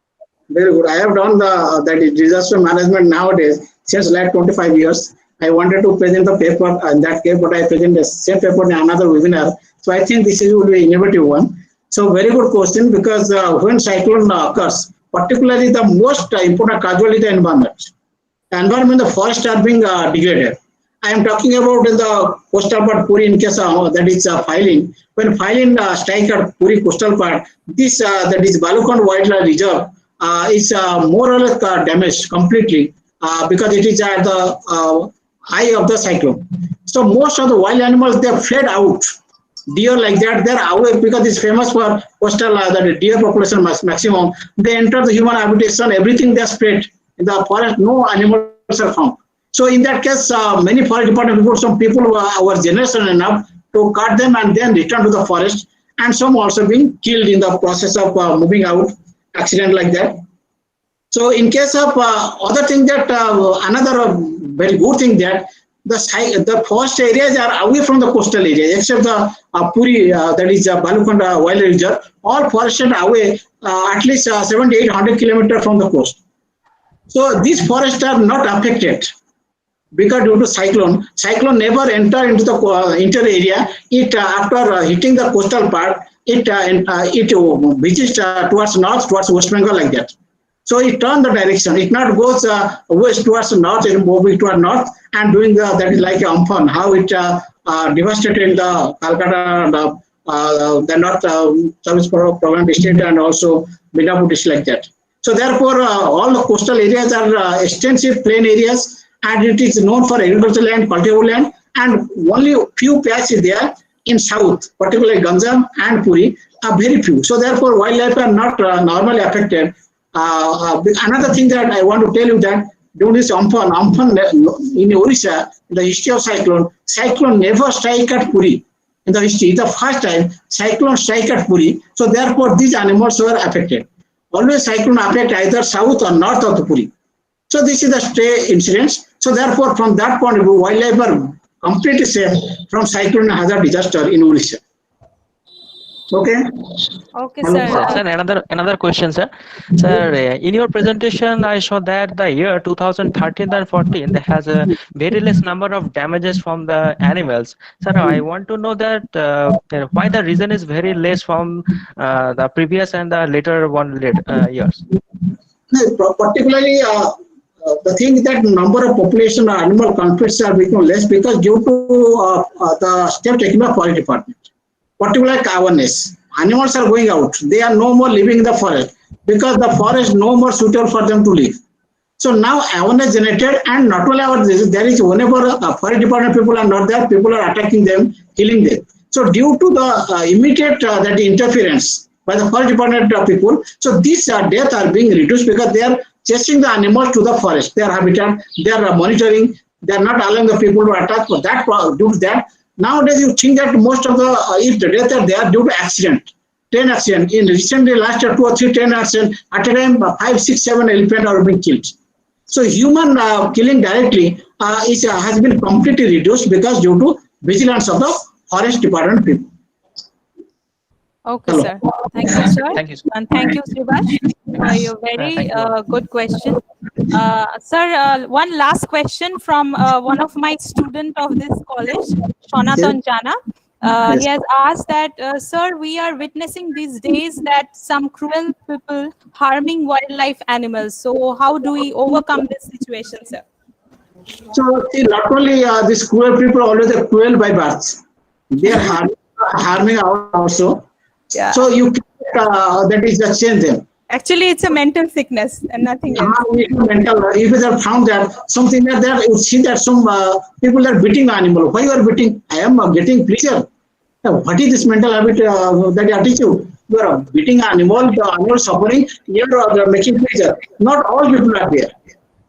Very good. I have done that is disaster management nowadays since like 25 years. I wanted to present the paper, and that paper I present the same paper in another webinar. So I think this will be an innovative one. So very good question, because when cyclone occurs, particularly the most important casualty the environment. The environment, the forests are being degraded. I am talking about in the coastal part Puri in case that is filing. When filing strike at Puri coastal part, this that is Balukand Wildlife Reserve is more or less damaged completely because it is at the eye of the cyclone. So most of the wild animals, they fled out. Deer like that, they're away because it's famous for coastal that deer population maximum. They enter the human habitation, everything they spread in the forest. No animals are found. So in that case, many forest department people, some people were our generation enough to cut them and then return to the forest, and some also being killed in the process of moving out, accident like that. So in case of other thing that another very good thing that the forest areas are away from the coastal area, except the Puri, that is Balukanda Wildlife Reserve, all forests are away at least 700-800 kilometers from the coast. So these forests are not affected because due to cyclone never enter into the interior area. It after hitting the coastal part, it reaches towards north, towards West Bengal like that. So it turns the direction. It not goes west towards north and moving toward north and doing that is like Amphan, how it devastated the Calcutta, the North Service Program district and also Midnapur district like that. So therefore, all the coastal areas are extensive plain areas, and it is known for agricultural land, cultivable land, and only few patches there in south, particularly Ganjam and Puri, are very few. So therefore, wildlife are not normally affected. Another thing that I want to tell you that during this Amphan in Orissa, in the history of cyclone never strike at Puri. In the history, the first time cyclone strike at Puri. So therefore, these animals were affected. Always cyclone affect either south or north of the Puri. So this is the stray incidents. So therefore, from that point of view, wildlife are completely safe from cyclone hazard disaster in Orissa. Okay. Okay, sir. Sir, another question, sir. Sir, in your presentation, I saw that the year 2013 and 14 there has a very less number of damages from the animals. Sir, I want to know that why the reason is very less from the previous and the later years. Particularly, the thing that number of population or animal conflicts are becoming less because due to the step taken by forest department. Particular awareness. Animals are going out. They are no more living in the forest because the forest no more suitable for them to live. So now awareness generated, and not only awareness, there is whenever forest department people are not there, people are attacking them, killing them. So due to the immediate that interference by the forest department people, so these deaths are being reduced because they are chasing the animals to the forest, their habitat, they are monitoring, they are not allowing the people to attack. For that, due to that, nowadays you think that most of the if the deaths are there due to accident, train accident. In recently last year 2 or 3 train accidents at a time 5, 6, 7 elephants are being killed. So human killing directly has been completely reduced because due to vigilance of the forest department people. Okay, Hello. sir. Thank you, sir. Thank you, sir. And thank you, Subhash, for your very good question. Sir, one last question from one of my student of this college, Shonatan Jana. Yes. He has asked that, sir, we are witnessing these days that some cruel people harming wildlife animals. So how do we overcome this situation, sir? So see, not only these cruel people always are cruel by birth, they are harming out also. Yeah. So you that is the change them. Actually, it's a mental sickness and nothing else. Mental. If you have found that something that there, you see that some people are beating animal. Why you are beating? I am getting pleasure. What is this mental habit? That attitude. You are beating animal. The animal suffering. You are making pleasure. Not all people are there.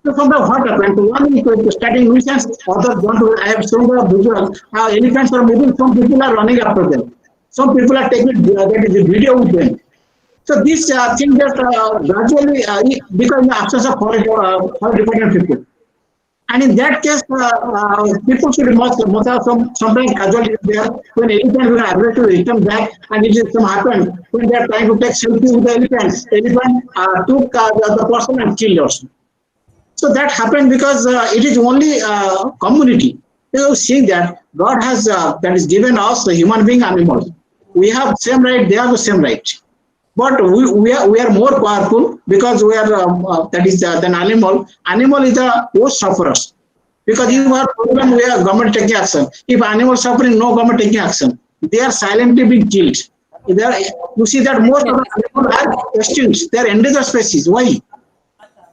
So from the what happened? One is starting nuisance. Others want to. I have shown the visual. Elephants are moving. Some people are running after them. Some people are taking that is a video with them. So this thing that gradually, because in the absence of forest department people, and in that case, people should must have sometimes casualties there when elephant will able to return back, and it is some happened when they are trying to take selfie with the elephant. Elephant took the person and killed also. So that happened because it is only community. You seeing that God has that is given us the human being animals. We have same right. They have the same right. But we are more powerful because we are that is than animal. Animal is the worst sufferers because you have problem. We are government taking action. If animal suffering, no government taking action. They are silently being killed. You see that most of the animals are extinct. They are endangered species. Why?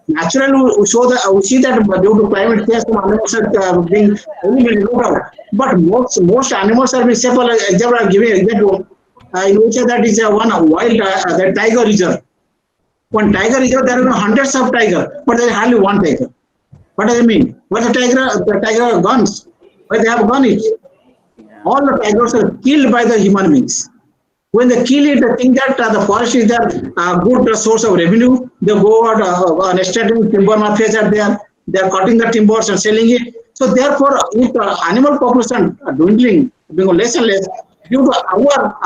Naturally, we see that due to climate change, some animals are being eliminated. But most animals are being safe. Example, I'm giving example. In which that is one wild the tiger reserve. One tiger reserve, there are hundreds of tiger, but there is hardly one tiger. What does it mean? Where the tiger guns? Where they have gun it? All the tigers are killed by the human beings. When they kill it, they think that the forest is their good source of revenue. They go out on estating timber mafias are there. They are cutting the timbers and selling it. So therefore, if animal population are dwindling, being less and less, due to our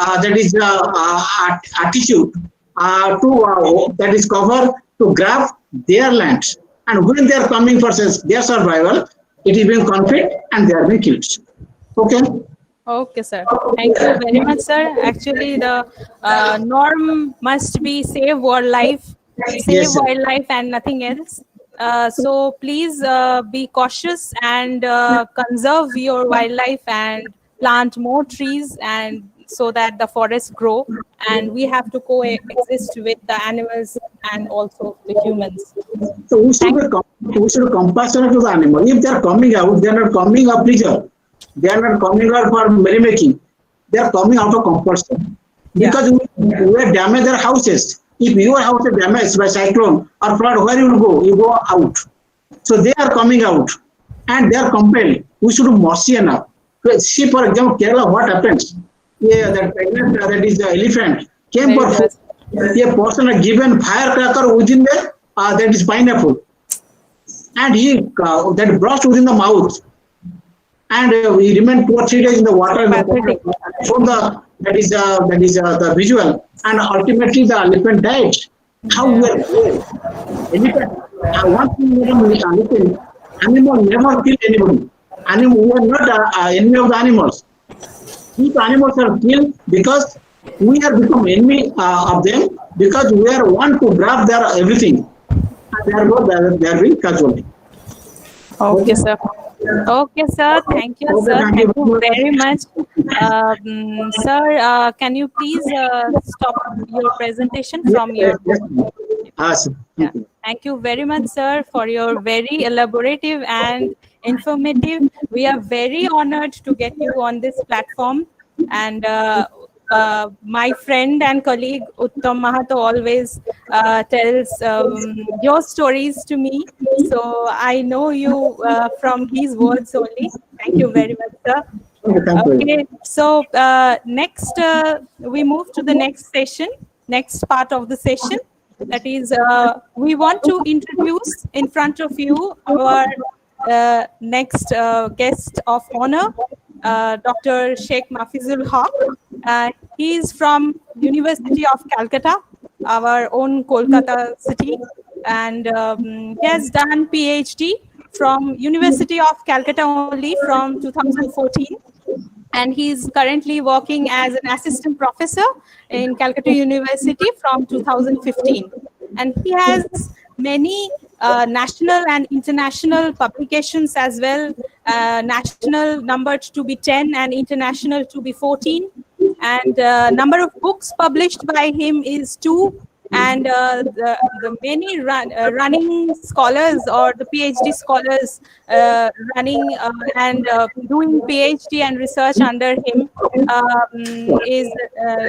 attitude to that is cover to grab their land, and when they are coming for their survival, it is being conflict and they are being killed. Okay. Okay, sir. Thank you very much, sir. Actually, the norm must be save wildlife, Yes, sir. and nothing else. So please be cautious and conserve your wildlife and plant more trees, and so that the forests grow, and we have to coexist with the animals and also the humans. So we should be compassionate to the animal. If they are coming out, they are not coming up pleasure. They are not coming out for merrymaking. They are coming out of compulsion. Because we have damaged their houses. If your house is damaged by cyclone or flood, where you will go? You go out. So they are coming out and they are compelled. We should do mercy enough. See, for example, Kerala, what happens? Yeah, that is the elephant came for food. A person had given firecracker within the that is pineapple, and he that burst within the mouth, and he remained 2 or 3 days in the water. From the that is the visual, and ultimately the elephant died. How we are elephant? One thing, animal never kill anybody. Animal, we are not enemy of the animals. If animals are killed because we have become enemy of them, because we are want to grab their everything, and therefore they are being casualty. Okay, sir. Okay, sir. Thank you, sir. Thank you very much. Sir, can you please stop your presentation from your... Awesome. Yeah. Thank you very much, sir, for your very elaborative and informative. We are very honored to get you on this platform. And my friend and colleague Uttam Mahata always tells your stories to me. So I know you from his words only. Thank you very much, sir. Okay, so next we move to the next session, next part of the session. That is, we want to introduce in front of you our next guest of honor, Dr. Sheikh Mafizul Haq. He is from University of Calcutta, our own Kolkata city, and he has done PhD from University of Calcutta only from 2014. And he's currently working as an assistant professor in Calcutta University from 2015. And he has many national and international publications as well, national numbered to be 10 and international to be 14. And number of books published by him is 2. And the many running scholars or the PhD scholars running and doing PhD and research under him is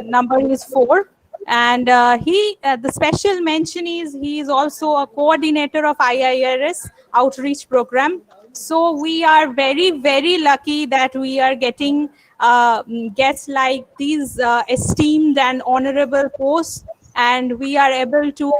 number is 4. And the special mention is he is also a coordinator of IIRS outreach program. So we are very, very lucky that we are getting guests like these esteemed and honorable posts and we are able to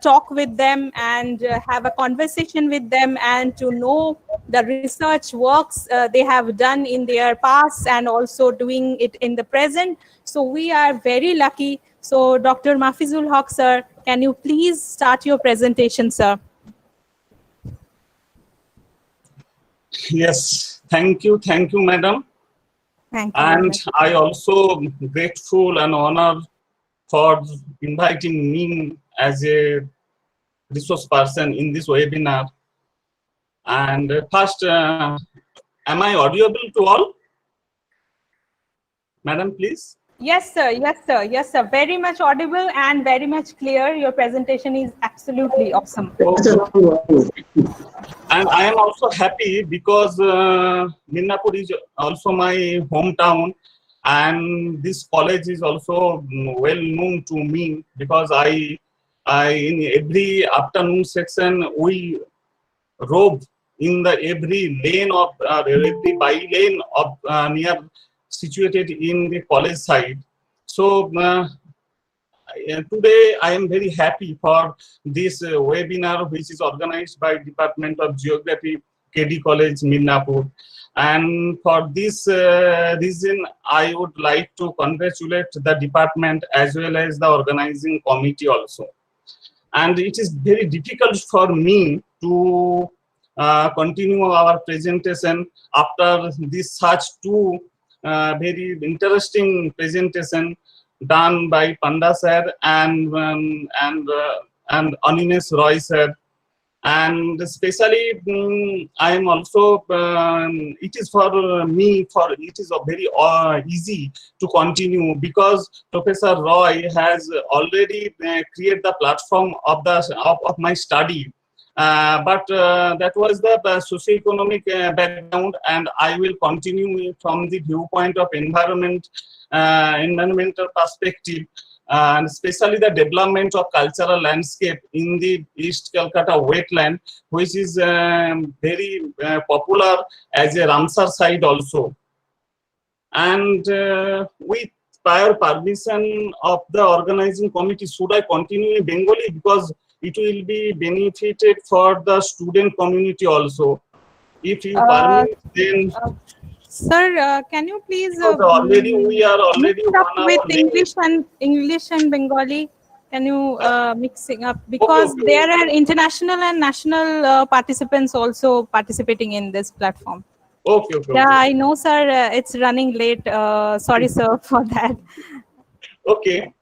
talk with them and have a conversation with them and to know the research works they have done in their past and also doing it in the present. So we are very lucky. So Dr. Mafizul Haq, sir, can you please start your presentation, sir? Yes, thank you, madam. Thank you. And I also grateful and honored for inviting me as a resource person in this webinar. And first, am I audible to all? Madam, please. Yes, sir. Yes, sir. Yes, sir. Very much audible and very much clear. Your presentation is absolutely awesome. And I am also happy because Minnapur is also my hometown, and this college is also well known to me because I in every afternoon section we rove in the every lane of every by lane of near situated in the college side. So today I am very happy for this webinar, which is organized by Department of Geography, KD College, Minnapur. And for this reason, I would like to congratulate the department as well as the organizing committee also. And it is very difficult for me to continue our presentation after this such two very interesting presentation done by Panda sir and Animesh Roy sir. And especially I am also it is for me it is a very easy to continue because Professor Roy has already created the platform of my study. But that was the socioeconomic background, and I will continue from the viewpoint of environmental perspective, and especially the development of cultural landscape in the East Calcutta wetland, which is very popular as a Ramsar site also. And with prior permission of the organizing committee, should I continue in Bengali because it will be benefited for the student community also. If you permit, then sir, can you please we are already mix up one with hour English and Bengali? Can you mixing up because okay. There are international and national participants also participating in this platform. Okay. Yeah, I know, sir. It's running late. Sorry, sir, for that. Okay.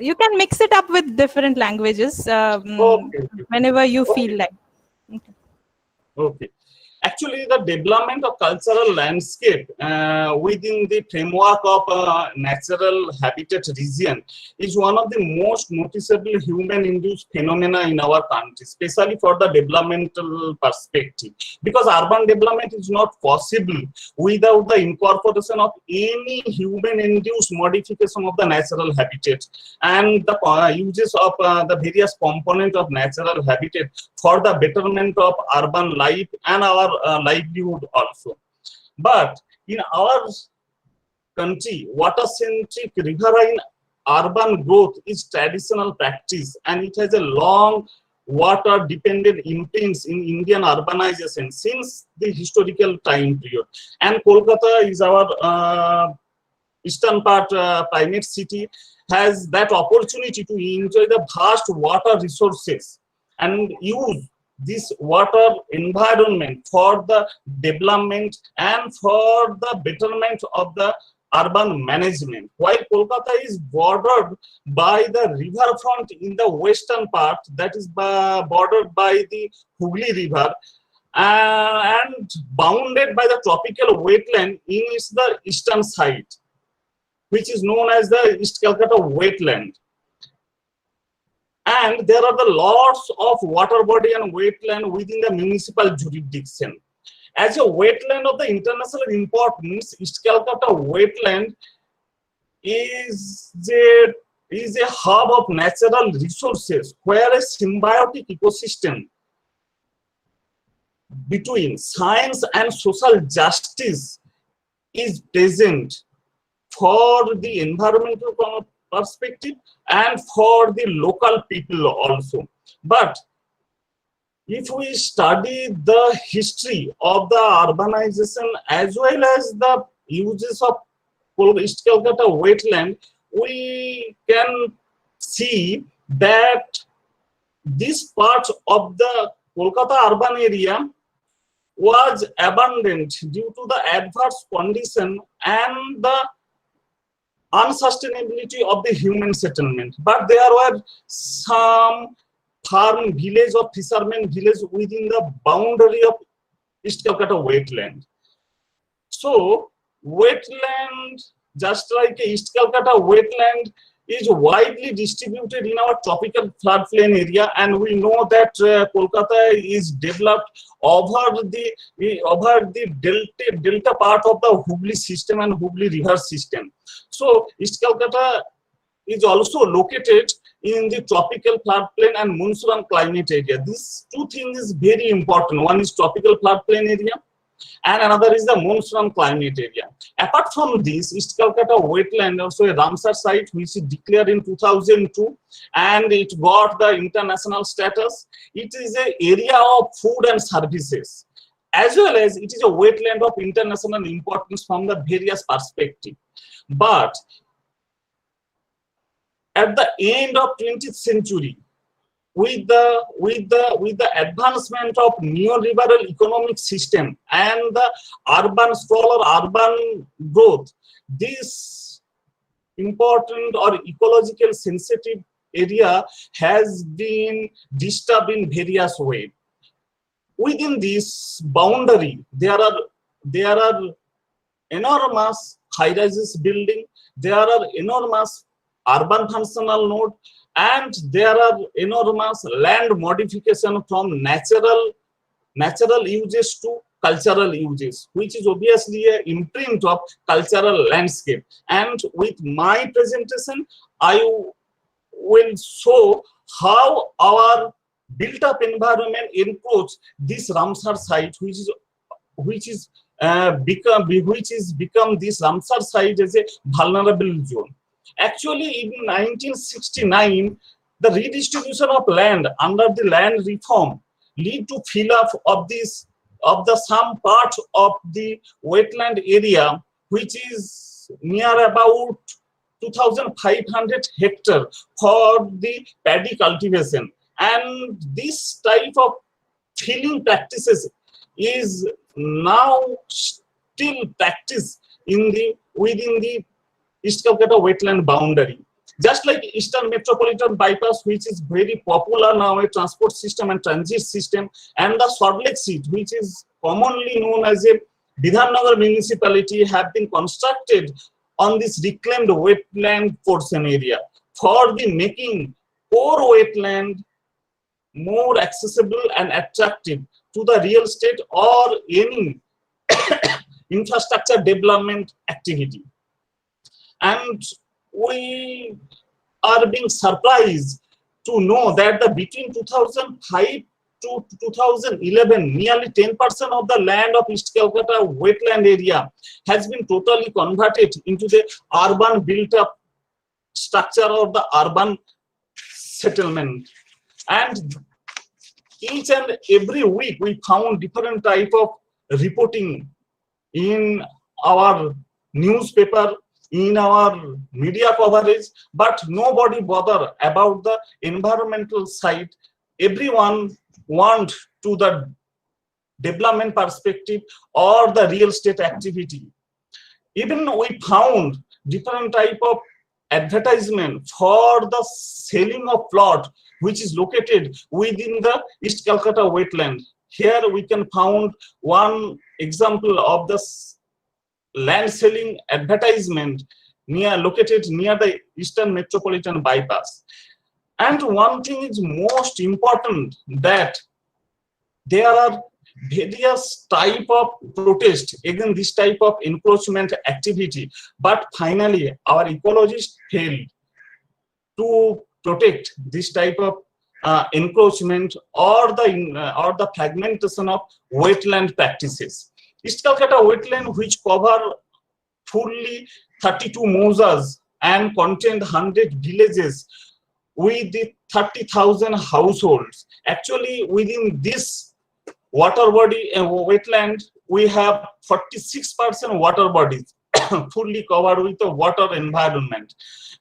You can mix it up with different languages whenever you feel like. Okay. Actually, the development of cultural landscape within the framework of natural habitat region is one of the most noticeable human-induced phenomena in our country, especially for the developmental perspective. Because urban development is not possible without the incorporation of any human-induced modification of the natural habitat and the uses of the various components of natural habitat for the betterment of urban life and our livelihood also. But in our country, water-centric riverine urban growth is traditional practice, and it has a long water-dependent imprints in Indian urbanization since the historical time period. And Kolkata is our eastern part primate city, has that opportunity to enjoy the vast water resources and use this water environment for the development and for the betterment of the urban management. While Kolkata is bordered by the riverfront in the western part, that is bordered by the Hooghly River, and bounded by the tropical wetland in the eastern side, which is known as the East Calcutta wetland. And there are the lots of water body and wetland within the municipal jurisdiction. As a wetland of the international importance, East Calcutta wetland is a hub of natural resources where a symbiotic ecosystem between science and social justice is present for the environmental perspective and for the local people also. But if we study the history of the urbanization as well as the uses of East Calcutta wetland, we can see that this part of the Kolkata urban area was abandoned due to the adverse condition and the unsustainability of the human settlement. But there were some farm village or fishermen village within the boundary of East Calcutta wetland. So wetland, just like East Calcutta wetland, is widely distributed in our tropical floodplain area, and we know that Kolkata is developed over the delta part of the Hooghly system and Hooghly river system. So East Calcutta is also located in the tropical floodplain and monsoon climate area. These two things is very important. One is tropical floodplain area and another is the monsoon climate area. Apart from this, East Calcutta wetland also a Ramsar site which is declared in 2002 and it got the international status. It is an area of food and services, as well as it is a wetland of international importance from the various perspectives. But at the end of 20th century, with the advancement of neoliberal economic system and the urban sprawl or urban growth, this important or ecological sensitive area has been disturbed in various ways. Within this boundary, there are enormous high-rises building, there are enormous urban functional node, and there are enormous land modification from natural uses to cultural uses, which is obviously an imprint of cultural landscape. And with my presentation, I will show how our built-up environment encroach this Ramsar site, which is become this Ramsar site as a vulnerable zone. Actually, in 1969, the redistribution of land under the land reform lead to fill up of some part of the wetland area, which is near about 2,500 hectares for the paddy cultivation. And this type of filling practices is now still practiced within the East Calcutta wetland boundary. Just like Eastern Metropolitan Bypass, which is very popular now, a transport system and transit system, and the Salt Lake Seat, which is commonly known as a Bidhannagar municipality, have been constructed on this reclaimed wetland portion area for the making core wetland more accessible and attractive to the real estate or any infrastructure development activity. And we are being surprised to know that between 2005 to 2011, nearly 10% of the land of East Calcutta wetland area has been totally converted into the urban built-up structure of the urban settlement. And each and every week we found different type of reporting in our newspaper, in our media coverage, but nobody bother about the environmental side. Everyone want to the development perspective or the real estate activity. Even we found different type of advertisement for the selling of plot which is located within the East Calcutta wetland. Here we can found one example of the land selling advertisement located near the Eastern Metropolitan Bypass. And one thing is most important, that there are various type of protest against this type of encroachment activity, but finally our ecologists failed to protect this type of encroachment or the fragmentation of wetland practices. East Calcutta wetland, which cover fully 32 mozas and contained 100 villages with the 30,000 households. Actually, within this water body and wetland, we have 46% water bodies fully covered with the water environment,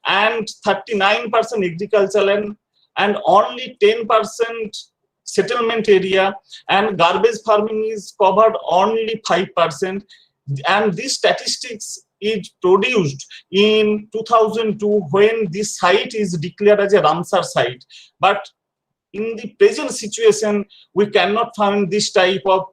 and 39% agricultural land, and only 10% settlement area, and garbage farming is covered only 5%. And this statistics is produced in 2002 when this site is declared as a Ramsar site. But in the present situation, we cannot find this type of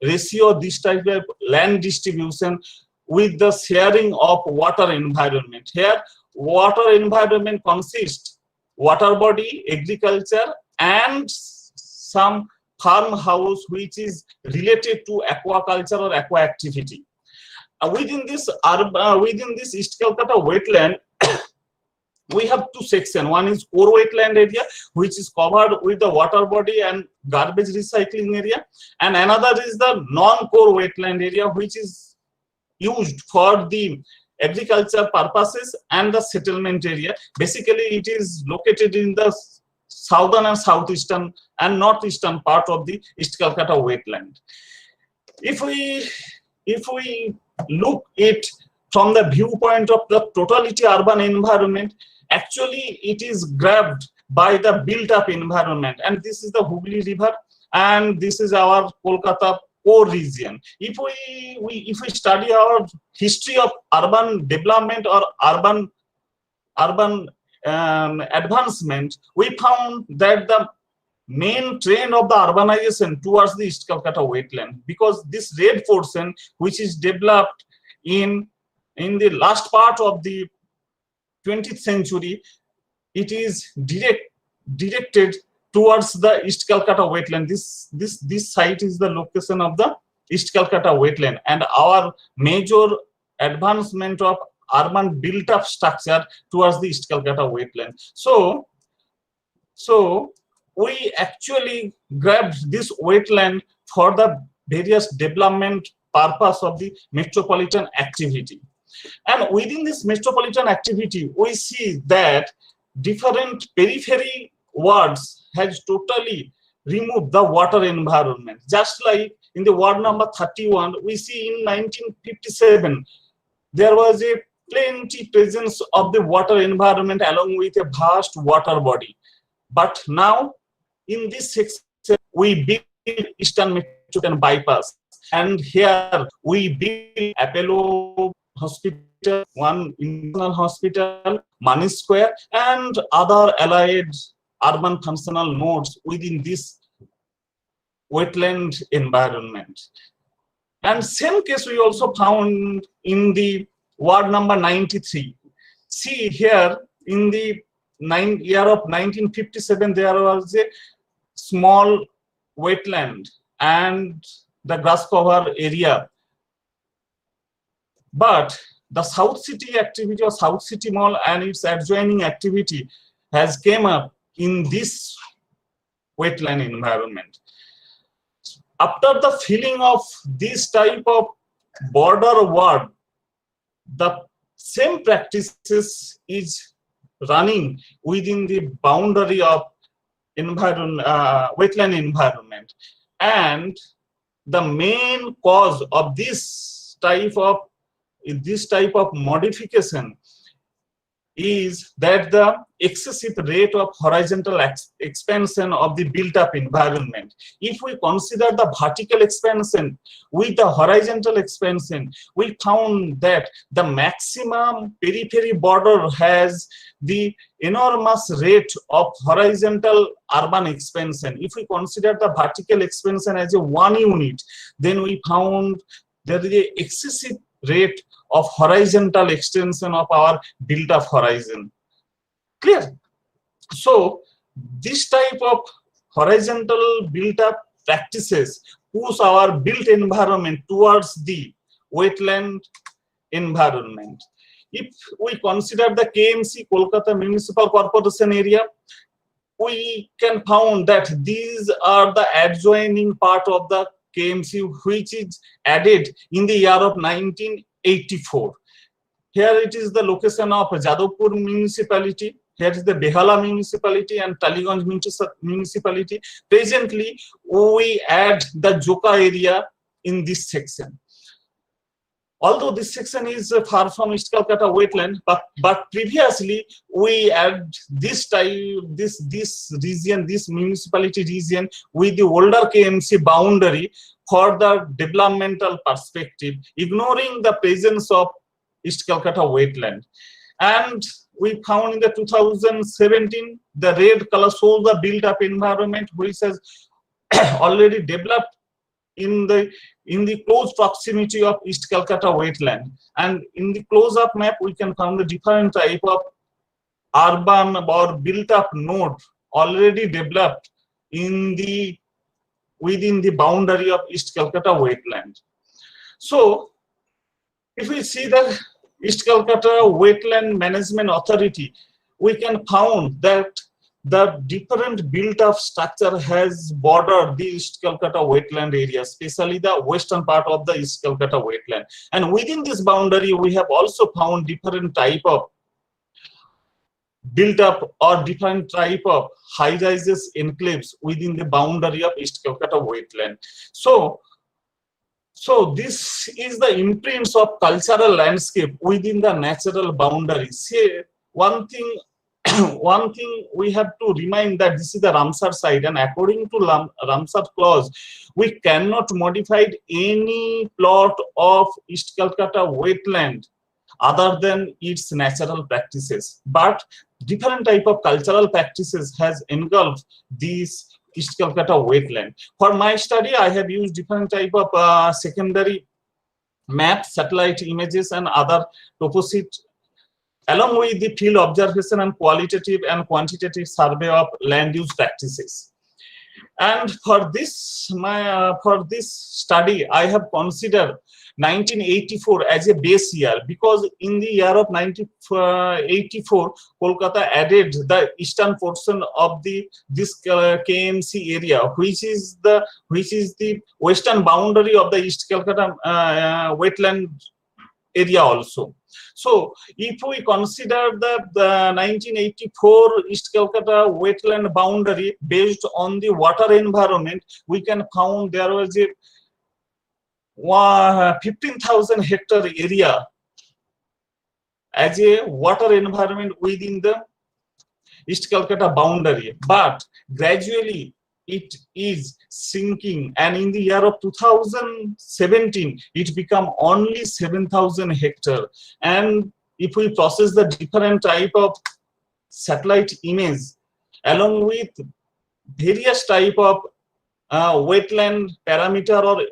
ratio, this type of land distribution with the sharing of water environment. Here, water environment consists water body, agriculture, and some farmhouse which is related to aquaculture or aqua activity. Within this East Calcutta wetland, we have two sections. One is core wetland area, which is covered with the water body and garbage recycling area, and another is the non-core wetland area, which is used for the agriculture purposes and the settlement area. Basically, it is located in the southern and southeastern and northeastern part of the East Calcutta wetland. If we look it from the viewpoint of the totality urban environment, actually it is grabbed by the built-up environment, and this is the Hooghly River, and this is our Kolkata core region. If we study our history of urban development or urban advancement, we found that the main trend of the urbanization towards the East Calcutta wetland, because this red portion which is developed in the last part of the 20th century, it is directed towards the East Calcutta wetland. This site is the location of the East Calcutta wetland, and our major advancement of urban built-up structure towards the East Calcutta wetland. So we actually grabbed this wetland for the various development purpose of the metropolitan activity. And within this metropolitan activity, we see that different periphery wards has totally removed the water environment. Just like in the ward number 31, we see in 1957, there was a plenty presence of the water environment along with a vast water body. But now, in this section, we build Eastern Metropolitan Bypass, and here we build Apollo Hospital, one internal hospital, Money Square, and other allied urban functional nodes within this wetland environment. And same case we also found in the ward number 93. See here, in the year of 1957, there was a small wetland and the grass cover area. But the South City activity or South City Mall and its adjoining activity has came up in this wetland environment. After the filling of this type of border ward, the same practices is running within the boundary of wetland environment, and the main cause of this type of modification is that the excessive rate of horizontal expansion of the built-up environment. If we consider the vertical expansion with the horizontal expansion, we found that the maximum periphery border has the enormous rate of horizontal urban expansion. If we consider the vertical expansion as a 1 unit, then we found there is an excessive rate of horizontal extension of our built-up horizon. Clear? So this type of horizontal built-up practices push our built environment towards the wetland environment. If we consider the KMC, Kolkata Municipal Corporation area, we can found that these are the adjoining part of the KMC which is added in the year of 1984. Here it is the location of Jadavpur municipality. Here is the Behala municipality and Taliganj municipality. Presently, we add the Joka area in this section. Although this section is far from East Calcutta wetland, but previously we add this region, this municipality region with the older KMC boundary for the developmental perspective, ignoring the presence of East Calcutta wetland. And we found in the 2017, the red color shows the built-up environment which has already developed in the close proximity of East Calcutta wetland. And in the close-up map, we can find the different type of urban or built-up node already developed in within the boundary of East Calcutta wetland. So, if we see the East Calcutta Wetland Management Authority, we can find that the different built-up structure has bordered the East Calcutta wetland area, especially the western part of the East Calcutta wetland. And within this boundary, we have also found different type of built-up or different type of high-rises enclaves within the boundary of East Calcutta wetland. So this is the imprints of cultural landscape within the natural boundaries. Here, one thing we have to remind that this is the Ramsar site, and according to Ramsar clause, we cannot modify any plot of East Calcutta wetland other than its natural practices. But different type of cultural practices has engulfed these East Calcutta wetland. For my study, I have used different type of secondary maps, satellite images, and other toposit, along with the field observation and qualitative and quantitative survey of land use practices. And for this study, I have considered 1984 as a base year, because in the year of 1984, Kolkata added the eastern portion of this KMC area, which is the western boundary of the East Calcutta wetland area also. So, if we consider the 1984 East Calcutta wetland boundary based on the water environment, we can find there was a 15,000 hectare area as a water environment within the East Calcutta boundary. But gradually it is sinking, and in the year of 2017 it became only 7,000 hectare. And if we process the different type of satellite image along with various type of wetland parameter or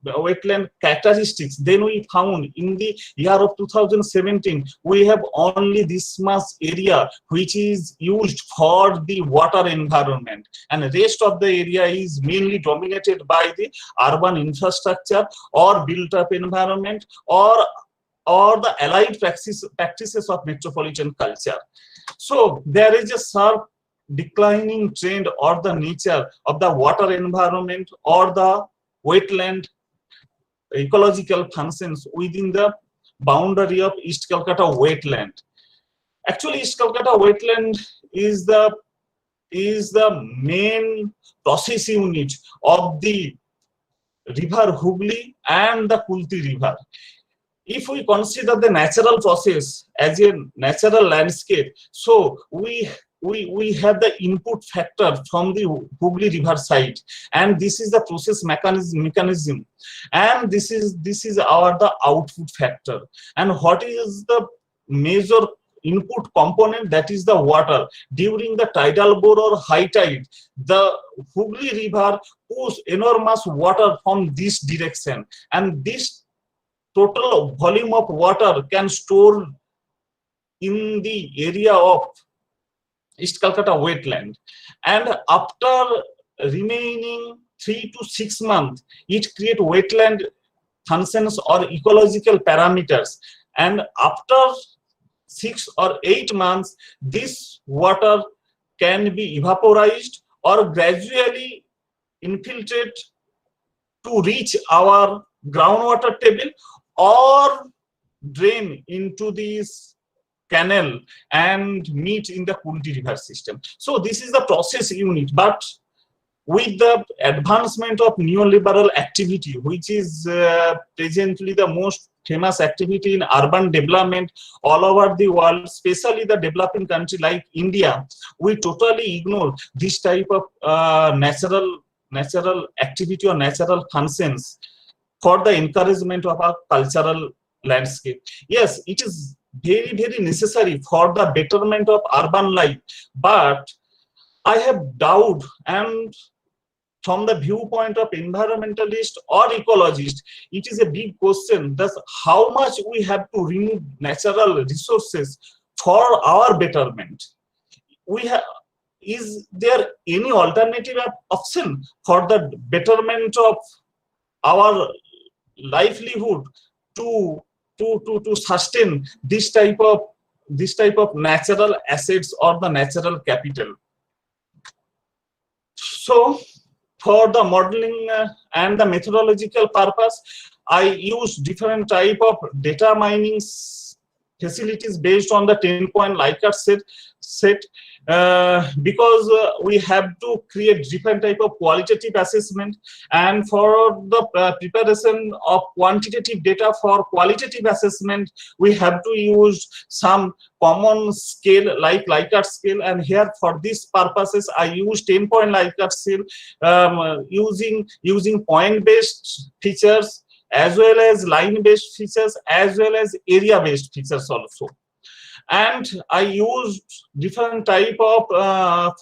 wetland characteristics, then we found in the year of 2017 we have only this much area which is used for the water environment, and the rest of the area is mainly dominated by the urban infrastructure or built up environment or the allied practices of metropolitan culture. So there is a sharp declining trend or the nature of the water environment or the wetland ecological functions within the boundary of East Calcutta wetland. Actually, East Calcutta wetland is the main process unit of the river Hooghly and the Kulti river. If we consider the natural process as a natural landscape, so we have the input factor from the Hooghly river side, and this is the process mechanism, and this is the output factor. And what is the major input component? That is the water. During the tidal bore or high tide, the Hooghly river pulls enormous water from this direction, and this total volume of water can store in the area of East Calcutta wetland, and after remaining 3 to 6 months, it creates wetland functions or ecological parameters, and after 6 or 8 months, this water can be evaporized or gradually infiltrate to reach our groundwater table, or drain into this canal and meet in the Kunti river system. So this is the process unit, but with the advancement of neoliberal activity, which is presently the most famous activity in urban development all over the world, especially the developing country like India, we totally ignore this type of natural activity or natural functions for the encouragement of our cultural landscape. Yes, it is very, very necessary for the betterment of urban life, but I have doubt, and from the viewpoint of environmentalist or ecologist, it is a big question that how much we have to remove natural resources for our betterment. Is there any alternative option for the betterment of our livelihood to sustain this type of natural assets or the natural capital? So for the modeling and the methodological purpose, I use different type of data mining facilities based on the 10-point Likert set because we have to create different type of qualitative assessment, and for the preparation of quantitative data for qualitative assessment, we have to use some common scale like Likert scale, and here for these purposes I use 10-point Likert scale using point-based features as well as line-based features as well as area-based features also. And I used different type of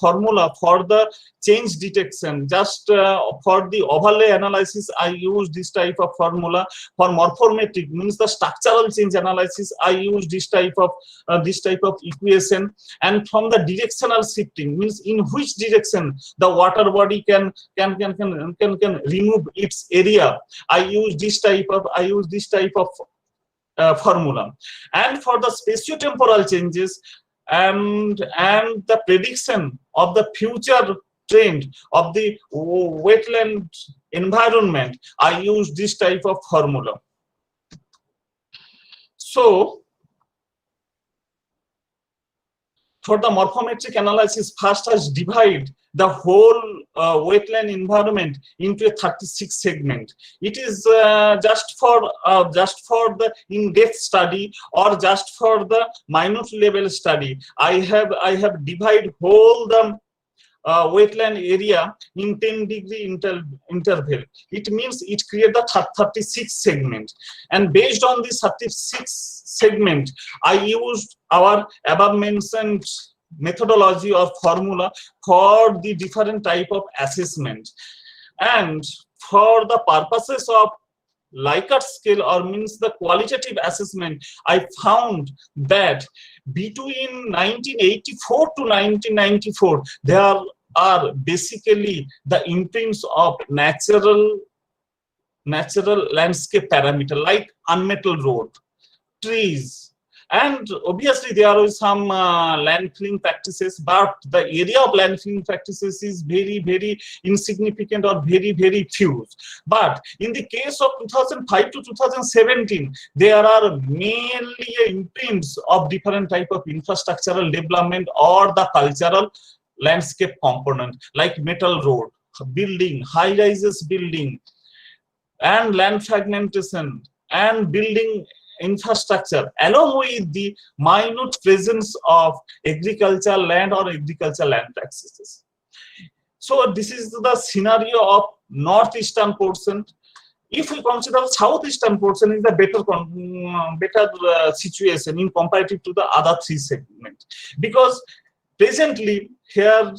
formula for the change detection. Just for the overlay analysis, I use this type of formula. For morphometric, means the structural change analysis, I use this type of equation. And from the directional shifting, means in which direction the water body can remove its area, I use this type of formula. And for the spatiotemporal changes and the prediction of the future trend of the wetland environment, I use this type of formula. So for the morphometric analysis, first I divide the whole wetland environment into a 36 segment. It is just for the in-depth study or just for the minute level study. I have divided whole the wetland area in 10-degree interval. It means it creates the 36 segment, and based on this 36 segment, I used our above mentioned methodology or formula for the different type of assessment. And for the purposes of Likert scale, or means the qualitative assessment, I found that between 1984 to 1994 there are basically the imprints of natural landscape parameter like unmetalled road, trees, and obviously there is some landfilling practices, but the area of landfilling practices is very, very insignificant or very, very few. But in the case of 2005 to 2017, there are mainly imprints of different type of infrastructural development or the cultural landscape component like metal road, building, high-rises building, and land fragmentation and building infrastructure, along with the minute presence of agricultural land or agricultural land practices. So this is the scenario of northeastern portion. If we consider southeastern portion is the better situation in comparative to the other three segments, because presently here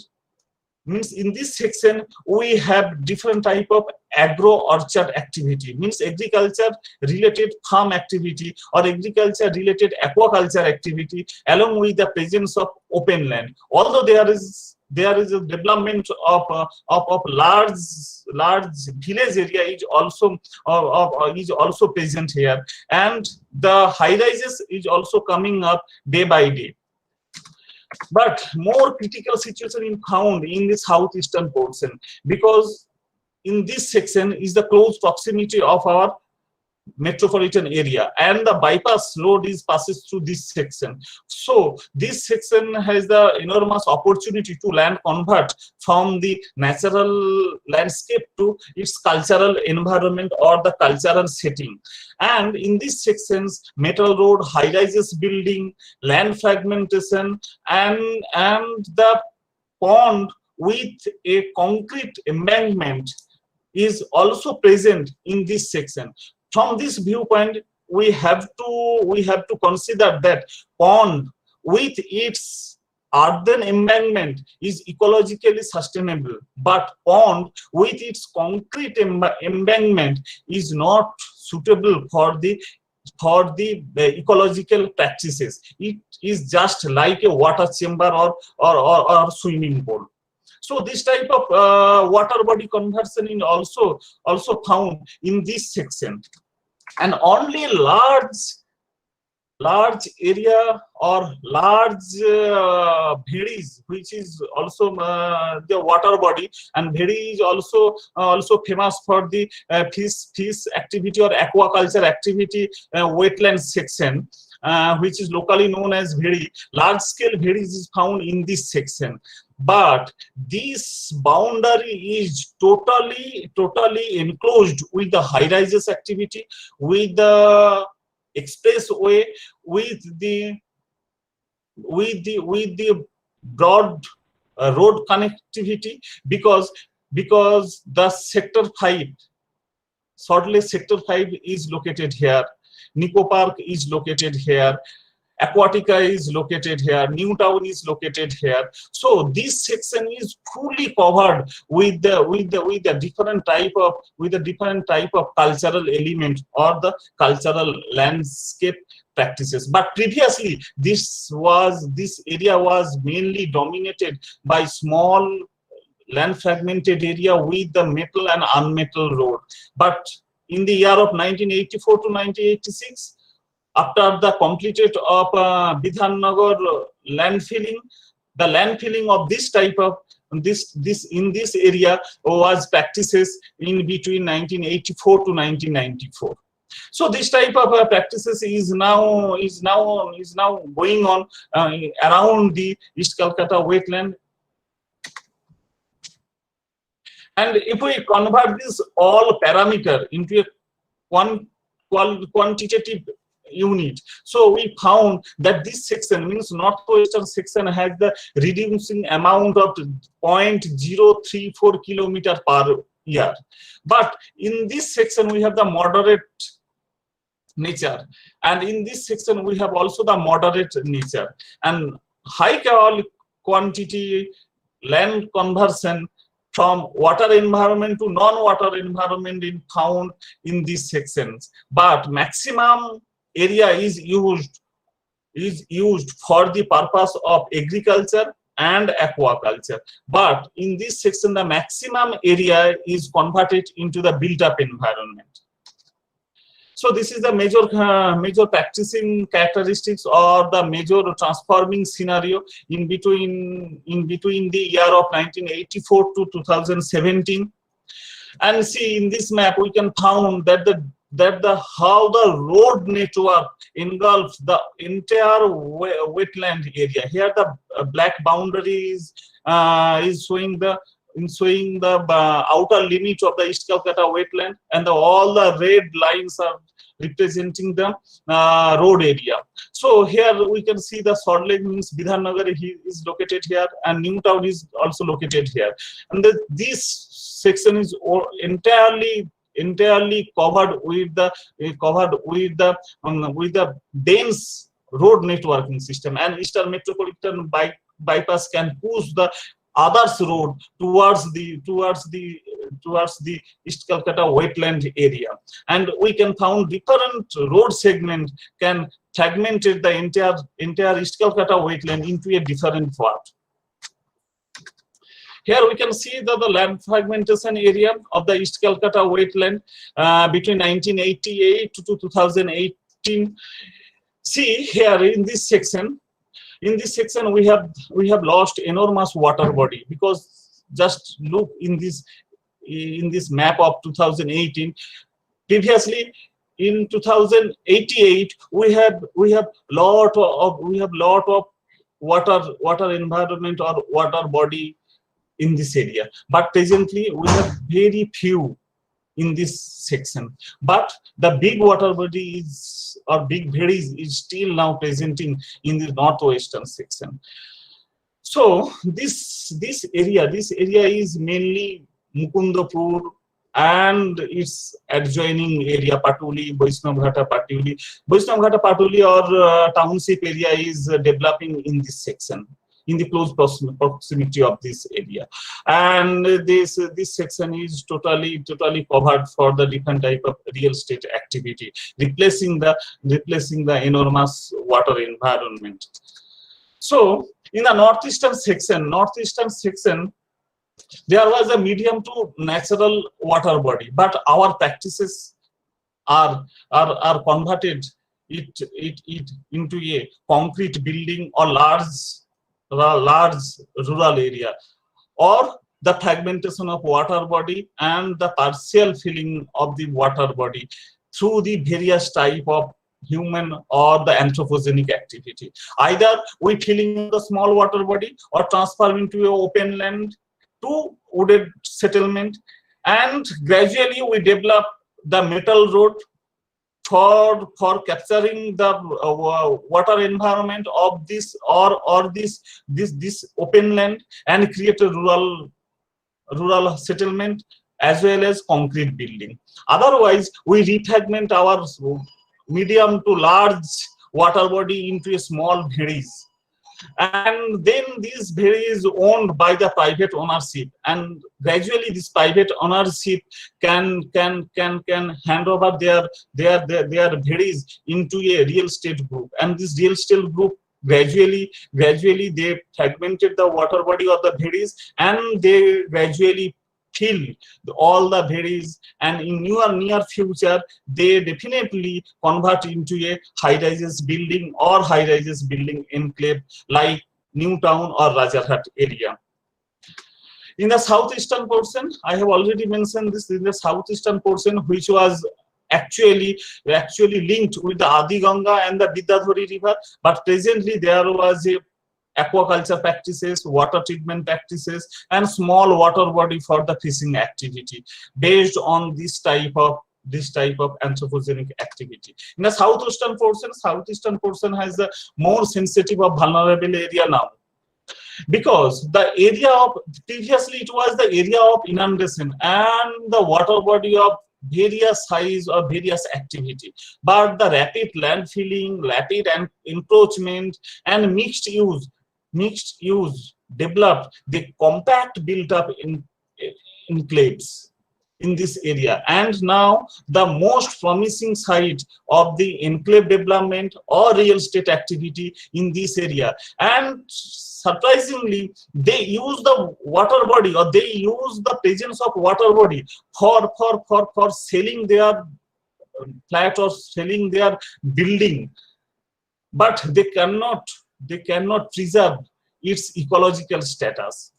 means in this section we have different type of agro orchard activity, means agriculture related farm activity or agriculture related aquaculture activity, along with the presence of open land. Although there is a development of large village area is also present here, and the high rises is also coming up day by day. But more critical situation is found in the southeastern portion, because in this section is the close proximity of our metropolitan area, and the bypass road passes through this section. So this section has the enormous opportunity to land convert from the natural landscape to its cultural environment or the cultural setting. And in these sections, metal road, high-rises building, land fragmentation, and the pond with a concrete embankment is also present in this section. From this viewpoint, we have to consider that pond with its earthen embankment is ecologically sustainable, but pond with its concrete embankment is not suitable for the ecological practices. It is just like a water chamber or swimming pool. So this type of water body conversion is also found in this section, and only large area or large bhedis, which is also the water body, and bhedi is also famous for the fish activity or aquaculture activity, wetland section, which is locally known as bhedi. Large scale bhedis is found in this section. But this boundary is totally enclosed with the high rises activity, with the expressway, with the broad road connectivity, because the sector 5, Salt sector 5 is located here, Nico Park is located here, Aquatica is located here, New Town is located here. So this section is fully covered with the different type of cultural element or the cultural landscape practices. But previously, this area was mainly dominated by small land fragmented area with the metal and unmetal road. But in the year of 1984 to 1986, after the completed of Bidhannagar landfilling, the landfilling of this type of this in this area was practices in between 1984 to 1994. So this type of practices is now going on around the East Calcutta wetland. And if we convert this all parameter into a quantitative unit, so we found that this section, means northwestern section, has the reducing amount of 0.034 kilometer per year. But in this section we have the moderate nature, and in this section we have also the moderate nature, and high quantity land conversion from water environment to non-water environment is found in these sections. But maximum area is used for the purpose of agriculture and aquaculture. But in this section, the maximum area is converted into the built-up environment. So this is the major practicing characteristics or the major transforming scenario in between the year of 1984 to 2017. And see, in this map we can find that how the road network engulfs the entire wetland area. Here the black boundary is showing the outer limit of the East Calcutta wetland, and all the red lines are representing the road area. So here we can see the Salt Lake, means Bidhannagar is located here, and New Town is also located here, and this section is entirely covered with the dense road networking system, and Eastern Metropolitan bypass can push the others road towards the East Calcutta wetland area, and we can found different road segment can fragment the entire East Calcutta wetland into a different part. Here we can see the land fragmentation area of the East Calcutta wetland between 1988 to 2018. See here in this section we have lost enormous water body, because just look in this map of 2018. Previously in 2088 we have lot of water environment or water body in this area, but presently we have very few in this section. But the big water body is, or big bodies is still now presenting in the northwestern section. So this area is mainly Mukundapur and its adjoining area, Patuli, Vaishnavghata, Patuli or township area is developing in this section, in the close proximity of this area, and this section is totally covered for the different type of real estate activity, replacing the enormous water environment. So in the northeastern section, there was a medium to natural water body, but our practices are converted it into a concrete building or large rural area, or the fragmentation of water body and the partial filling of the water body through the various type of human or the anthropogenic activity. Either we filling the small water body or transform into an open land to wooded settlement, and gradually we develop the metal road for capturing the water environment of this or this open land and create a rural settlement as well as concrete building. Otherwise, we refragment our medium to large water body into a small villages, and then this village is owned by the private ownership, and gradually this private ownership can hand over their village into a real estate group, and this real estate group gradually they fragmented the water body of the village, and they gradually fill all the villages, and in near future they definitely convert into a high-rises building or high-rises building enclave like New Town or Rajarhat area. In the southeastern portion, I have already mentioned this, in the southeastern portion, which was actually linked with the Adi Ganga and the Vidyadhari river, but presently there was a aquaculture practices, water treatment practices, and small water body for the fishing activity based on this type of anthropogenic activity. In the southeastern portion has the more sensitive or vulnerable area now, because the area of previously it was the area of inundation and the water body of various size or various activity, but the rapid landfilling, rapid encroachment, and mixed use developed the compact built up in enclaves in this area. And now the most promising site of the enclave development or real estate activity in this area, and surprisingly they use the water body, or they use the presence of water body for selling their flat or selling their building, but they cannot preserve its ecological status.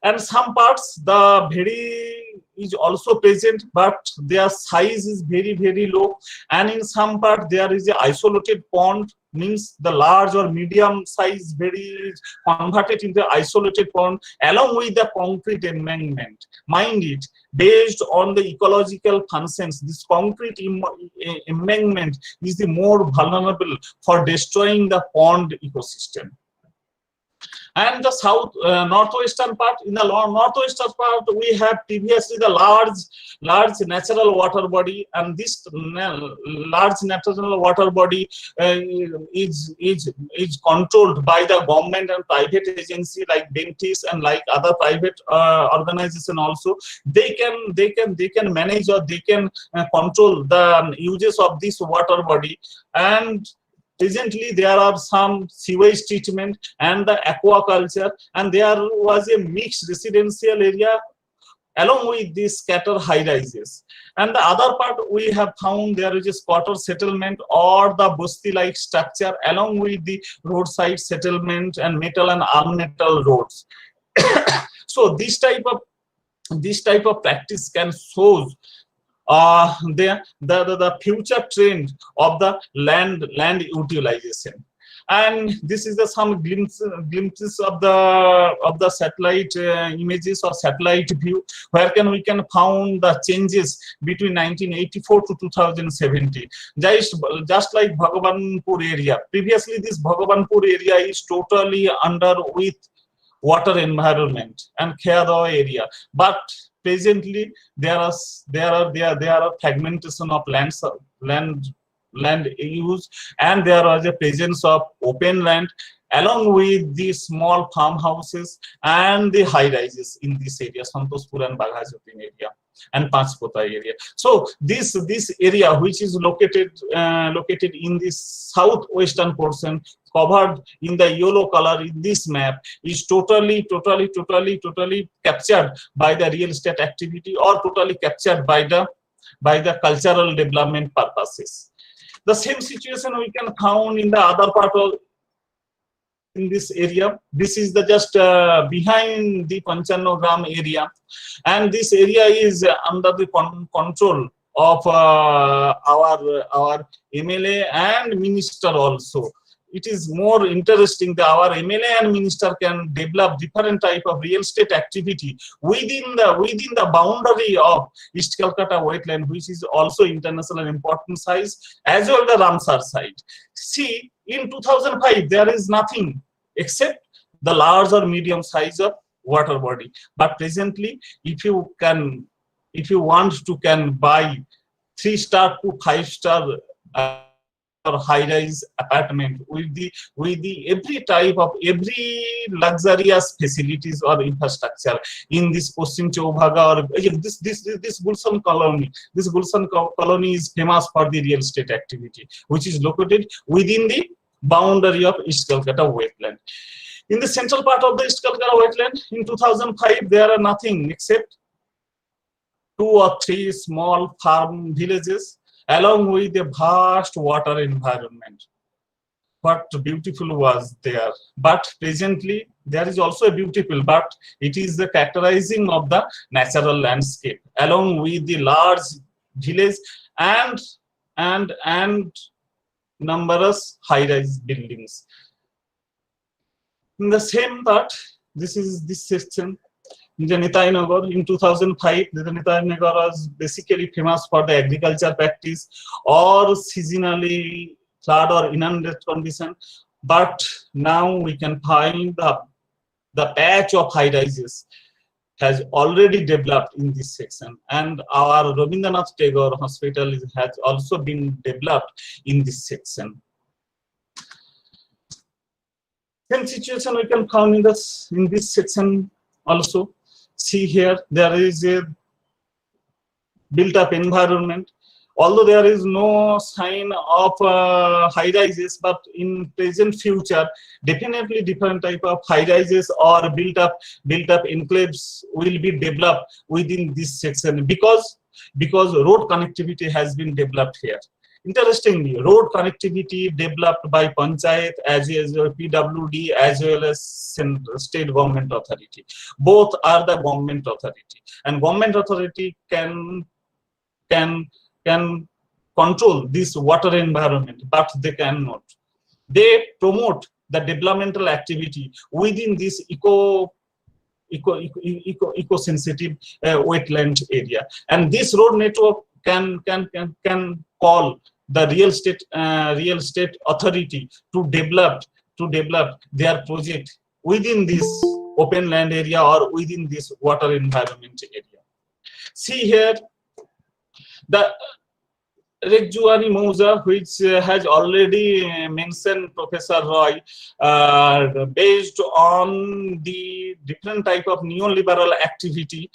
And some parts the very is also present, but their size is very low, and in some part there is a isolated pond, means the large or medium size very converted into isolated pond along with the concrete embankment. Mind it, based on the ecological functions, this concrete embankment is the more vulnerable for destroying the pond ecosystem. And the northwestern part, in the northwestern part, we have previously the large natural water body, and this large natural water body is controlled by the government and private agency like Bentis and like other private organization also. They can manage, or they can control the uses of this water body. And presently there are some sewage treatment and the aquaculture, and there was a mixed residential area along with these scattered high rises. And the other part we have found there is a squatter settlement or the basti like structure along with the roadside settlement and metal and unmetal roads. So this type of practice can show the future trend of the land utilization. And this is some glimpses of the satellite images or satellite view, where we can found the changes between 1984 to 2070. Just like Bhagavanpur area. Previously, this Bhagavanpur area is totally under with water environment and Kheadawa area, but presently there are fragmentation of land use, and there was a presence of open land along with the small farmhouses and the high rises in this area, Santoshpur and Baghajatin area and Panchpota area. So this area, which is located in the southwestern portion, covered in the yellow color in this map, is totally captured by the real estate activity, or totally captured by the cultural development purposes. The same situation we can found in the other part of in this area. This is the just behind the Panchanogram area, and this area is under the control of our MLA and minister also. It is more interesting that our MLA and minister can develop different type of real estate activity within the boundary of East Calcutta wetland, which is also international important size, as well the Ramsar site. See, in 2005 there is nothing except the large or medium size of water body. But presently, if you want to buy 3-star to 5-star or high-rise apartment with the every luxurious facilities or infrastructure in this Paschim Chaubhaga, or this Gulshan colony. This Gulshan colony is famous for the real estate activity, which is located within the boundary of East Calcutta wetland. In the central part of the East Calcutta wetland, in 2005, there are nothing except 2 or 3 small farm villages, along with a vast water environment. What beautiful was there. But presently, there is also a beautiful, but it is the characterizing of the natural landscape, along with the large village and numerous high-rise buildings. In the same part, this is this section. In Nitainagar, in 2005, the Nitainagar was basically famous for the agriculture practice or seasonally flood or inundated condition. But now we can find the patch of high rises has already developed in this section, and our Rabindranath Tagore Hospital has also been developed in this section. Same situation we can find in this section also. See here, there is a built-up environment. Although there is no sign of high rises, but in present future, definitely different type of high rises or built-up enclaves will be developed within this section because road connectivity has been developed here. Interestingly, road connectivity developed by Panchayat as well as PWD as well as state government authority. Both are the government authority, and government authority can control this water environment, but they cannot. They promote the developmental activity within this eco-sensitive wetland area, and this road network can call the real estate authority to develop their project within this open land area or within this water environment area. See here, the Rekjuani Mouza, which has already mentioned Professor Roy, based on the different type of neoliberal activity,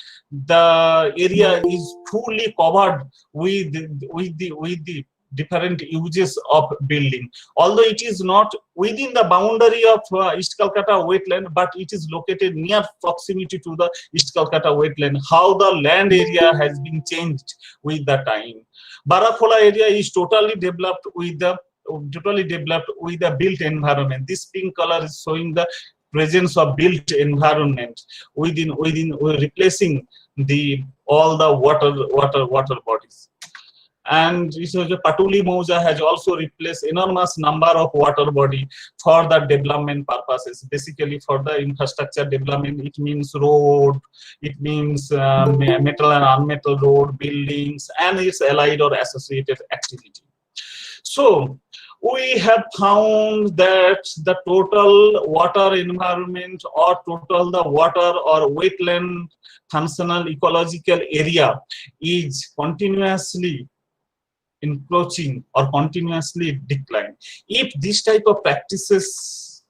the area is fully covered with the different uses of building. Although it is not within the boundary of East Calcutta wetland, but it is located near proximity to the East Calcutta wetland. How the land area has been changed with the time. Barakhola area is totally developed with the built environment. This pink color is showing the presence of built environment within replacing all the water bodies. And Patuli Mauja has also replaced enormous number of water body for the development purposes, basically for the infrastructure development. It means road, it means metal and unmetal road, buildings, and its allied or associated activity. So we have found that the total water environment, or total the water or wetland functional ecological area, is continuously encroaching or continuously decline. If this type of practices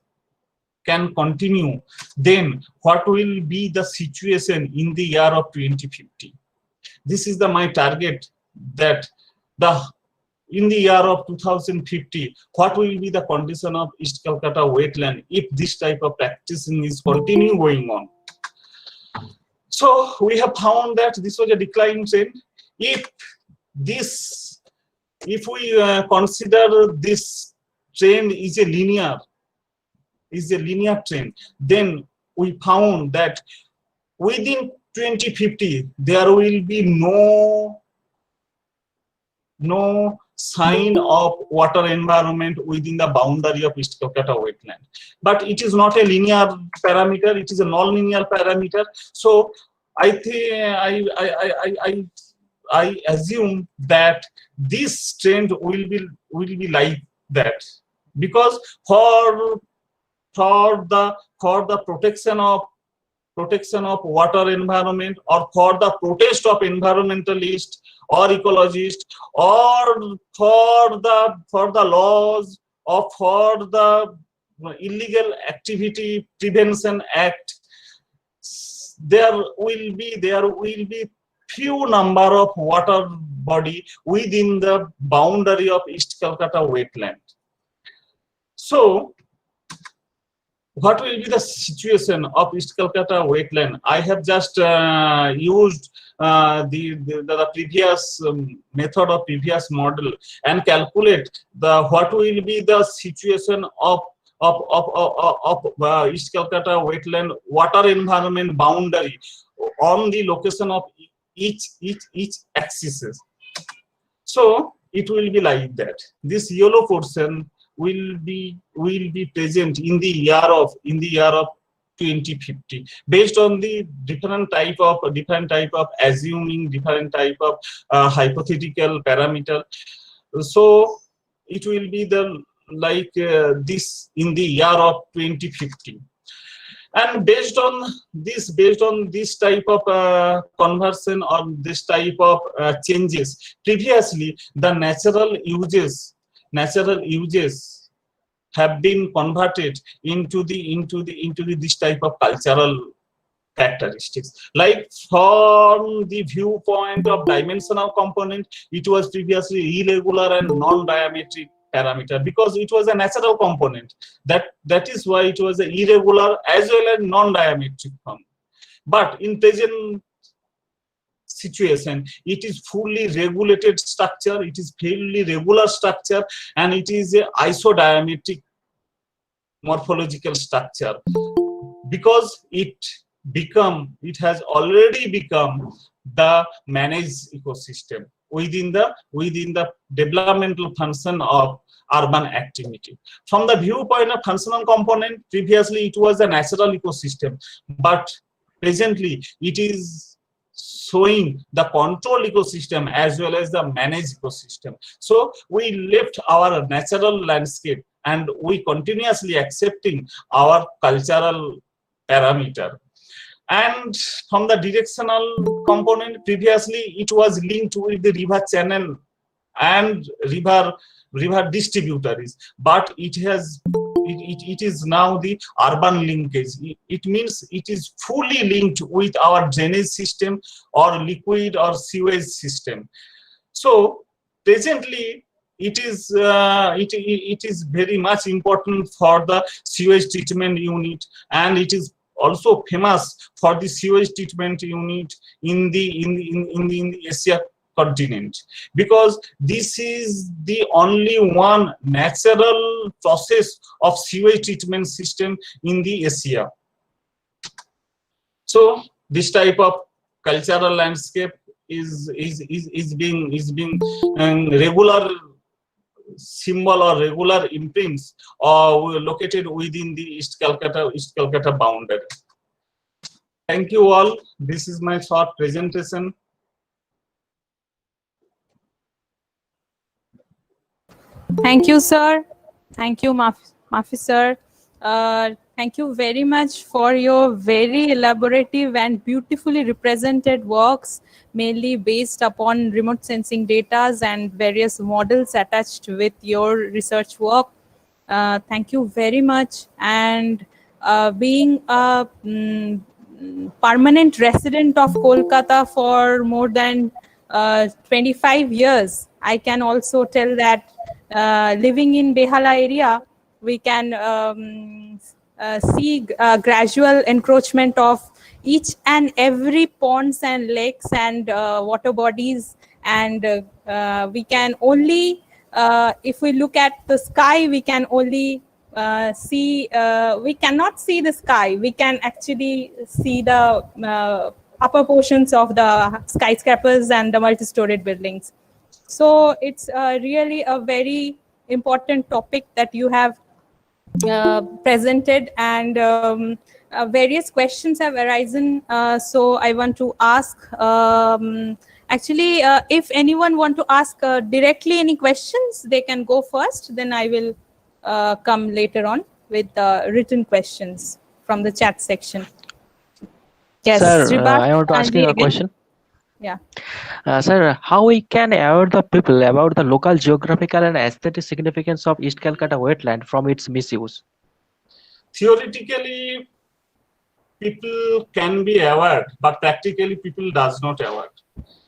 can continue, then what will be the situation in the year of 2050? This is my target, that in the year of 2050, what will be the condition of East Calcutta wetland if this type of practicing is continue going on? So we have found that this was a declining trend. If we consider this trend is a linear trend, then we found that within 2050 there will be no sign of water environment within the boundary of East Calcutta wetland. But it is not a linear parameter; it is a non-linear parameter. So I think I assume that this trend will be like that, because for the protection of water environment, or for the protest of environmentalists or ecologists, or for the laws, or for the illegal activity prevention act, there will be few number of water body within the boundary of East Calcutta wetland. So what will be the situation of East Calcutta wetland? I have just used the previous method of previous model and calculate what will be the situation of East Calcutta wetland water environment boundary on the location of each axis. So it will be like that. This yellow portion will be present in the year of 2050, based on the different type of assuming, different type of hypothetical parameter. So it will be this in the year of 2050. And based on this type of conversion, or this type of changes, previously the natural uses have been converted into this type of cultural characteristics. Like from the viewpoint of dimensional component, it was previously irregular and non-diametric parameter, because it was a natural component. That is why it was an irregular as well as non-diametric form. But in present situation, it is fully regulated structure, it is fairly regular structure, and it is a isodiametric morphological structure, because it has already become the managed ecosystem within the developmental function of urban activity. From the viewpoint of functional component, previously it was a natural ecosystem, but presently it is showing the control ecosystem as well as the managed ecosystem. So we left our natural landscape and we continuously accepting our cultural parameter. And from the directional component, previously it was linked with the river channel and river distributaries, but it is now the urban linkage. It means it is fully linked with our drainage system or liquid or sewage system. So presently it is very much important for the sewage treatment unit, and it is also famous for the sewage treatment unit in the Asia continent, because this is the only one natural process of sewage treatment system in the Asia. So this type of cultural landscape is being regular symbol or regular imprints located within the East Calcutta boundary. Thank you all. This is my short presentation. Thank you, sir. Thank you, Mafi sir. Thank you very much for your very elaborative and beautifully represented works, mainly based upon remote sensing data and various models attached with your research work. Thank you very much. And being a permanent resident of Kolkata for more than 25 years, I can also tell that living in Behala area, we can see gradual encroachment of each and every ponds and lakes and water bodies, and we can only, if we look at the sky, we can only we cannot see the sky. We can actually see the upper portions of the skyscrapers and the multi-storied buildings. So it's really a very important topic that you have presented, and various questions have arisen. So I want to ask, actually, if anyone want to ask directly any questions, they can go first. Then I will come later on with written questions from the chat section. Yes, Sir, I want to ask you a question. Yeah. Sir, how we can aware the people about the local geographical and aesthetic significance of East Calcutta wetland from its misuse? Theoretically, people can be aware, but practically people does not aware,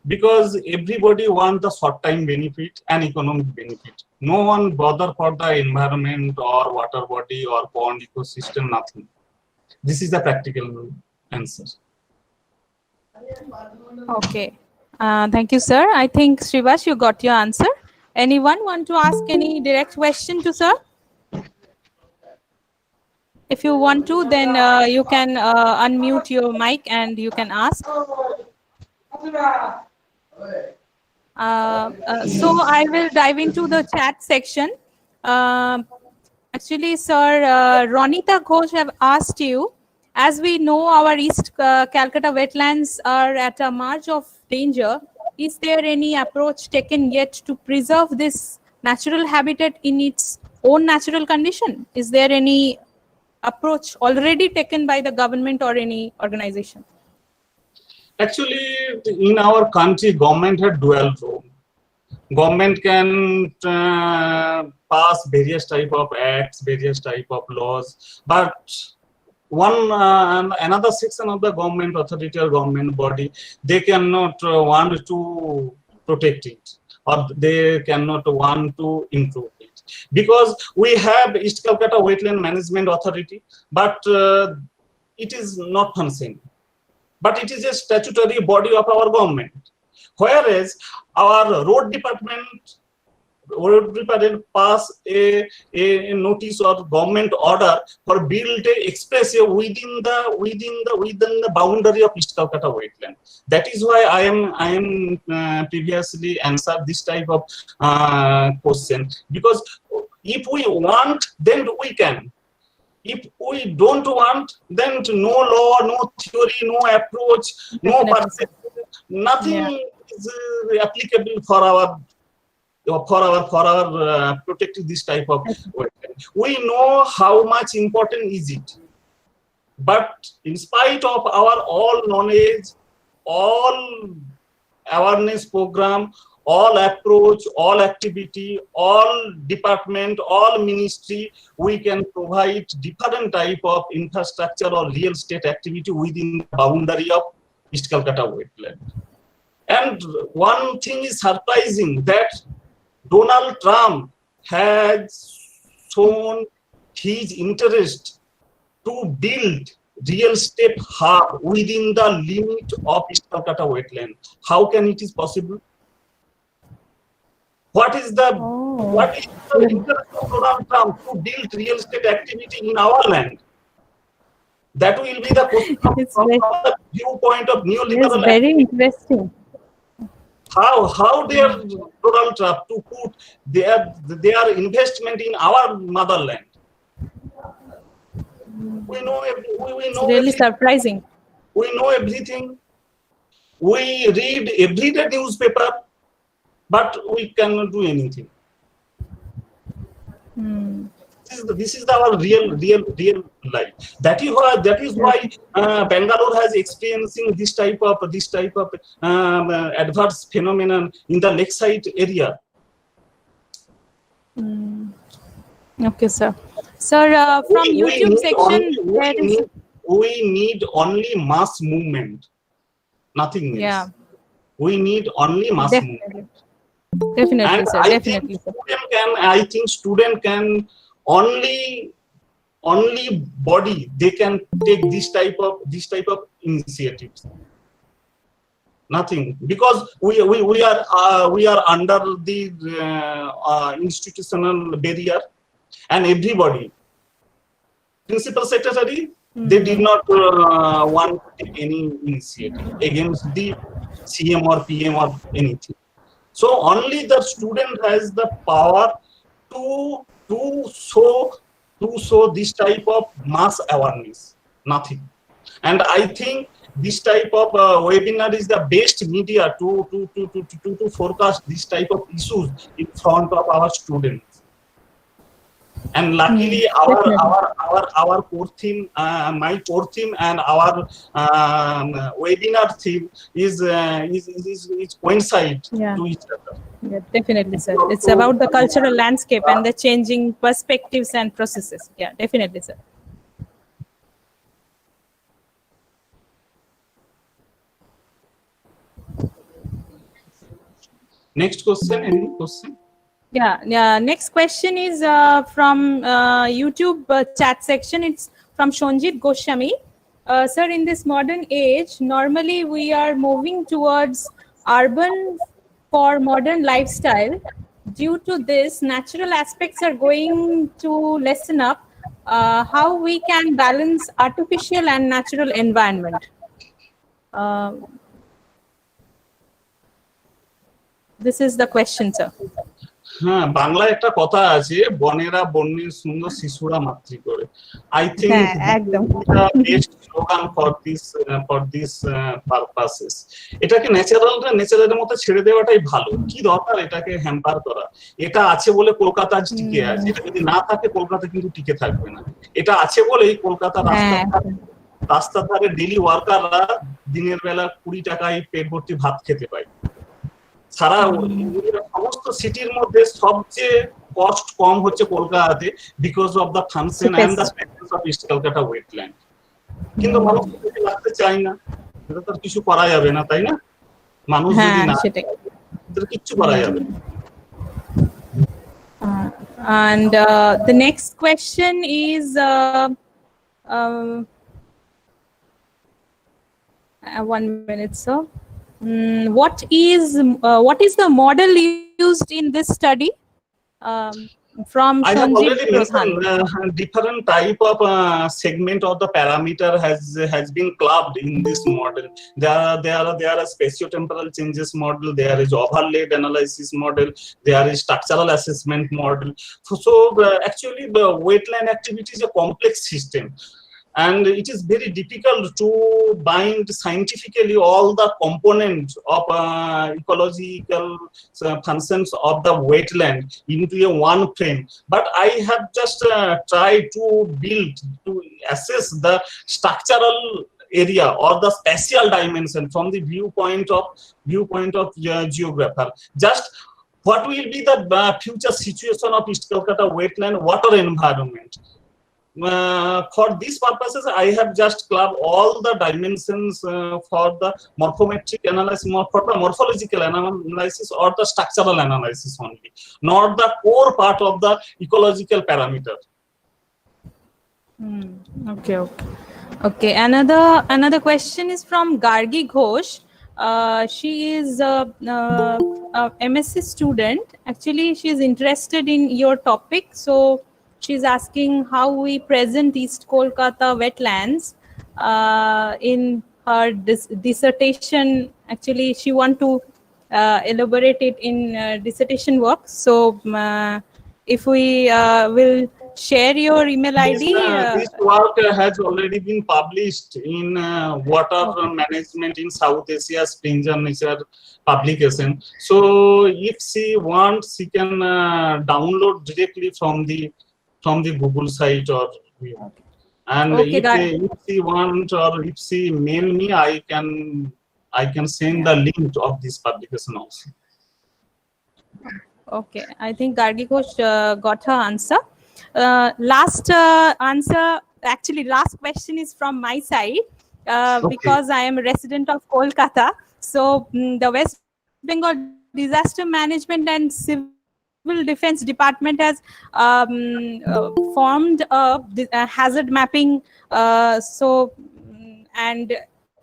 because everybody wants the short-time benefit and economic benefit. No one bother for the environment or water body or pond ecosystem, nothing. This is the practical answer. Okay. Thank you, sir. I think, Srivas, you got your answer. Anyone want to ask any direct question to sir? If you want to, then you can unmute your mic and you can ask. So I will dive into the chat section. Actually, sir, Ronita Ghosh have asked you, as we know our East Calcutta wetlands are at a marge of danger, is there any approach taken yet to preserve this natural habitat in its own natural condition? Is there any approach already taken by the government or any organization? Actually, in our country, government had dual role. Government can pass various type of acts, various type of laws, but another section of the government authority or government body, they cannot want to protect it, or they cannot want to improve it, because we have East Calcutta Wetland Management Authority, but it is not functioning. But it is a statutory body of our government. Whereas our road department pass a notice or government order for build a expressway within the boundary of East Calcutta wetland. That is why I am previously answered this type of question, because if we want, then we can. If we don't want, then no law, no theory, no approach, no perception, nothing is applicable for our protecting this type of wetland. We know how much important is it, but in spite of our all knowledge, all awareness program, all approach, all activity, all department, all ministry, we can provide different type of infrastructure or real estate activity within the boundary of East Calcutta wetland. And one thing is surprising, that Donald Trump has shown his interest to build real estate hub within the limit of East Calcutta wetland. How can it is possible? What is the interest of Donald Trump to build real estate activity in our land? That will be the question It's from very, the viewpoint of it's neoliberal. very interesting. How they are Donald Trump to put their investment in our motherland. We know It's know really everything. surprising. We know everything. We read everyday newspaper, but we cannot do anything. This is our real life. That is why Bangalore has experiencing this type of adverse phenomenon in the lakeside area. Okay, sir. Sir, from YouTube section, we need only mass movement, nothing else. Yeah. We need only mass movement. Definitely, And sir. Definitely, sir. I think student can only body they can take this type of initiatives. Nothing, because we are under the institutional barrier, and everybody, principal secretary, they did not want to take any initiative against the CM or PM or anything. So only the student has the power to show this type of mass awareness. Nothing. And I think this type of webinar is the best media to forecast this type of issues in front of our students. And luckily, our core theme, my core theme, and our webinar theme is coincide to each other. Yeah, definitely, sir. It's about the cultural landscape and the changing perspectives and processes. Yeah, definitely, sir. Next question. Any question? Yeah. Next question is from YouTube chat section. It's from Shonjit Goswami. Sir, in this modern age, normally we are moving towards urban for modern lifestyle. Due to this, natural aspects are going to lessen up. How we can balance artificial and natural environment? This is the question, sir. হ্যাঁ, বাংলায় একটা কথা আছে, বনেরা বন্যের সুন্দর শিশুরা মাতৃ করে। I think একদম best slogan for this purposes. এটাকে ন্যাচারালের মতো ছেড়ে দেওয়াটাই ভালো। কি দরকার এটাকে হ্যাম্পার করা? এটা আছে বলে কলকাতা আজ টিকে আছে। এটা যদি না থাকে কলকাতা কিন্তু টিকে থাকবে না। এটা আছে বলেই কলকাতা রাস্তা ধারে ডেইলি ওয়ার্কাররা দিনের বেলা 20 টাকায় পেট ভর্তি ভাত খেতে পায়। সারা সমস্ত সিটির মধ্যে সবচেয়ে কস্ট কম হচ্ছে কলকাতাতে, because of the function and the presence of east Kolkata wetland. কিন্তু মানুষ লাগতে চায় না, এটা তো কিছু করা যাবে না, তাই না? মানুষ যদি না, সেটা কিছু করা যাবে না। And the next question is 1 minute, sir. What is the model used in this study? From I have already Prashan. mentioned different type of segment of the parameter has been clubbed in this model. There are spatiotemporal changes model. There is overlaid analysis model. There is structural assessment model. So actually, the wetland activity is a complex system. And it is very difficult to bind scientifically all the components of ecological functions of the wetland into a one frame. But I have just tried to assess the structural area or the spatial dimension from the viewpoint of geographer. Just what will be the future situation of East Kolkata wetland water environment? For these purposes, I have just clubbed all the dimensions for the morphometric analysis, for the morphological analysis or the structural analysis only, not the core part of the ecological parameter. Okay. Another question is from Gargi Ghosh. She is a MSc student. Actually, she is interested in your topic, so she's asking how we present East Kolkata wetlands in her dissertation. Actually, she want to elaborate it in dissertation work. So if we will share your email ID. This work has already been published in Water Management in South Asia Springer Nature publication. So if she wants, she can download directly from the Google site or. And if she wants or if she mail me, I can send the link of this publication also. Okay, I think Gargi Ghosh got her answer. Last question is from my side because I am a resident of Kolkata. So the West Bengal Disaster Management and Civil Defense Department has formed a hazard mapping. And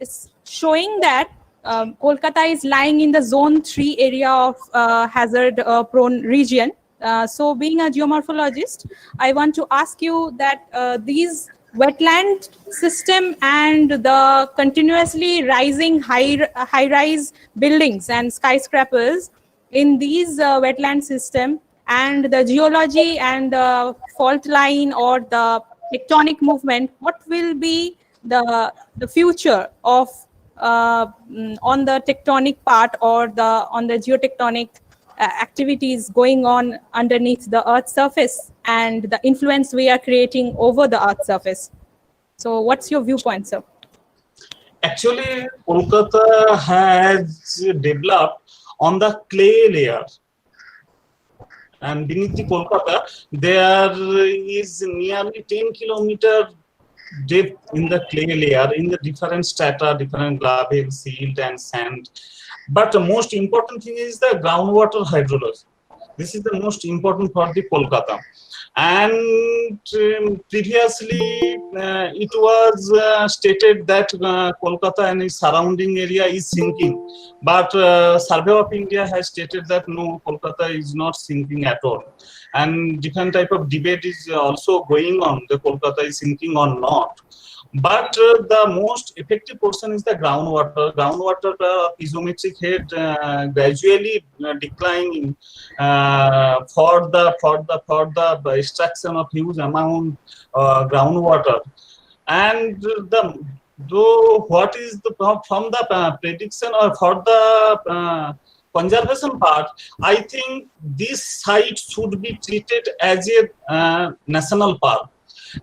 it's showing that Kolkata is lying in the Zone 3 area of hazard-prone region. So being a geomorphologist, I want to ask you that these wetland system and the continuously rising high-rise buildings and skyscrapers in these wetland system and the geology and the fault line or the tectonic movement, what will be the future of on the tectonic part or on the geotectonic activities going on underneath the Earth's surface and the influence we are creating over the Earth's surface? So what's your viewpoint, sir? Actually, Kolkata has developed on the clay layer. And beneath the Kolkata, there is nearly 10 kilometer depth in the clay layer, in the different strata, different gravel, silt and sand. But the most important thing is the groundwater hydrology. This is the most important for the Kolkata. And previously, it was stated that Kolkata and its surrounding area is sinking. But Survey of India has stated that no, Kolkata is not sinking at all. And different type of debate is also going on, the Kolkata is sinking or not. But the most effective portion is the groundwater. Groundwater piezometric head gradually declining for the extraction of huge amount groundwater. And what is from the prediction or for the conservation part, I think this site should be treated as a national park.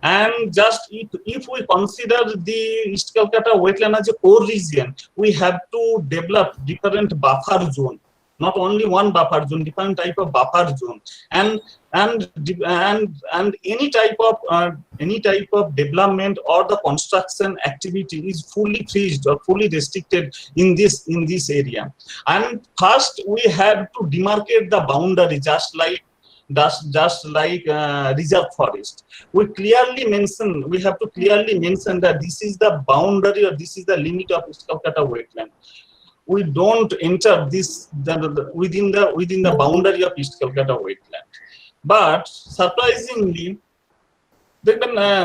And just if we consider the East Calcutta wetland as a core region, we have to develop different buffer zone, not only one buffer zone, different type of buffer zone, and any type of development or the construction activity is fully freezed or fully restricted in this area. And first we have to demarcate the boundary, just like reserve forest. We have to clearly mention that this is the boundary or this is the limit of East Calcutta wetland. We don't enter this within the boundary of East Calcutta wetland. But surprisingly,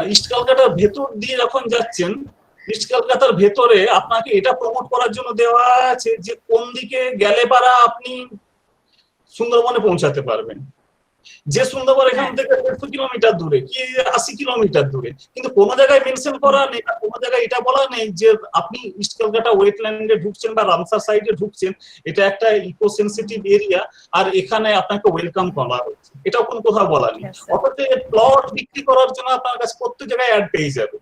East Calcutta ভেতর দিয়ে যখন যাচ্ছেন, east কলকাতার ভেতরে আপনাকে এটা promote করার জন্য দেওয়া আছে যে কোন দিকে গেলে পারা আপনি সুন্দরবনে পৌঁছাতে পারবেন। যে সুন্দরবন এখান থেকে 150 কিলোমিটার দূরে কি 80 কিলোমিটার দূরে, কিন্তু কোনো জায়গায় মেনশন করা নেই, কোনো জায়গায় এটা বলা নেই যে আপনি ইস্ট কলকাতা ওয়েটল্যান্ডে ঢুকছেন বা রামসার সাইডে ঢুকছেন, এটা একটা ইকো সেনসিটিভ এরিয়া আর এখানে আপনাকে ওয়েলকাম করা হচ্ছে, এটাও কোনো কোথাও বলা নেই। অথচ প্লট বিক্রি করার জন্য আপনার কাছে প্রত্যেক জায়গায় অ্যাড পেয়ে যাবে।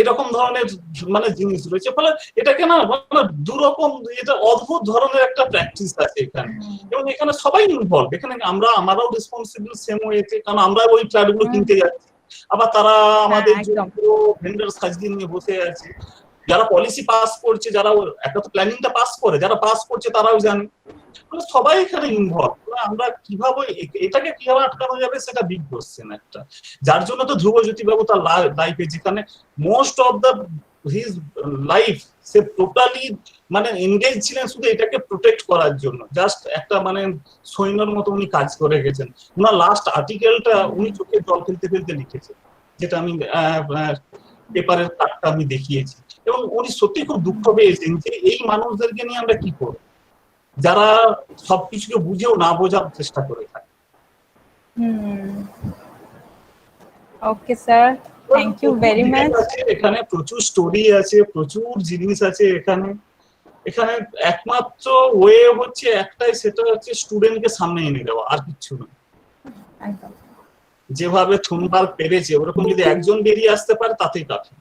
এরকম ধরনের মানে জিনিস রয়েছে, ফলে এটাকে না দুরকম, এটা অদ্ভুত ধরনের একটা প্র্যাকটিস আছে এখানে, এবং এখানে সবাই ইনভলভ। এখানে আমরাও রেসপন্সিবল সেম ওয়েতে, কারণ আমরা ওই ফ্ল্যাটগুলো কিনতে যাচ্ছি, আবার তারা আমাদের ভেন্ডার সাজিয়ে নিয়ে বসে আছে। যারা পলিসি পাস করছে, যারা একটা তো প্ল্যানিংটা পাস করে, যারা পাস করছে তারাও জানে, সবাই এখানে ইনভলভ। আমরা এটাকে কিভাবে আটকানো যাবে সেটা বিগ কোশ্চেন একটা, যার জন্য তো ধ্রুবজ্যোতি বাবু তার লাইফে, যেখানে most of the his life say totally মানে এনগেজ ছিলেন শুধু এটাকে প্রোটেক্ট করার জন্য, জাস্ট একটা মানে সৈন্যর মতো উনি কাজ করে গেছেন। উনার লাস্ট আর্টিকেলটা উনি চোখে জল ফেলতে ফেলতে লিখেছেন, যেটা আমি পেপারের কাটটা আমি দেখিয়েছি, এবং উনি সত্যি খুব দুঃখ পেয়েছেন যে এই মানুষদেরকে নিয়ে আমরা কি করব যারা সবকিছুকে বুঝেও না বোঝার চেষ্টা করে থাকে। Okay, sir. Thank you very much. এখানে প্রচুর স্টোরি আছে, প্রচুর জিনিস আছে এখানে। এখানে একমাত্র ওয়ে হচ্ছে একটাই, সেটা হচ্ছে স্টুডেন্টকে সামনে এনে দেওয়া, আর কিছু না। যেভাবে থুনবার্গ পেরেছে ওরকম যদি একজন বেরিয়ে আসতে পারে তাতেই কাফি।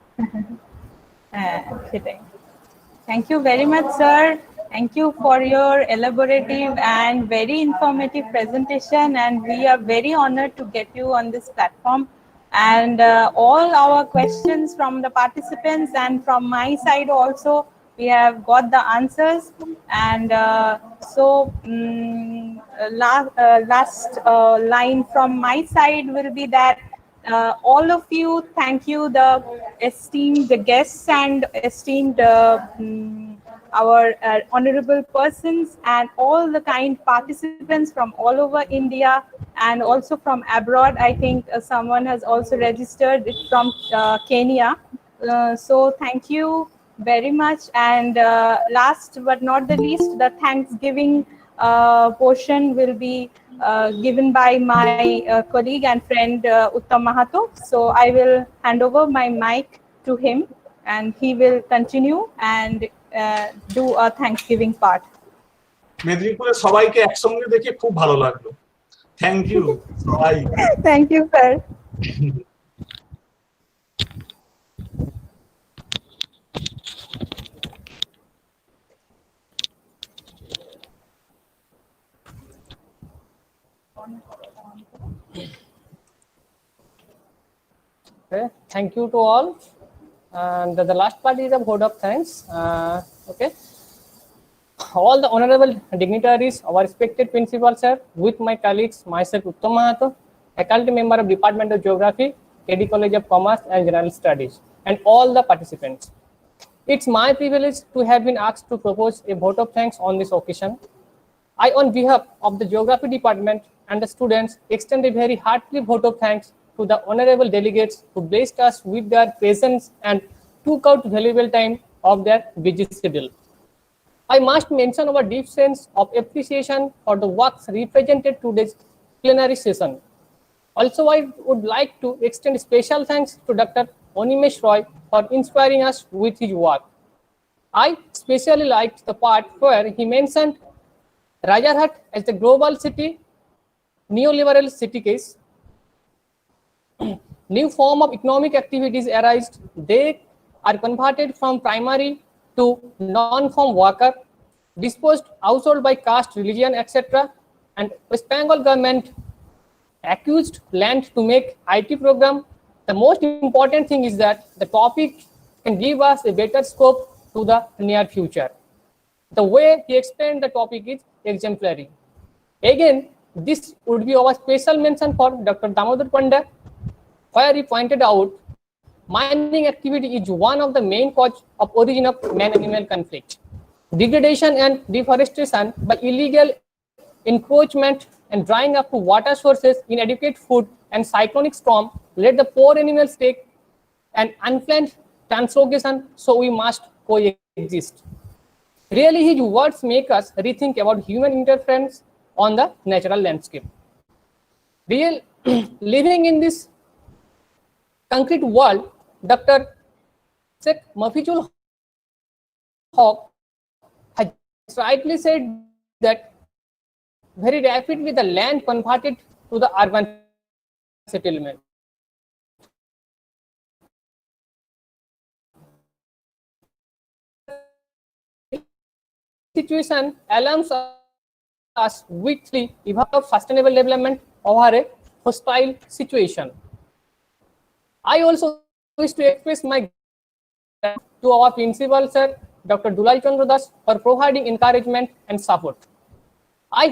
Thank you very much, sir. Thank you for your elaborative and very informative presentation, and we are very honored to get you on this platform. And all our questions from the participants and from my side also, we have got the answers. And last line from my side will be that all of you, thank you, the esteemed guests and esteemed our honorable persons and all the kind participants from all over India and also from abroad. I think someone has also registered it from Kenya. So thank you very much. And last but not the least, the Thanksgiving portion will be given by my colleague and friend Uttam Mahata. So I will hand over my mic to him and he will continue and do a Thanksgiving part. মেদিনীপুরে সবাইকে একসঙ্গে দেখে খুব ভালো লাগলো। Thank you সবাই। Thank you, sir. Okay, thank you to all. And the last part is a vote of thanks. Okay, all the honorable dignitaries, our respected principal sir, with my colleagues, myself Uttam Mahata, faculty member of Department of Geography, KD College of Commerce and General Studies, and all the participants. It's my privilege to have been asked to propose a vote of thanks on this occasion. I, on behalf of the Geography Department and the students, extend a very hearty vote of thanks to the honorable delegates who blessed us with their presence and took out valuable time of their busy schedule. I must mention our deep sense of appreciation for the works represented today's plenary session. Also, I would like to extend special thanks to Dr. Onimesh Roy for inspiring us with his work. I especially liked the part where he mentioned Rajarhat as the global city, neoliberal city case. New form of economic activities arise. They are converted from primary to non-farm worker, disposed household by caste, religion, etc. And West Bengal government accused land to make IT program. The most important thing is that the topic can give us a better scope to the near future. The way he explained the topic is exemplary. Again, this would be our special mention for Dr. Damodar Panda, where he pointed out mining activity is one of the main cause of origin of man-animal conflict. Degradation and deforestation by illegal encroachment and drying up to water sources, inadequate food and cyclonic storm let the poor animals take an unplanned translocation, so we must coexist. Really, his words make us rethink about human interference on the natural landscape. Living in this concrete world, Dr. Sheikh Mafizul Haq has rightly said that very rapidly the land converted to the urban settlement. Situation alarms us weekly about sustainable development over a hostile situation. I also wish to express my gratitude to our principal sir, Dr. Dulal for providing encouragement and support. I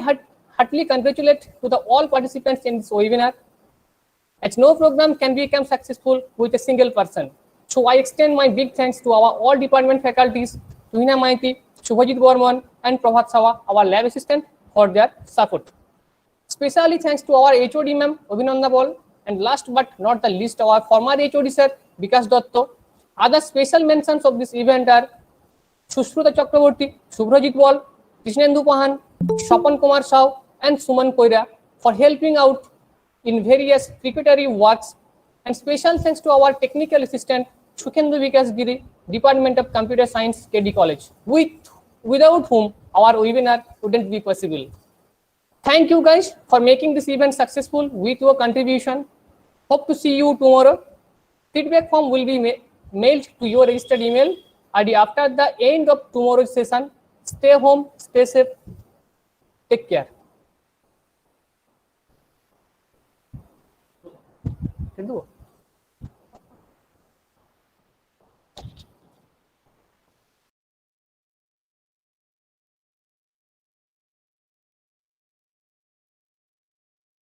heartily congratulate to the all participants in this webinar, as no program can become successful with a single person. So I extend my big thanks to our all department faculties, Tuhina Maiti, Subhajit Barman, and Prabhat Sawa, our lab assistant, for their support. Especially thanks to our HOD ma'am, Abhinanda, and last but not the least, our former HOD sir, Vikas Dotto, Other special mentions of this event are Sushruta Chakraborty, Subhajit Bal, Krishnendu Pahan, Shapan Kumar Shao, and Suman Koira for helping out in various preparatory works, and special thanks to our technical assistant Shukhendu Vikas Giri, Department of Computer Science, KD College, without whom our webinar wouldn't be possible. Thank you guys for making this event successful with your contribution. Hope to see you tomorrow. Feedback form will be mailed to your registered email ID after the end of tomorrow's session. Stay home, stay safe, take care. Hindu.